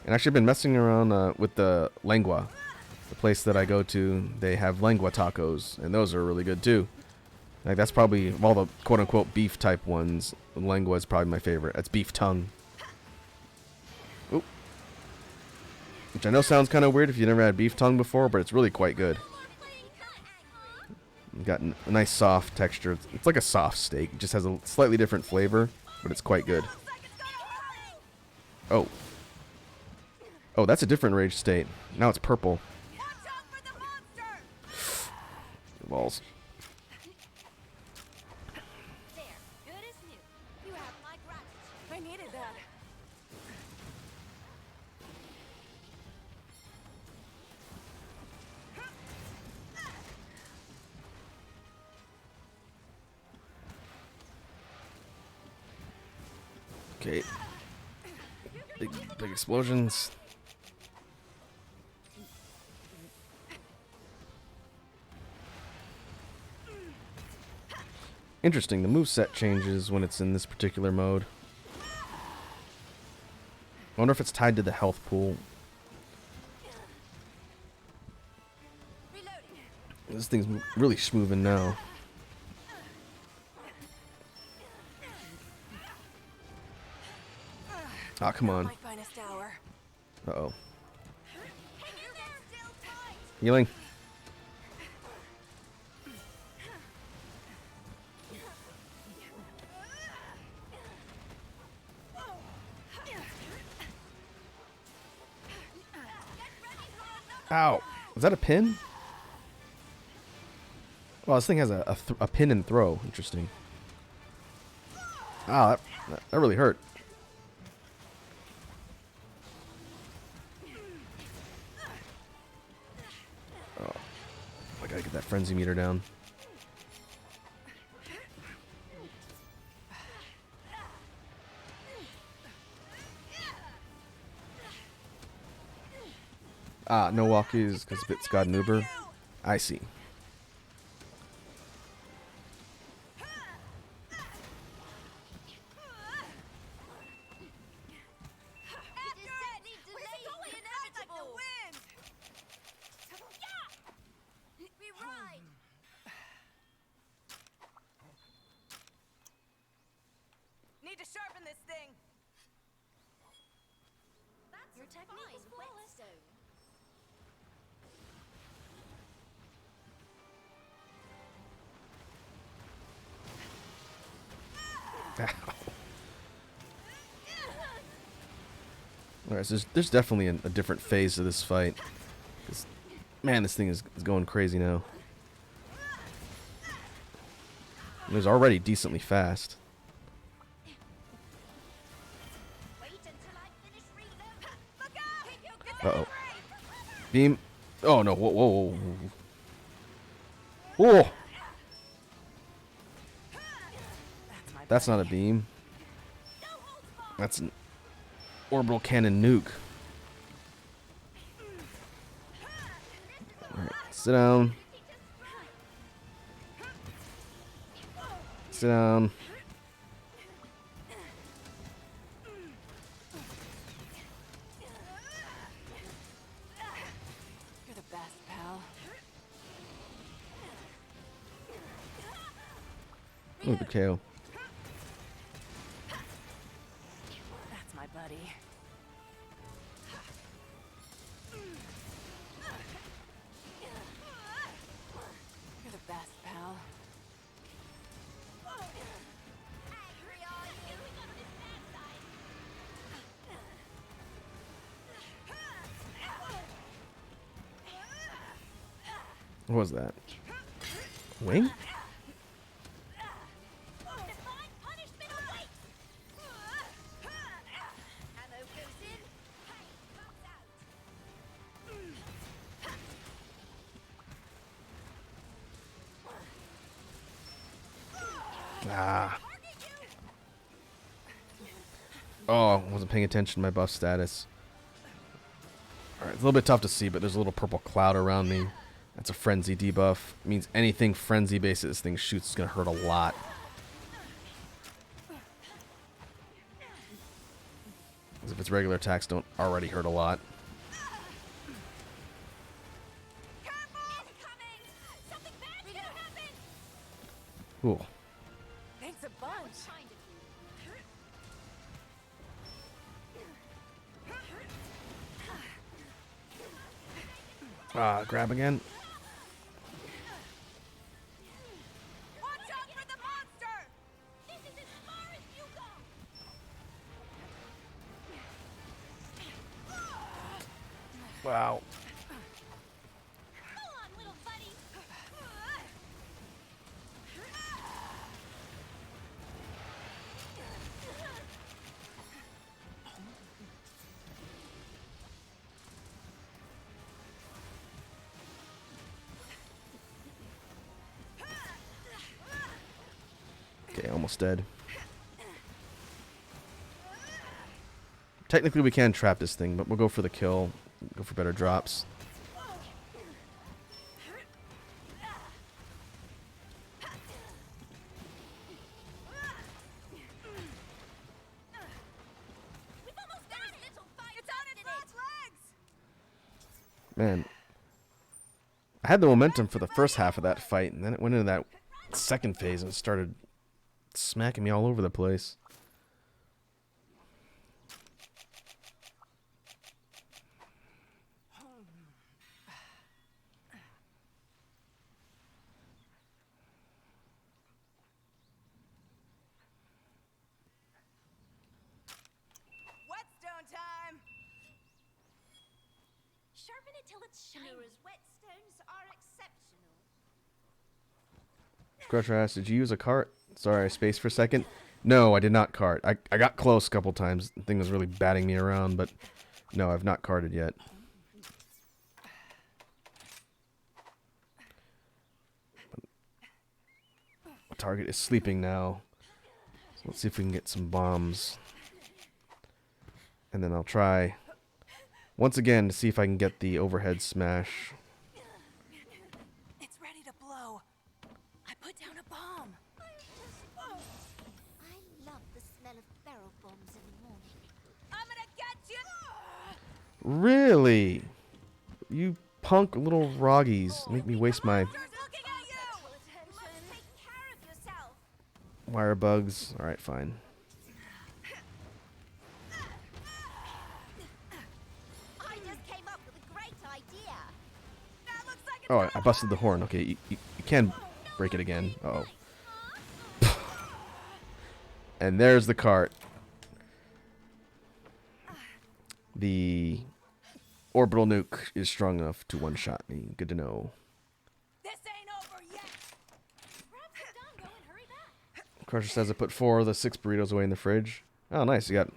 S1: And actually, I've been messing around with the lengua. The place that I go to, they have lengua tacos, and those are really good too. Like that's probably of all the quote-unquote beef type ones. Lengua is probably my favorite. That's beef tongue. Oop. Which I know sounds kind of weird if you never had beef tongue before, but it's really quite good. Got a nice soft texture. It's like a soft steak. It just has a slightly different flavor, but it's quite good. Oh. Oh, that's a different rage state. Now it's purple. Balls.
S2: There, good as new. You have my gratitude.
S3: I needed that.
S1: Okay. Big explosions. Interesting, the moveset changes when it's in this particular mode. I wonder if it's tied to the health pool. This thing's really schmoving now. Ah, come on.
S3: My finest hour.
S1: Uh-oh. Healing. Ow. Is that a pin? Well, this thing has a pin and throw. Interesting. Ah, that really hurt. Oh, I gotta get that frenzy meter down. Ah, no walkies because it's got an Uber. I see.
S3: Need to sharpen this thing.
S2: Your technique is flawless.
S1: Alright, so there's definitely a different phase to this fight. 'Cause, man, this thing is going crazy now. It was already decently fast. Uh-oh. Beam. Oh, no. Whoa, whoa, whoa. Whoa. That's not a beam. That's an orbital cannon nuke. Alright, sit down. Sit down.
S4: You're the best, pal.
S1: Ooh, good KO.
S4: That's my buddy. You're the best, pal.
S2: Angry are you? We got on his bad side.
S1: What was that? Wing?
S2: Divine punishment awaits. Ammo goes in. Pain comes out.
S1: Ah. Oh, wasn't paying attention to my buff status. Alright, it's a little bit tough to see, but there's a little purple cloud around me. That's a frenzy debuff. It means anything frenzy based that this thing shoots is going to hurt a lot. As if its regular attacks don't already hurt a lot.
S2: Incoming! Something bad's gonna happen!
S1: Ooh.
S4: Thanks a bunch.
S2: Kind of you.
S1: Ah, grab again.
S3: Watch out for the monster!
S2: This is as far as you go!
S1: Wow.
S2: Go on, little buddy!
S1: Okay, almost dead. Technically we can trap this thing, but we'll go for the kill. Go for better drops.
S2: We've almost got it! Little fight!
S3: It's on its last legs!
S1: Man. I had the momentum for the first half of that fight, and then it went into that second phase and it started smacking me all over the place.
S3: Whetstone time!
S2: Sharpen it till it's shiny. Nora's whetstones are exceptional.
S1: Crusher asked, did you use a cart? Sorry, I spaced for a second. No, I did not cart. I got close a couple times. The thing was really batting me around, but no, I've not carted yet. The target is sleeping now. So let's see if we can get some bombs. And then I'll try once again to see if I can get the overhead smash.
S4: It's ready to blow. I put down a bomb.
S2: I love the smell of barrel bombs in the morning.
S3: I'm gonna get you!
S1: Really? You punk little roggies make me waste my
S3: Monster's looking at you!
S2: You must take care of yourself.
S1: wire bugs. Alright, fine.
S2: I just came up with a great idea.
S3: That looks like it's
S1: Oh, I busted the horn. Okay, you can break it again. Uh oh. And there's the cart. The orbital nuke is strong enough to one-shot me. Good to know.
S3: This ain't over yet!
S2: Perhaps it's done. Go and hurry back.
S1: Crusher says I put 4 of the 6 burritos away in the fridge. Oh, nice. You got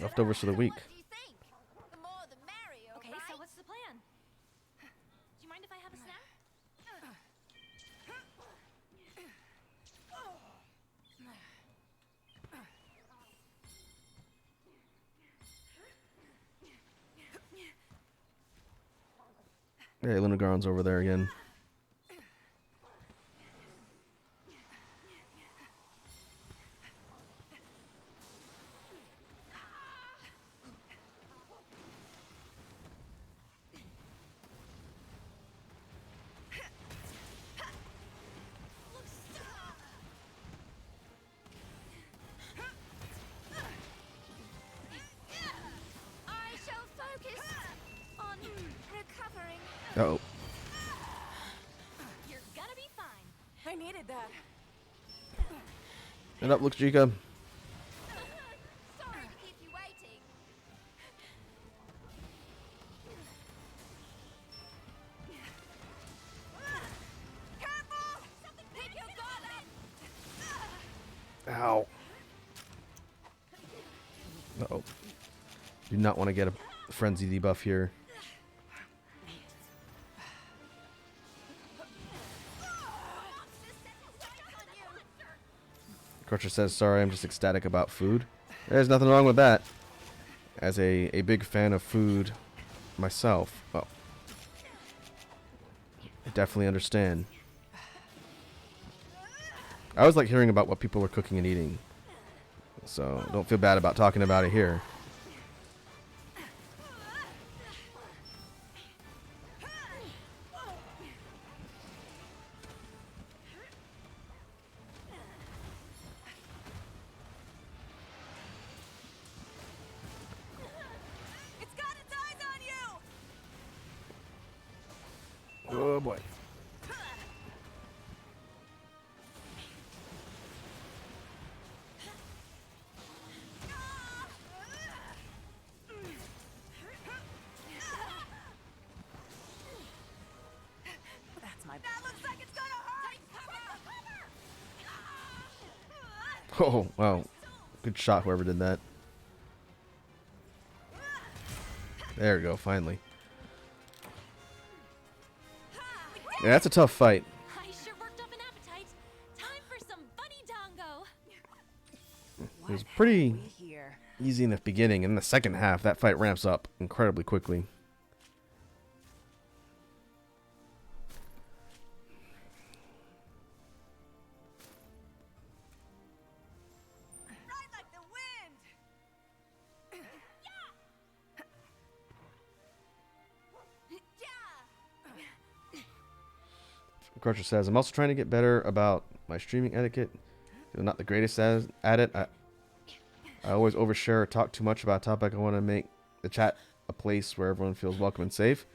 S1: leftovers for the week.
S2: What do you think? The more the merrier,
S3: Okay,
S2: right?
S3: so what's the plan? Do you mind if I have a snack?
S1: Hey, Lunagarn's over there again. Uh-oh.
S2: You're gonna be fine.
S4: I needed that.
S1: Get up, look, Chica.
S2: Sorry to keep you waiting.
S3: Careful!
S2: Something pick your gauntlet.
S1: Ow. Uh-oh. Do not want to get a frenzy debuff here. Crutcher says, sorry, I'm just ecstatic about food. There's nothing wrong with that. As a big fan of food myself, well, I definitely understand. I always like hearing about what people are cooking and eating. So don't feel bad about talking about it here.
S3: It's got its eyes on you!
S1: Oh boy.
S4: That's my
S3: That looks like it's gonna hurt!
S1: Oh, wow. Good shot, whoever did that. There we go, finally. Yeah, that's a tough fight.
S2: I sure worked up an appetite. Time for some funny dongo.
S1: It was pretty
S4: we here.
S1: easy in the beginning. In the second half, that fight ramps up incredibly quickly.
S3: Ride like the wind! Yeah!
S1: Crutcher says, I'm also trying to get better about my streaming etiquette. I'm not the greatest at it. I always overshare or talk too much about a topic. I want to make the chat a place where everyone feels welcome and safe.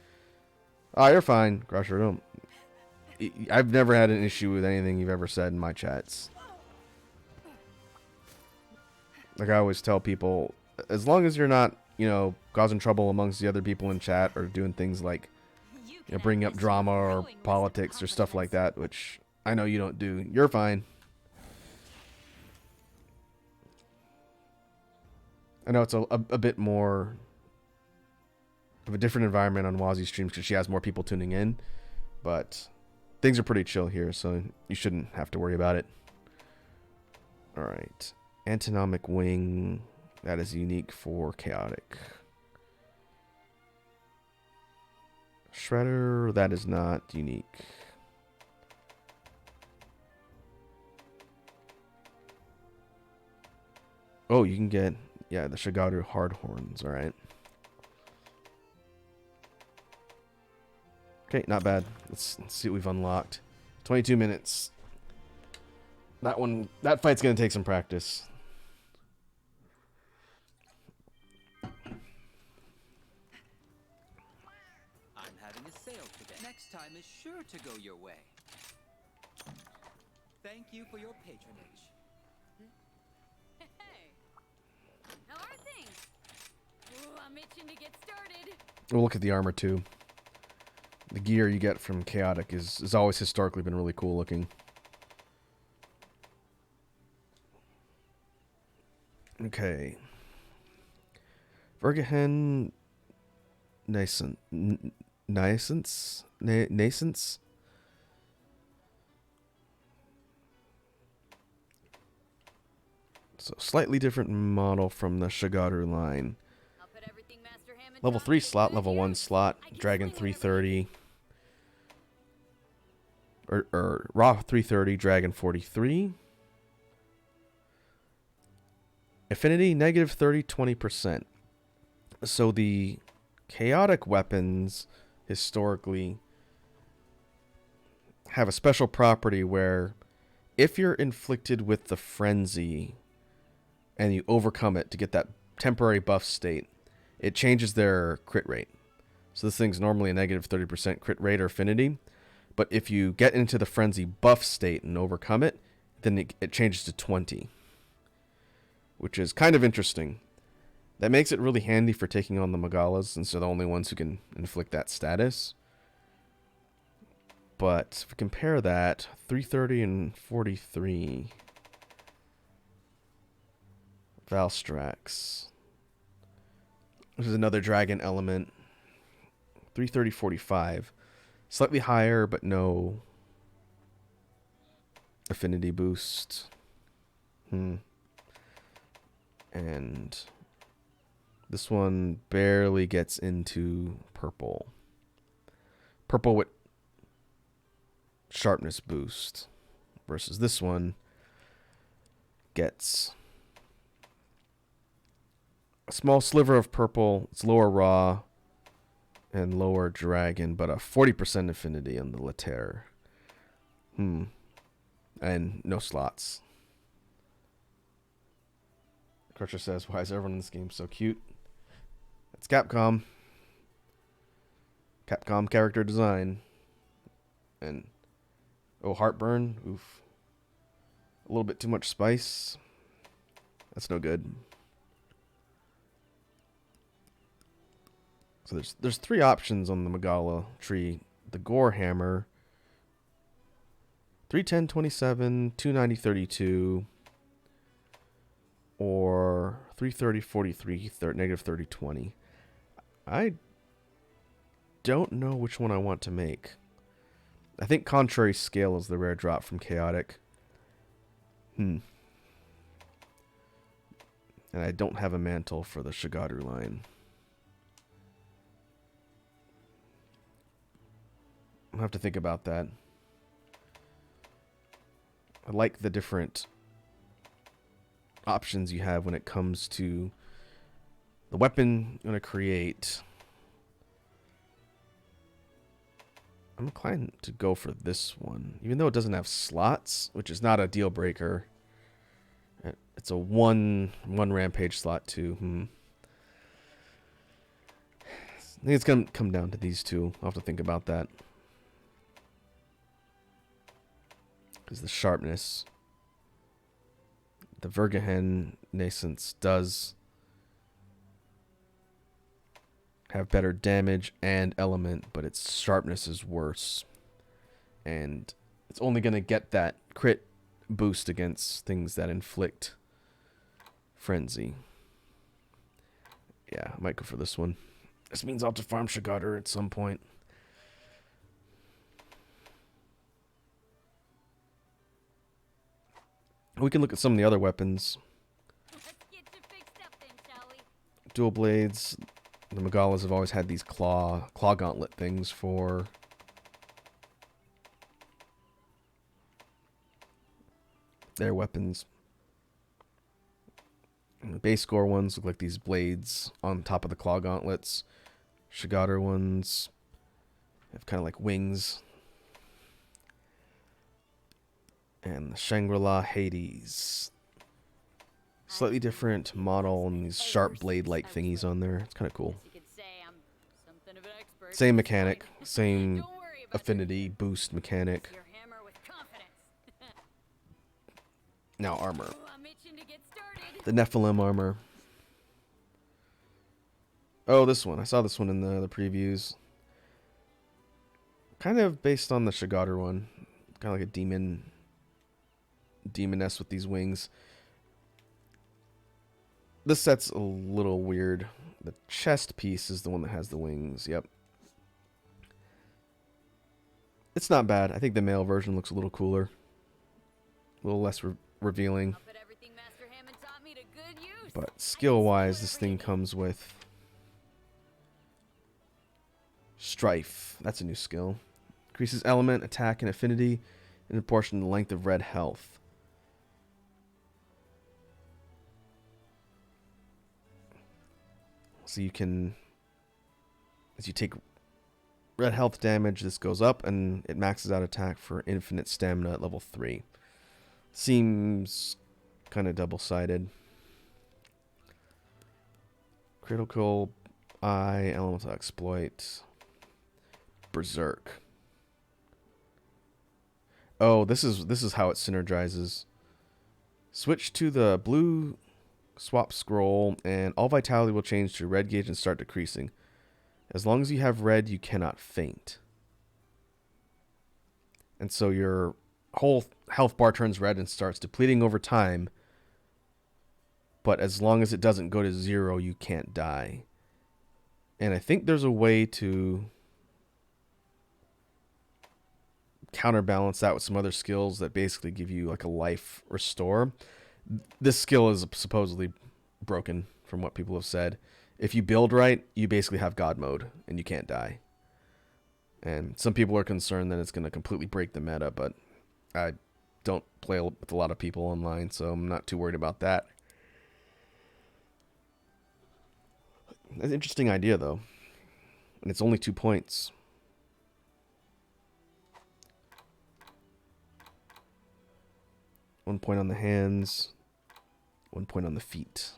S1: Oh, you're fine, Crusher. Don't. I've never had an issue with anything you've ever said in my chats. Like I always tell people, as long as you're not, you know, causing trouble amongst the other people in chat or doing things like, you know, bringing up drama or politics or stuff like that, which I know you don't do, you're fine. I know it's a bit more of a different environment on Wazi's streams because she has more people tuning in, but things are pretty chill here, so you shouldn't have to worry about it. Alright. Antinomic Wing. That is unique for Chaotic. Shredder. That is not unique. Oh, you can get... Yeah, the Shigaru Hardhorns. Alright. Okay, not bad. Let's see what we've unlocked. 22 minutes. That fight's gonna take some practice.
S7: I'm having a sale today. Next time is sure to go your way. Thank you for your patronage.
S2: Hey, how are things? Ooh, I'm itching to get started.
S1: We'll look at the armor too. The gear you get from Chaotic is always historically been really cool looking. Okay. Vergehen Nascence? So slightly different model from the Shigaru line.
S2: I'll put everything Master Hammond
S1: Level
S2: taught
S1: 3
S2: me
S1: slot,
S2: to
S1: level
S2: good
S1: 1
S2: use.
S1: slot,
S2: I can
S1: Dragon
S2: swing
S1: 330. Or Raw 330, Dragon 43. Affinity, negative 30, 20%. So the chaotic weapons, historically, have a special property where if you're inflicted with the frenzy and you overcome it to get that temporary buff state, it changes their crit rate. So this thing's normally a negative 30% crit rate or affinity. But if you get into the frenzy buff state and overcome it, then it changes to 20. Which is kind of interesting. That makes it really handy for taking on the Magalas, since they're the only ones who can inflict that status. But if we compare that, 330 and 43. Valstrax. This is another dragon element. 330, 45. Slightly higher, but no affinity boost. And this one barely gets into purple. Purple with sharpness boost. Versus this one gets a small sliver of purple. It's lower raw and lower dragon, but a 40% affinity on the Laterre. And no slots. Crusher says, why is everyone in this game so cute? It's Capcom. Capcom character design. And, oh, heartburn. Oof. A little bit too much spice. That's no good. So there's 3 options on the Magala tree. The Gore Hammer, 310, 27, 290, 32, or 330, 43, negative 30, 20. I don't know which one I want to make. I think Contrary Scale is the rare drop from Chaotic. And I don't have a mantle for the Shigaru line. I'll have to think about that. I like the different options you have when it comes to the weapon you're going to create. I'm inclined to go for this one, even though it doesn't have slots, which is not a deal breaker. It's a one rampage slot too. I think it's going to come down to these two. I'll have to think about that. Because the sharpness, the Vergehen Nascence does have better damage and element, but its sharpness is worse. And it's only going to get that crit boost against things that inflict frenzy. Yeah, I might go for this one. This means I'll have to farm Shigaru at some point. We can look at some of the other weapons.
S2: Let's get you fixed up then, shall we?
S1: Dual blades. The Magalas have always had these claw gauntlet things for their weapons. And the base score ones look like these blades on top of the claw gauntlets. Shigaru ones have kind of like wings. And the Shangri-La Hades. Slightly different model and these sharp blade-like thingies on there. It's kind of cool.
S2: You could say I'm something of an expert.
S1: Same mechanic, same
S2: Don't worry about
S1: affinity, boost mechanic.
S2: your hammer with confidence.
S1: Now armor.
S2: Oh, I'm itching to get started.
S1: The Nephilim armor. Oh, this one. I saw this one in the previews. Kind of based on the Shigaru one. Kind of like a demoness with these wings. This set's a little weird. The chest piece is the one that has the wings. Yep. It's not bad. I think the male version looks a little cooler. A little less revealing.
S2: I'll put everything Master Hammond taught me to good use.
S1: But skill-wise, this thing comes with Strife. That's a new skill. Increases element, attack, and affinity in proportion to the length of red health. So you can, as you take red health damage, this goes up, and it maxes out attack for infinite stamina at level 3. Seems kind of double-sided. Critical Eye, Elemental Exploit. Berserk. Oh, this is how it synergizes. Switch to the blue swap scroll, and all vitality will change to red gauge and start decreasing. As long as you have red, you cannot faint. And so your whole health bar turns red and starts depleting over time. But as long as it doesn't go to 0, you can't die. And I think there's a way to counterbalance that with some other skills that basically give you like a life restore. This skill is supposedly broken from what people have said. If you build right, you basically have God mode and you can't die. And some people are concerned that it's going to completely break the meta, but I don't play with a lot of people online, so I'm not too worried about that. That's an interesting idea, though. And it's only 2 points. One point on the hands, 1 point on the feet.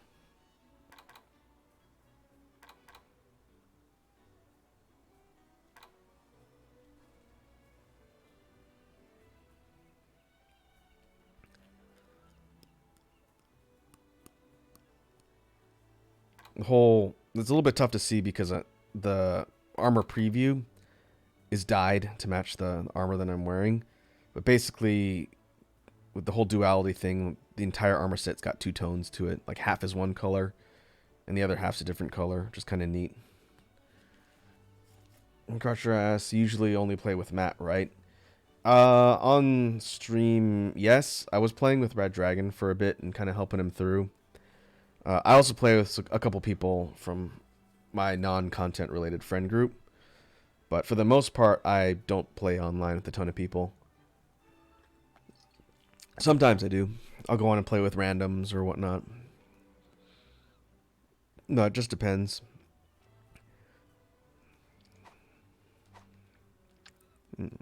S1: It's a little bit tough to see because the armor preview is dyed to match the armor that I'm wearing. But basically, with the whole duality thing, the entire armor set's got 2 tones to it. Like half is one color, and the other half's a different color, which is kind of neat. And Crusher asks, usually only play with Matt, right? On stream, yes. I was playing with Red Dragon for a bit and kind of helping him through. I also play with a couple people from my non-content related friend group. But for the most part, I don't play online with a ton of people. Sometimes I do. I'll go on and play with randoms or whatnot. No, it just depends.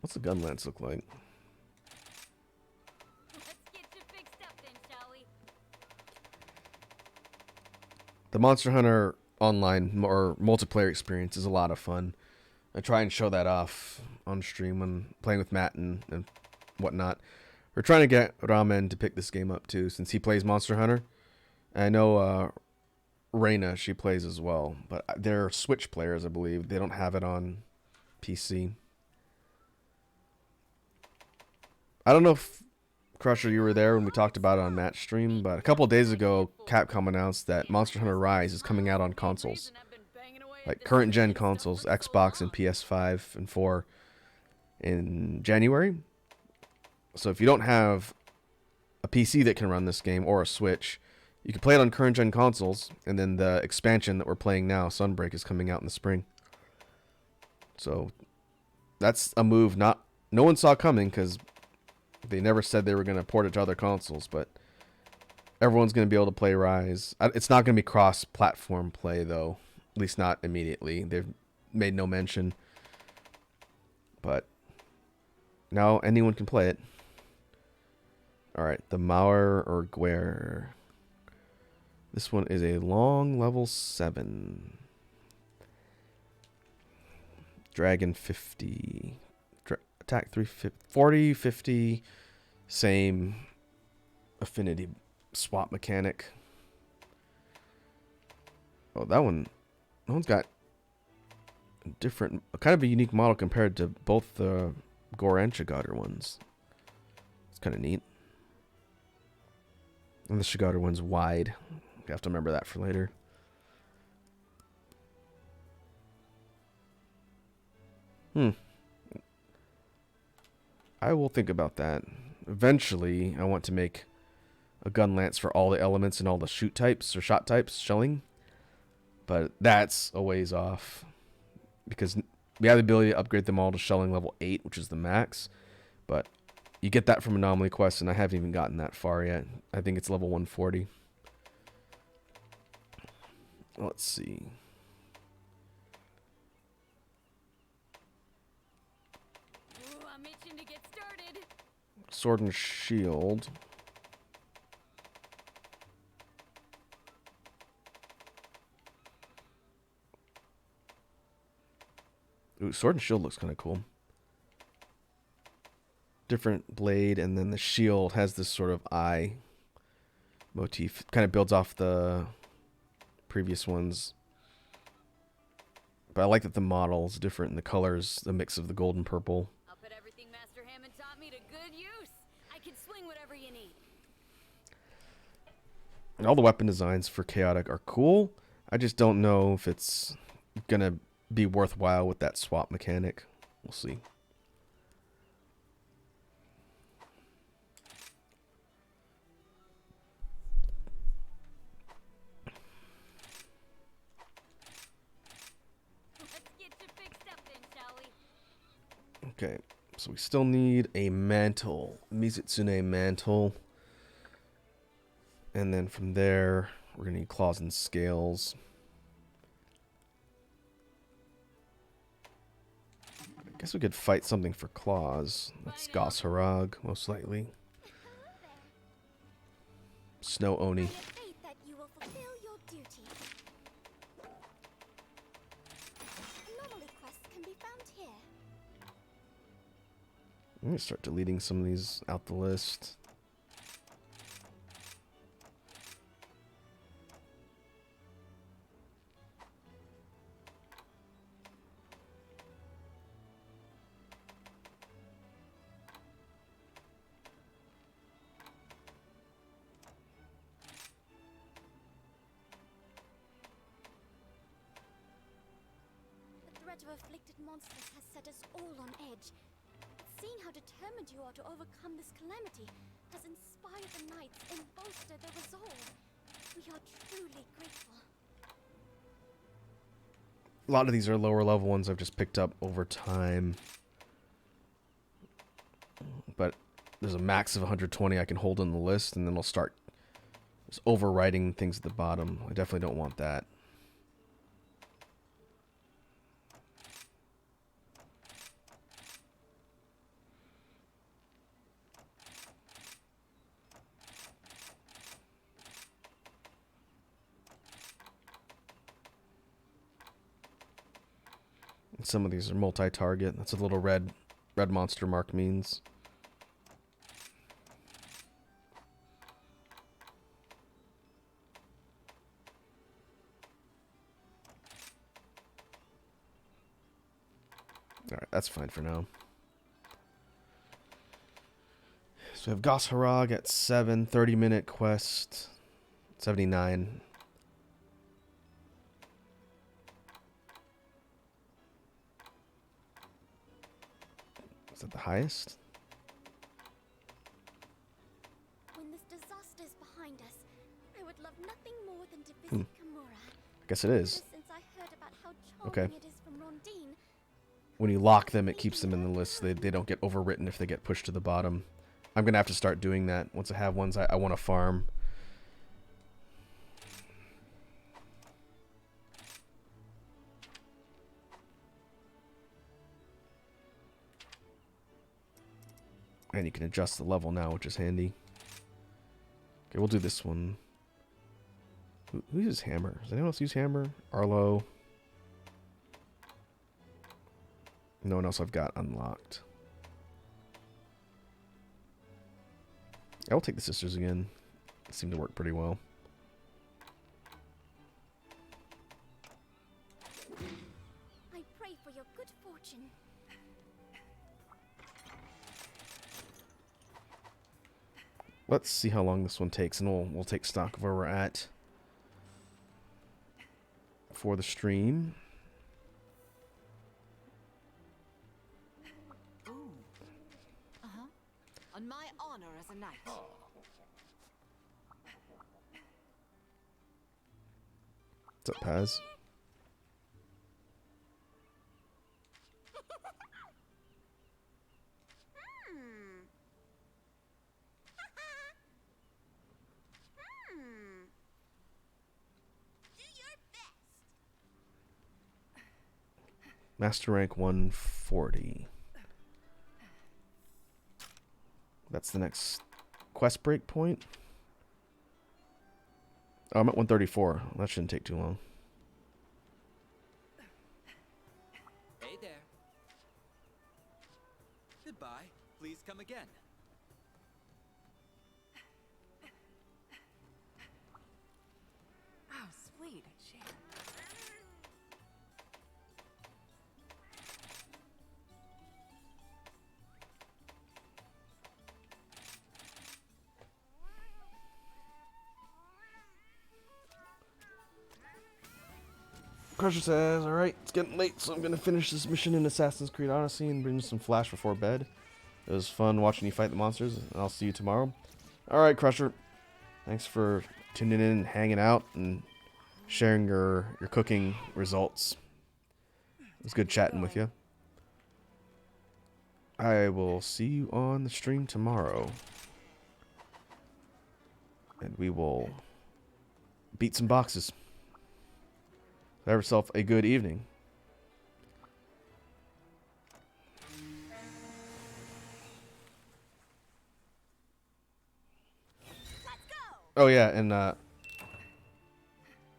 S1: What's the gun lance look like?
S2: Let's get you fixed up then, shall we?
S1: The Monster Hunter online or multiplayer experience is a lot of fun. I try and show that off on stream when playing with Matt and whatnot. We're trying to get Ramen to pick this game up too, since he plays Monster Hunter. And I know Reyna, she plays as well, but they're Switch players, I believe. They don't have it on PC. I don't know if, Crusher, you were there when we talked about it on Matt's stream, but a couple of days ago, Capcom announced that Monster Hunter Rise is coming out on consoles. Like current gen consoles, Xbox and PS5 and 4 in January. So if you don't have a PC that can run this game or a Switch, you can play it on current gen consoles, and then the expansion that we're playing now, Sunbreak, is coming out in the spring. So that's a move no one saw coming because they never said they were going to port it to other consoles, but everyone's going to be able to play Rise. It's not going to be cross-platform play, though. At least not immediately. They've made no mention. But now anyone can play it. Alright, the Mauer or Guer. This one is a long level 7. Dragon 50. Attack 350, 40, 50. Same affinity swap mechanic. Oh, that one's got a different, kind of a unique model compared to both the Gore and Shigader ones. It's kind of neat. And the Shigader one's wide. You have to remember that for later. I will think about that. Eventually, I want to make a gun lance for all the elements and all the shoot types or shot types, shelling. But that's a ways off. Because we have the ability to upgrade them all to shelling level 8, which is the max. But you get that from Anomaly Quest, and I haven't even gotten that far yet. I think it's level 140. Let's see.
S2: Ooh, I'm itching to get started.
S1: Sword and shield. Ooh, Ooh, sword and shield looks kind of cool. Different blade, and then the shield has this sort of eye motif. Kind of builds off the previous ones. But I like that the model is different and the colors, the mix of the gold and purple.
S2: I'll put everything Master Hammond taught me to good use. I can swing whatever you need.
S1: And all the weapon designs for Chaotic are cool. I just don't know if it's going to be worthwhile with that swap mechanic. We'll see.
S2: Let's get you fixed up then, shall we?
S1: Okay, so we still need a mantle. Mizutsune mantle. And then from there, we're going to need claws and scales. I guess we could fight something for claws. That's Goss Harag, most likely. Snow Oni.
S2: I have faith that you will fulfill your duty. Anomaly quests can be found here.
S1: I'm going to start deleting some of these out the list.
S2: The threat of afflicted monsters has set us all on edge. Seeing how determined you are to overcome this calamity has inspired the knights and bolstered their resolve. We are truly grateful.
S1: A lot of these are lower level ones I've just picked up over time. But there's a max of 120 I can hold on the list, and then I'll start just overwriting things at the bottom. I definitely don't want that. Some of these are multi-target. That's what a little red monster mark means. Alright, that's fine for now. So we have Goss Harag at 7, 30-minute quest, 79. Is that the highest?
S2: When this disaster is behind us, I would love nothing more than to visit Kimura.
S1: I guess it is.
S2: Ever since I heard about how
S1: Okay.
S2: charming it is from Rondine,
S1: When you lock them, it keeps them in the list. They don't get overwritten if they get pushed to the bottom. I'm going to have to start doing that. Once I have ones I want to farm. And you can adjust the level now, which is handy. Okay, we'll do this one. Who uses hammer? Does anyone else use hammer? Arlo. No one else I've got unlocked. I will take the sisters again. They seem to work pretty well.
S2: I pray for your good fortune.
S1: Let's see how long this one takes, and we'll take stock of where we're at for the stream.
S6: On my honor as a knight.
S1: What's up, Paz?
S2: Do your best.
S1: Master rank 140. That's the next quest break point. Oh, I'm at 134. That shouldn't take too long.
S7: Hey there. Please come again.
S4: Oh, sweet.
S1: Crusher says, alright, it's getting late, so I'm going to finish this mission in Assassin's Creed Odyssey and bring you some Flash before bed. It was fun watching you fight the monsters, and I'll see you tomorrow. Alright, Crusher. Thanks for tuning in and hanging out and sharing your cooking results. It was good chatting with you. I will see you on the stream tomorrow. And we will beat some boxes. Have yourself a good evening. Oh yeah, and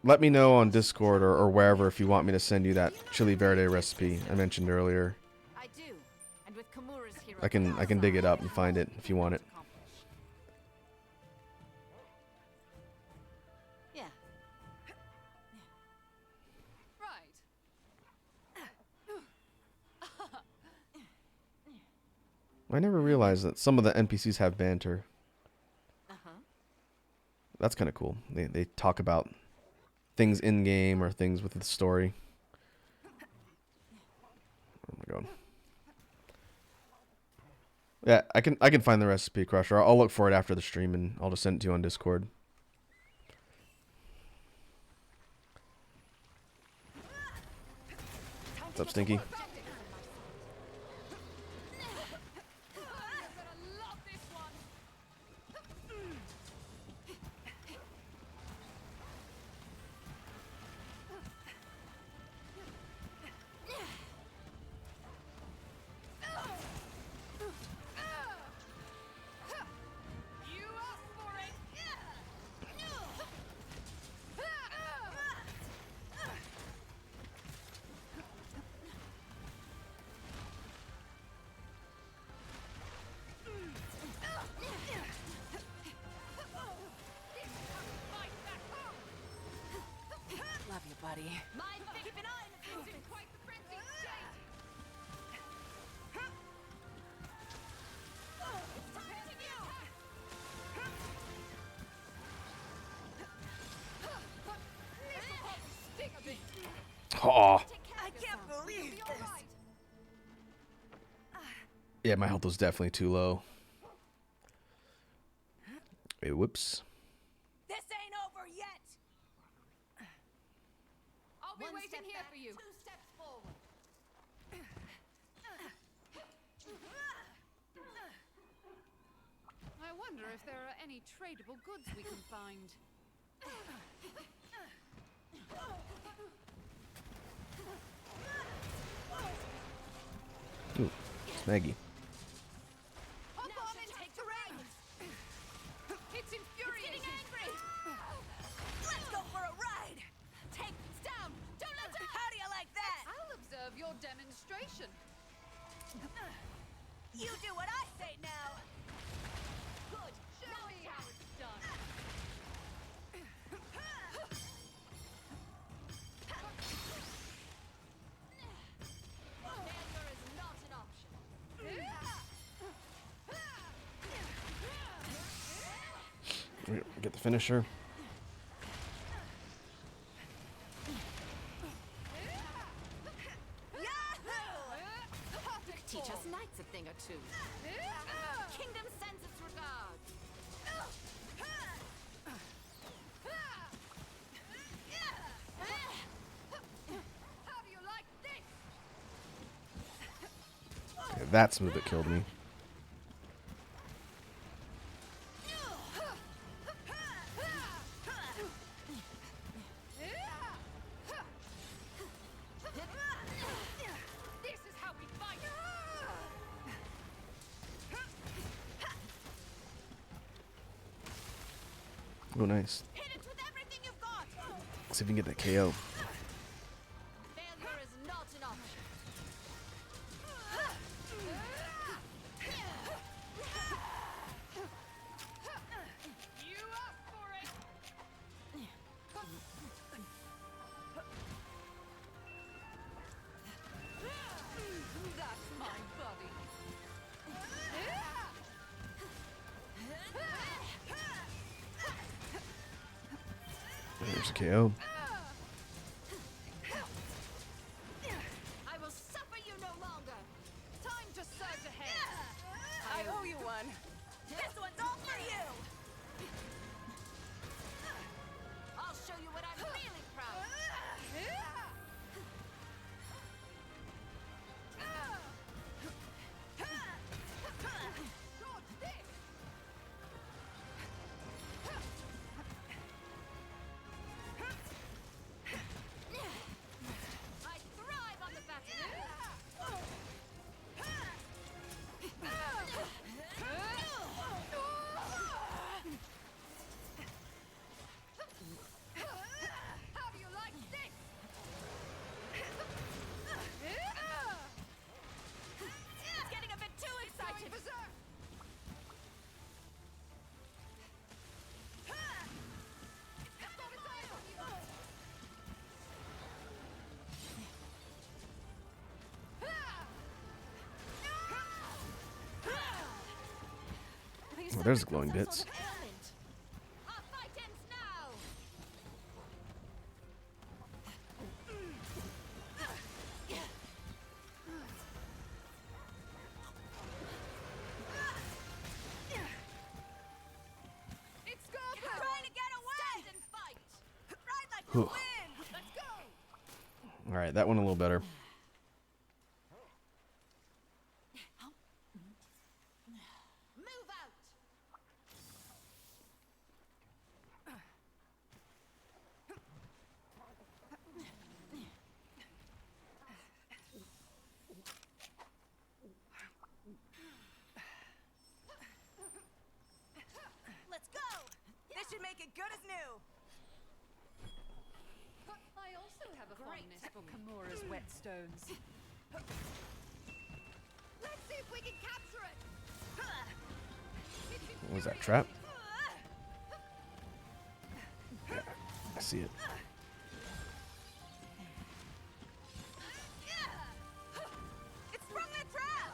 S1: let me know on Discord or wherever if you want me to send you that chili verde recipe I mentioned earlier.
S4: I do. And with Kamura's hero
S1: I can dig it up and find it if you want it.
S4: Yeah.
S3: Right.
S1: I never realized that some of the NPCs have banter. That's kind of cool. They talk about things in game or things with the story. Oh my god. Yeah, I can find the recipe, Crusher. I'll look for it after the stream and I'll just send it to you on Discord. What's up, Stinky?
S4: Love you, buddy.
S3: Mind keeping on it's in quite the frenzied state. It's time to go. This'll help sting a bit.
S1: Aw.
S4: I can't believe
S3: You'll be all right.
S1: Yeah, my health was definitely too low. Hey, whoops.
S4: This ain't over yet.
S3: I'll be
S4: One
S3: waiting
S4: step
S3: here
S4: back,
S3: for you.
S4: 2 steps forward.
S3: I wonder if there are any tradable goods we can find.
S1: Ooh, it's Maggie.
S3: Hop on and take the reins. It's infuriating. Angry.
S4: Let's go for a ride. Take these down. Don't let her. How do you like that?
S3: I'll observe your demonstration.
S4: You do what I say now.
S3: Good. Show me how it's done. Failure is not an option.
S1: Get the finisher.
S4: Teach us knights a thing or two. Kingdom sends its regards.
S3: How do you like this?
S1: Okay, that's the move that killed me.
S3: This is how we fight.
S1: Oh, nice.
S4: Hit it with everything you've got.
S1: Let's see if we can get that KO.
S3: Failure is not an option.
S1: There's a KO.
S3: I will suffer you no longer. Time to surge ahead.
S4: I owe you one. This one's all for you.
S3: I'll show you what I'm really proud of. Dodge this. I thrive on the battlefield. How do you like this?
S4: It's getting a bit too excited.
S3: Berserk.
S1: Oh, there's glowing bits.
S3: Our fight ends now. It's go for
S4: Trying to get away.
S3: Stand and fight.
S4: Ride like the
S1: Whew.
S4: wind.
S3: Let's go.
S1: All right, that one a little better.
S3: Move out.
S4: Let's go. This should make it good as new.
S3: I also have a fondness for Kimura's whetstones. Let's see if we can capture it.
S1: What was that, trap? I see it.
S4: It's from the trap.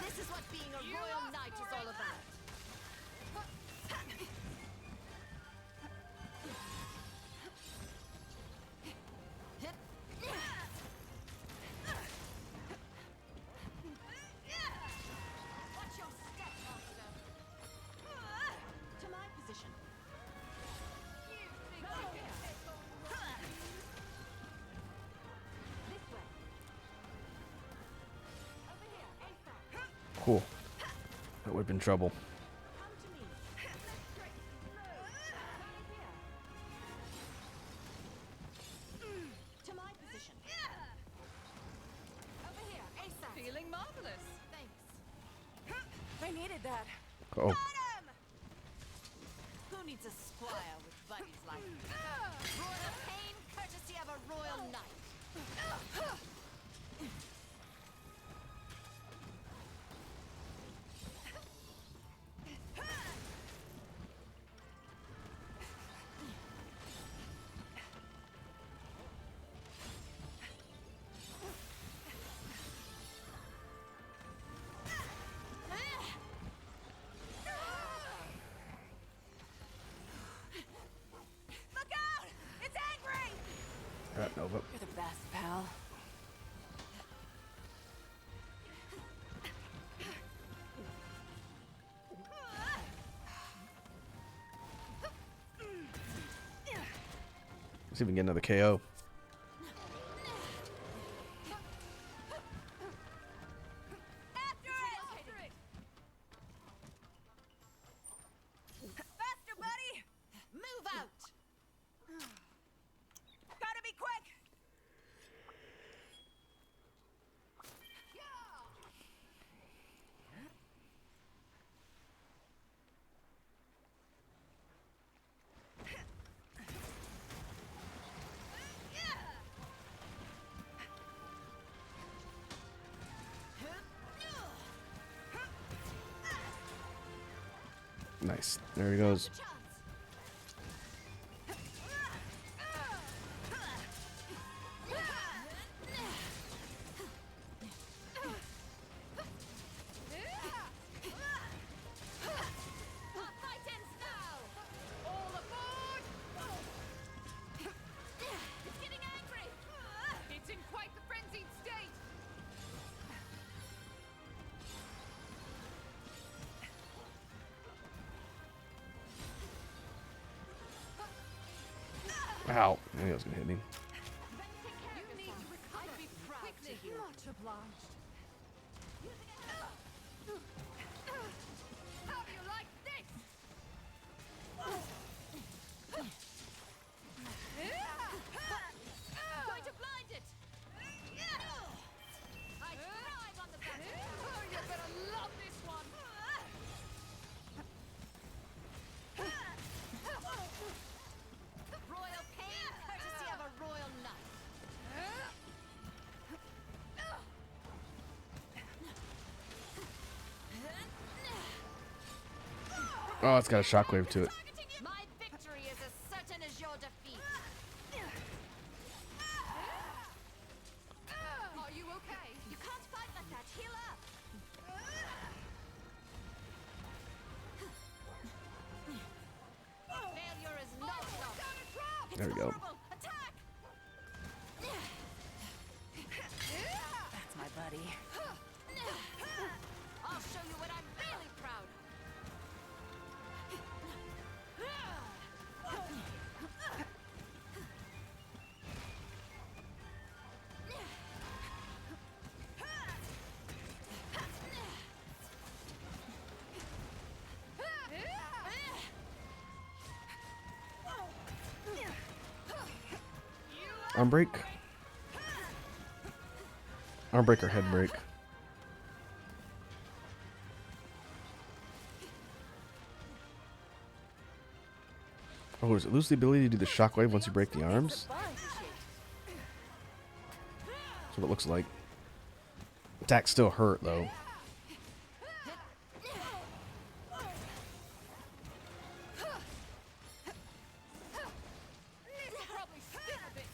S3: This is what being a royal knight is all about. Watch your step, monster. To my position. You think you can take over? This way. Over here, ASAP.
S1: Cool. That would have been trouble.
S3: Come to me. Straight. Right here. To my position. Over here, ASAP. Feeling marvelous. Thanks.
S4: I needed that.
S1: Oh,
S4: Got him.
S3: Who needs a squire with buddies like me? Royal pain, courtesy of a royal knight.
S4: Look out! It's angry.
S1: Nova.
S4: You're the best, pal.
S1: Let's see if we can get another KO.
S4: After it! Faster, buddy!
S3: Move out.
S4: Gotta be quick!
S1: Nice. There he goes.
S3: Chance.
S1: Ow. I knew that was gonna hit me.
S3: You need to recover. I'd be proud to heal. Much obliged. How do you like this? Going to blind it. I thrive on the battlefield. Oh, you better love this one. Royal pain, courtesy of a royal knight.
S1: Oh, it's got a shockwave to it.
S3: My victory is as certain as your defeat. Are you okay? You can't fight like that. Heal up. Failure is not an option.
S1: There we go.
S3: Attack!
S4: That's my buddy.
S3: I'll show you what I'm really proud of.
S1: Arm break. Arm break or head break. Oh, does it lose the ability to do the shockwave once you break the arms? That's what it looks like. Attacks still hurt though.
S3: Probably skip a bit.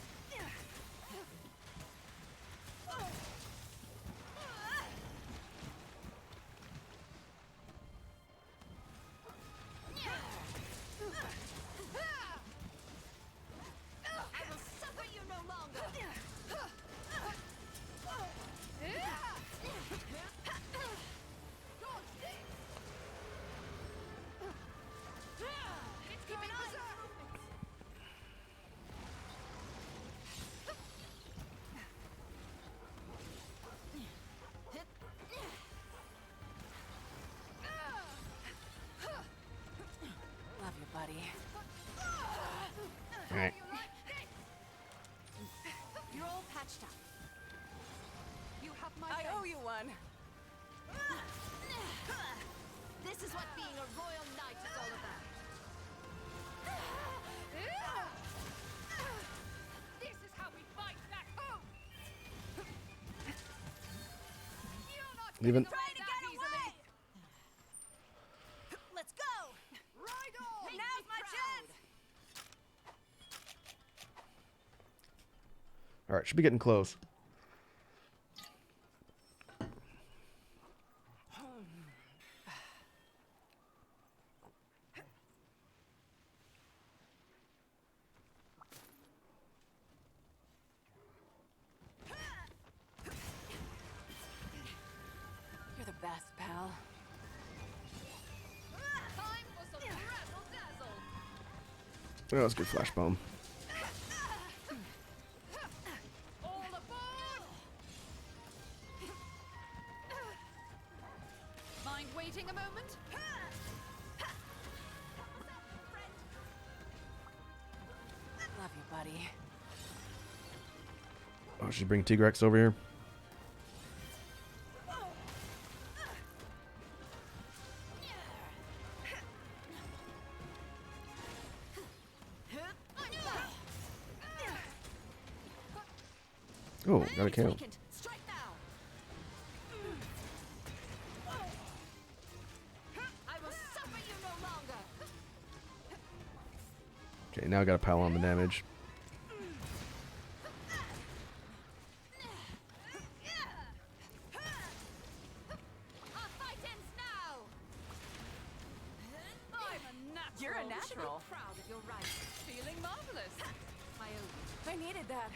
S3: I will suffer you no longer. It's keeping eyes.
S4: Love you, buddy.
S1: Alright.
S3: You're all patched up. You have my
S4: I
S3: thanks.
S4: owe you one.
S3: This is what being a royal knight is all about. This is how we fight back home. You're not
S1: Leaving.
S3: trying to get away.
S4: Let's go.
S3: Ride on.
S4: Now's my chance.
S1: Alright, should be getting close.
S4: You're the best, pal.
S3: Time for some razzle dazzle.
S1: Oh, that's a good flash bomb.
S3: All aboard. Mind waiting a moment?
S4: Love you, buddy.
S1: Oh, should bring Tigrex over here. Oh, got a KO.
S3: Weakened. Strike now. I will suffer you no longer.
S1: Okay, now I got a pile on the damage.
S3: Our fight ends now. I'm a natural.
S4: You're a
S3: You should be
S4: natural.
S3: proud of your right. Feeling marvelous. I owe you.
S4: I needed that.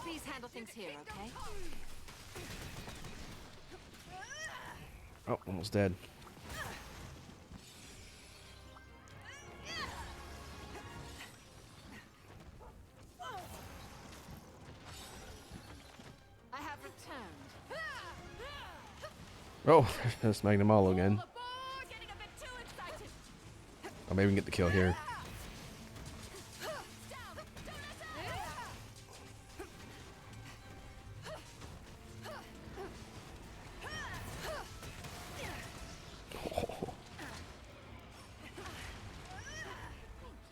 S3: Please handle things here, okay?
S1: Oh, almost dead. Oh, there's Magnamalo again.
S4: Aboard! Getting a bit too excited.
S1: Oh, maybe we can get the kill here.
S4: Down! Don't let her!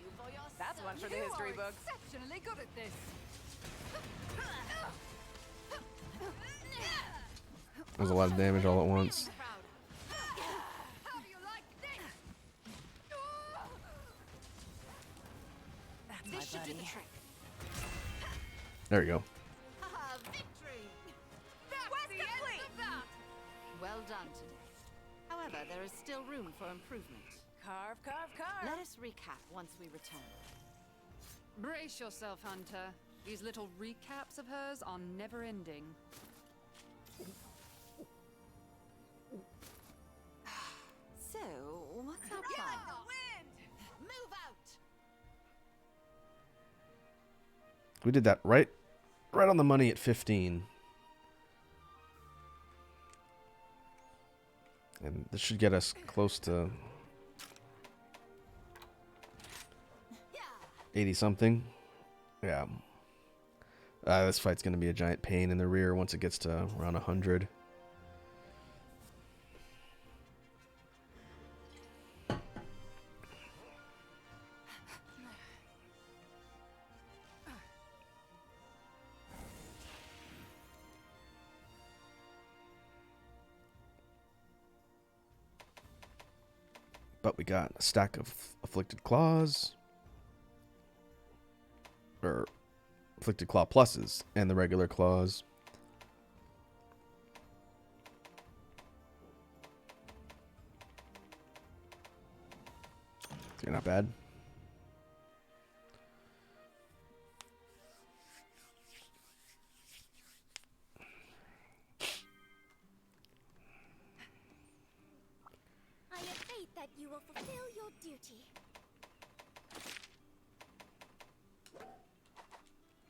S3: You for your
S4: That's one for the history books.
S3: exceptionally good at this.
S1: There's a lot of damage all at once.
S3: How do you like this?
S4: That's
S3: This should do the
S4: buddy.
S3: trick.
S1: There we go.
S3: Haha, victory! That's
S4: Quest
S3: the
S4: complete.
S3: end of that! Well done today. However, there is still room for improvement.
S4: Carve, carve, carve.
S3: Let us recap once we return.
S8: Brace yourself, Hunter. These little recaps of hers are never ending.
S3: So, what's our
S4: Get
S3: plan?
S4: in the wind.
S3: Move out!
S1: We did that right on the money at 15. And this should get us close to 80 something. Yeah. This fight's going to be a giant pain in the rear once it gets to around 100. But we got a stack of afflicted claws. Or afflicted claw pluses and the regular claws. They're not bad.
S2: I have faith that you will fulfill your duty.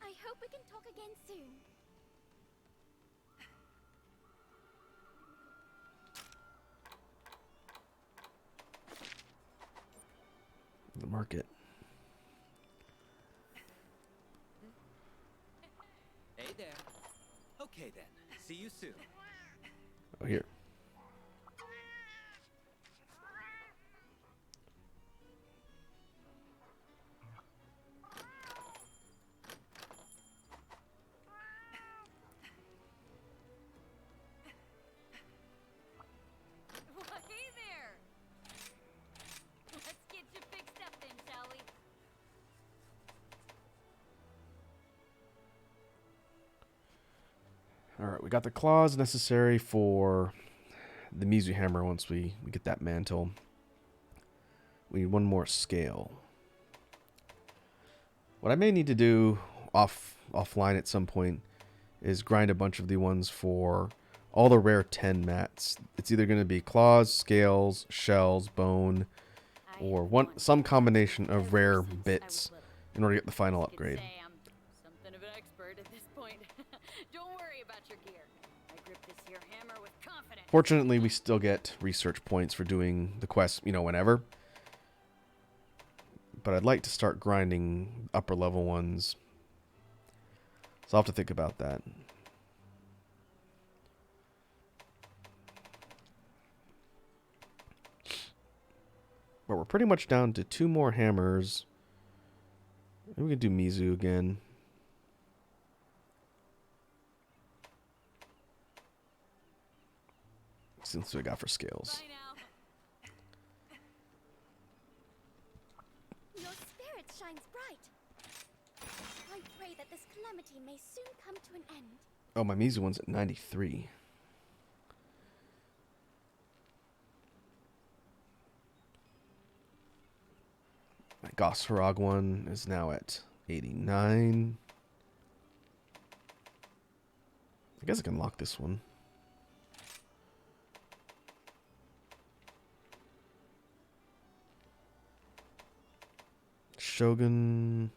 S2: I hope we can talk again soon.
S1: The market.
S7: Hey there. Okay then. See you soon.
S1: Oh, here.
S2: Well, hey there! Let's get you fixed up then, shall we?
S1: Alright, we got the claws necessary for the Mizu hammer once we get that mantle. We need one more scale. What I may need to do offline at some point is grind a bunch of the ones for all the rare 10 mats. It's either going to be claws, scales, shells, bone, or some combination of rare bits in order to get the final upgrade.
S2: I'm something of an expert at this point. Don't worry about your gear. I grip this here hammer with confidence.
S1: Fortunately, we still get research points for doing the quest, whenever. But I'd like to start grinding upper level ones. So I'll have to think about that. But we're pretty much down to 2 more hammers. Maybe we can do Mizu again. Since we got for scales.
S2: Bye now. Your spirit shines bright. I pray that this calamity may soon come to an end.
S1: Oh, my Mizu one's at 93. My Goss Harag one is now at 89. I guess I can lock this one. Shogun.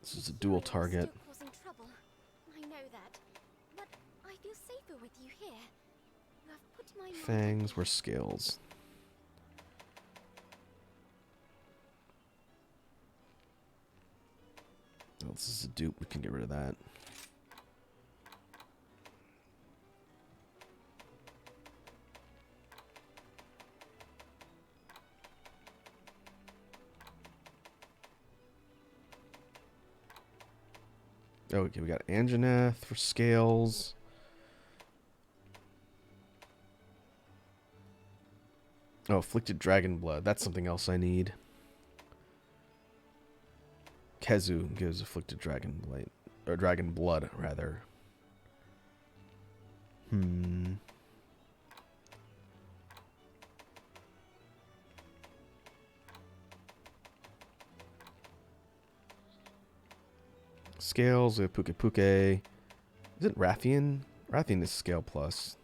S1: This is a dual
S2: Sorry, I'm
S1: target.
S2: still causing trouble. I know that, but I feel safer with you here. I've put my mind
S1: Fangs were scales. Oh, this is a dupe. We can get rid of that. Oh, okay, we got Anjanath for scales. Oh, afflicted dragon blood. That's something else I need. Kezu gives afflicted dragon blight, or dragon blood rather. Scales, we have Puke Puke. Is it Rathian? Rathian is scale plus.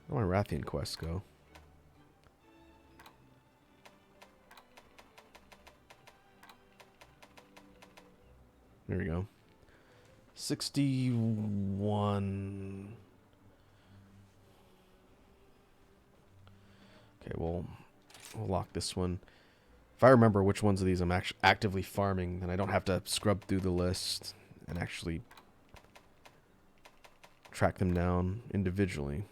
S1: Where do my Rathian quests go? There we go. 61. Okay, we'll lock this one. If I remember which ones of these I'm actually actively farming, then I don't have to scrub through the list and actually track them down individually.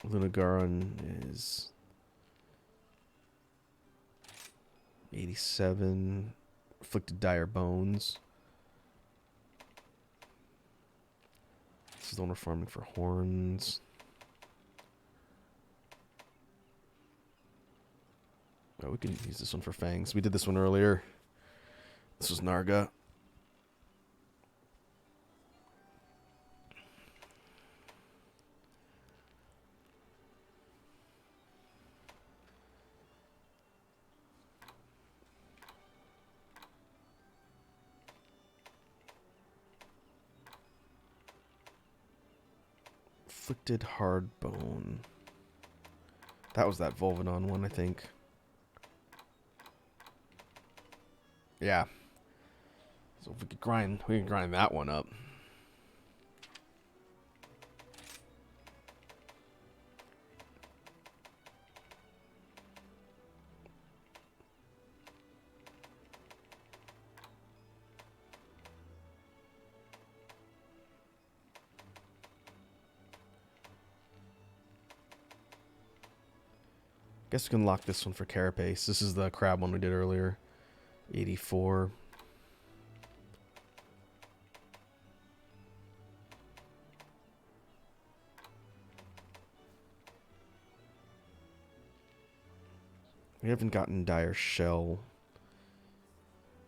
S1: Lunagaron is 87. Afflicted dire bones. This is the one we're farming for horns. Oh, we can use this one for fangs. We did this one earlier. This was Narga. Afflicted hard bone. That was that Volvanon one, I think. Yeah. So if we can grind that one up. Guess we can lock this one for Carapace. This is the crab one we did earlier. 84. We haven't gotten Dire Shell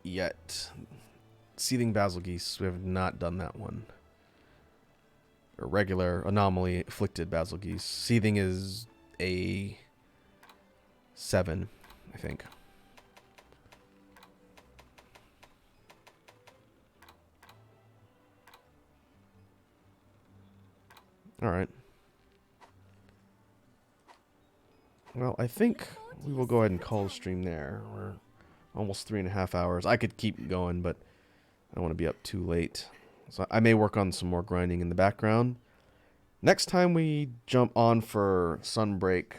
S1: yet. Seething Basil Geese, we have not done that one. Or regular Anomaly Afflicted Basil Geese. Seething is a 7, I think. Alright. Well, I think we will go ahead and call the stream there. We're almost 3.5 hours. I could keep going, but I don't want to be up too late. So I may work on some more grinding in the background. Next time we jump on for Sunbreak,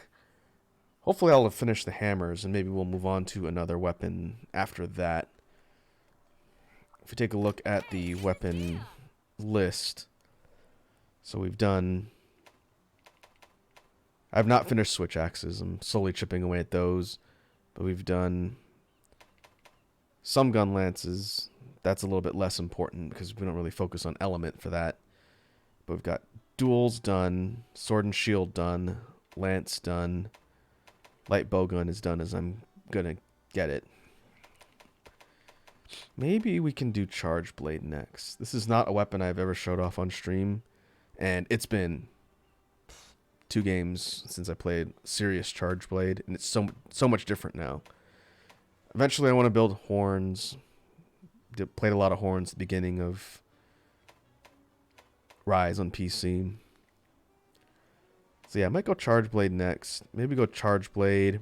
S1: hopefully I'll have finished the hammers, and maybe we'll move on to another weapon after that. If we take a look at the weapon list, so we've done... I've not finished switch axes. I'm slowly chipping away at those. But we've done some gun lances. That's a little bit less important because we don't really focus on element for that. But we've got duels done, sword and shield done, lance done, light bowgun is done as I'm gonna get it. Maybe we can do charge blade next. This is not a weapon I've ever showed off on stream, and it's been 2 games since I played serious charge blade, and it's so much different now. Eventually I want to build horns. Played a lot of horns at the beginning of Rise on PC. So yeah, I might go charge blade next. Maybe go charge blade,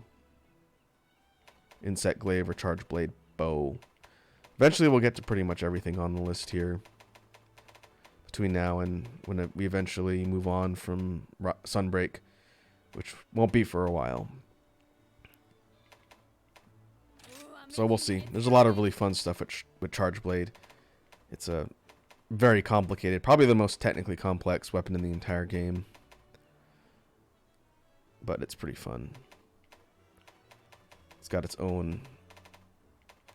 S1: insect glaive, or charge blade bow. Eventually we'll get to pretty much everything on the list here. between now and when we eventually move on from Sunbreak, which won't be for a while. So we'll see. There's a lot of really fun stuff with Charge Blade. It's a very complicated, probably the most technically complex weapon in the entire game. But it's pretty fun. It's got its own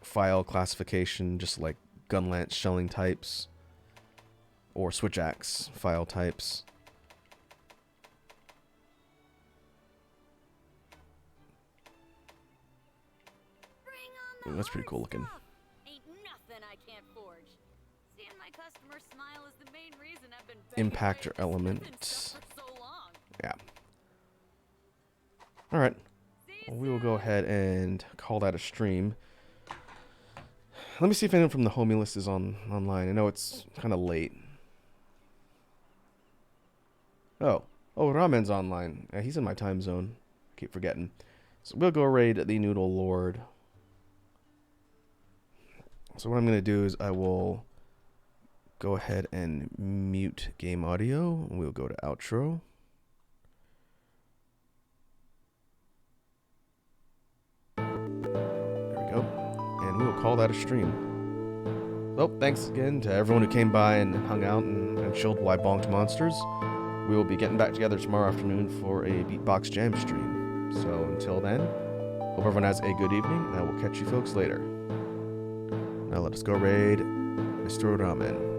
S1: file classification, just like gun lance shelling types or switch axe file types. Ooh, that's pretty cool looking.
S4: Ain't nothing I can't forge. Seeing my customers smile is the main reason I've been
S1: Impactor element.
S4: so long.
S1: Yeah. Alright. Well, we will go ahead and call that a stream. Let me see if anyone from the homie list is online. I know it's kind of late. Oh, Ramen's online. Yeah, he's in my time zone. Keep forgetting. So we'll go raid the Noodle Lord. So what I'm going to do is I will go ahead and mute game audio. And we'll go to outro. There we go. And we will call that a stream. So thanks again to everyone who came by and hung out and chilled while I bonked monsters. We will be getting back together tomorrow afternoon for a Beatbox Jam stream. So until then, hope everyone has a good evening, and I will catch you folks later. Now let us go raid Mr. Ramen.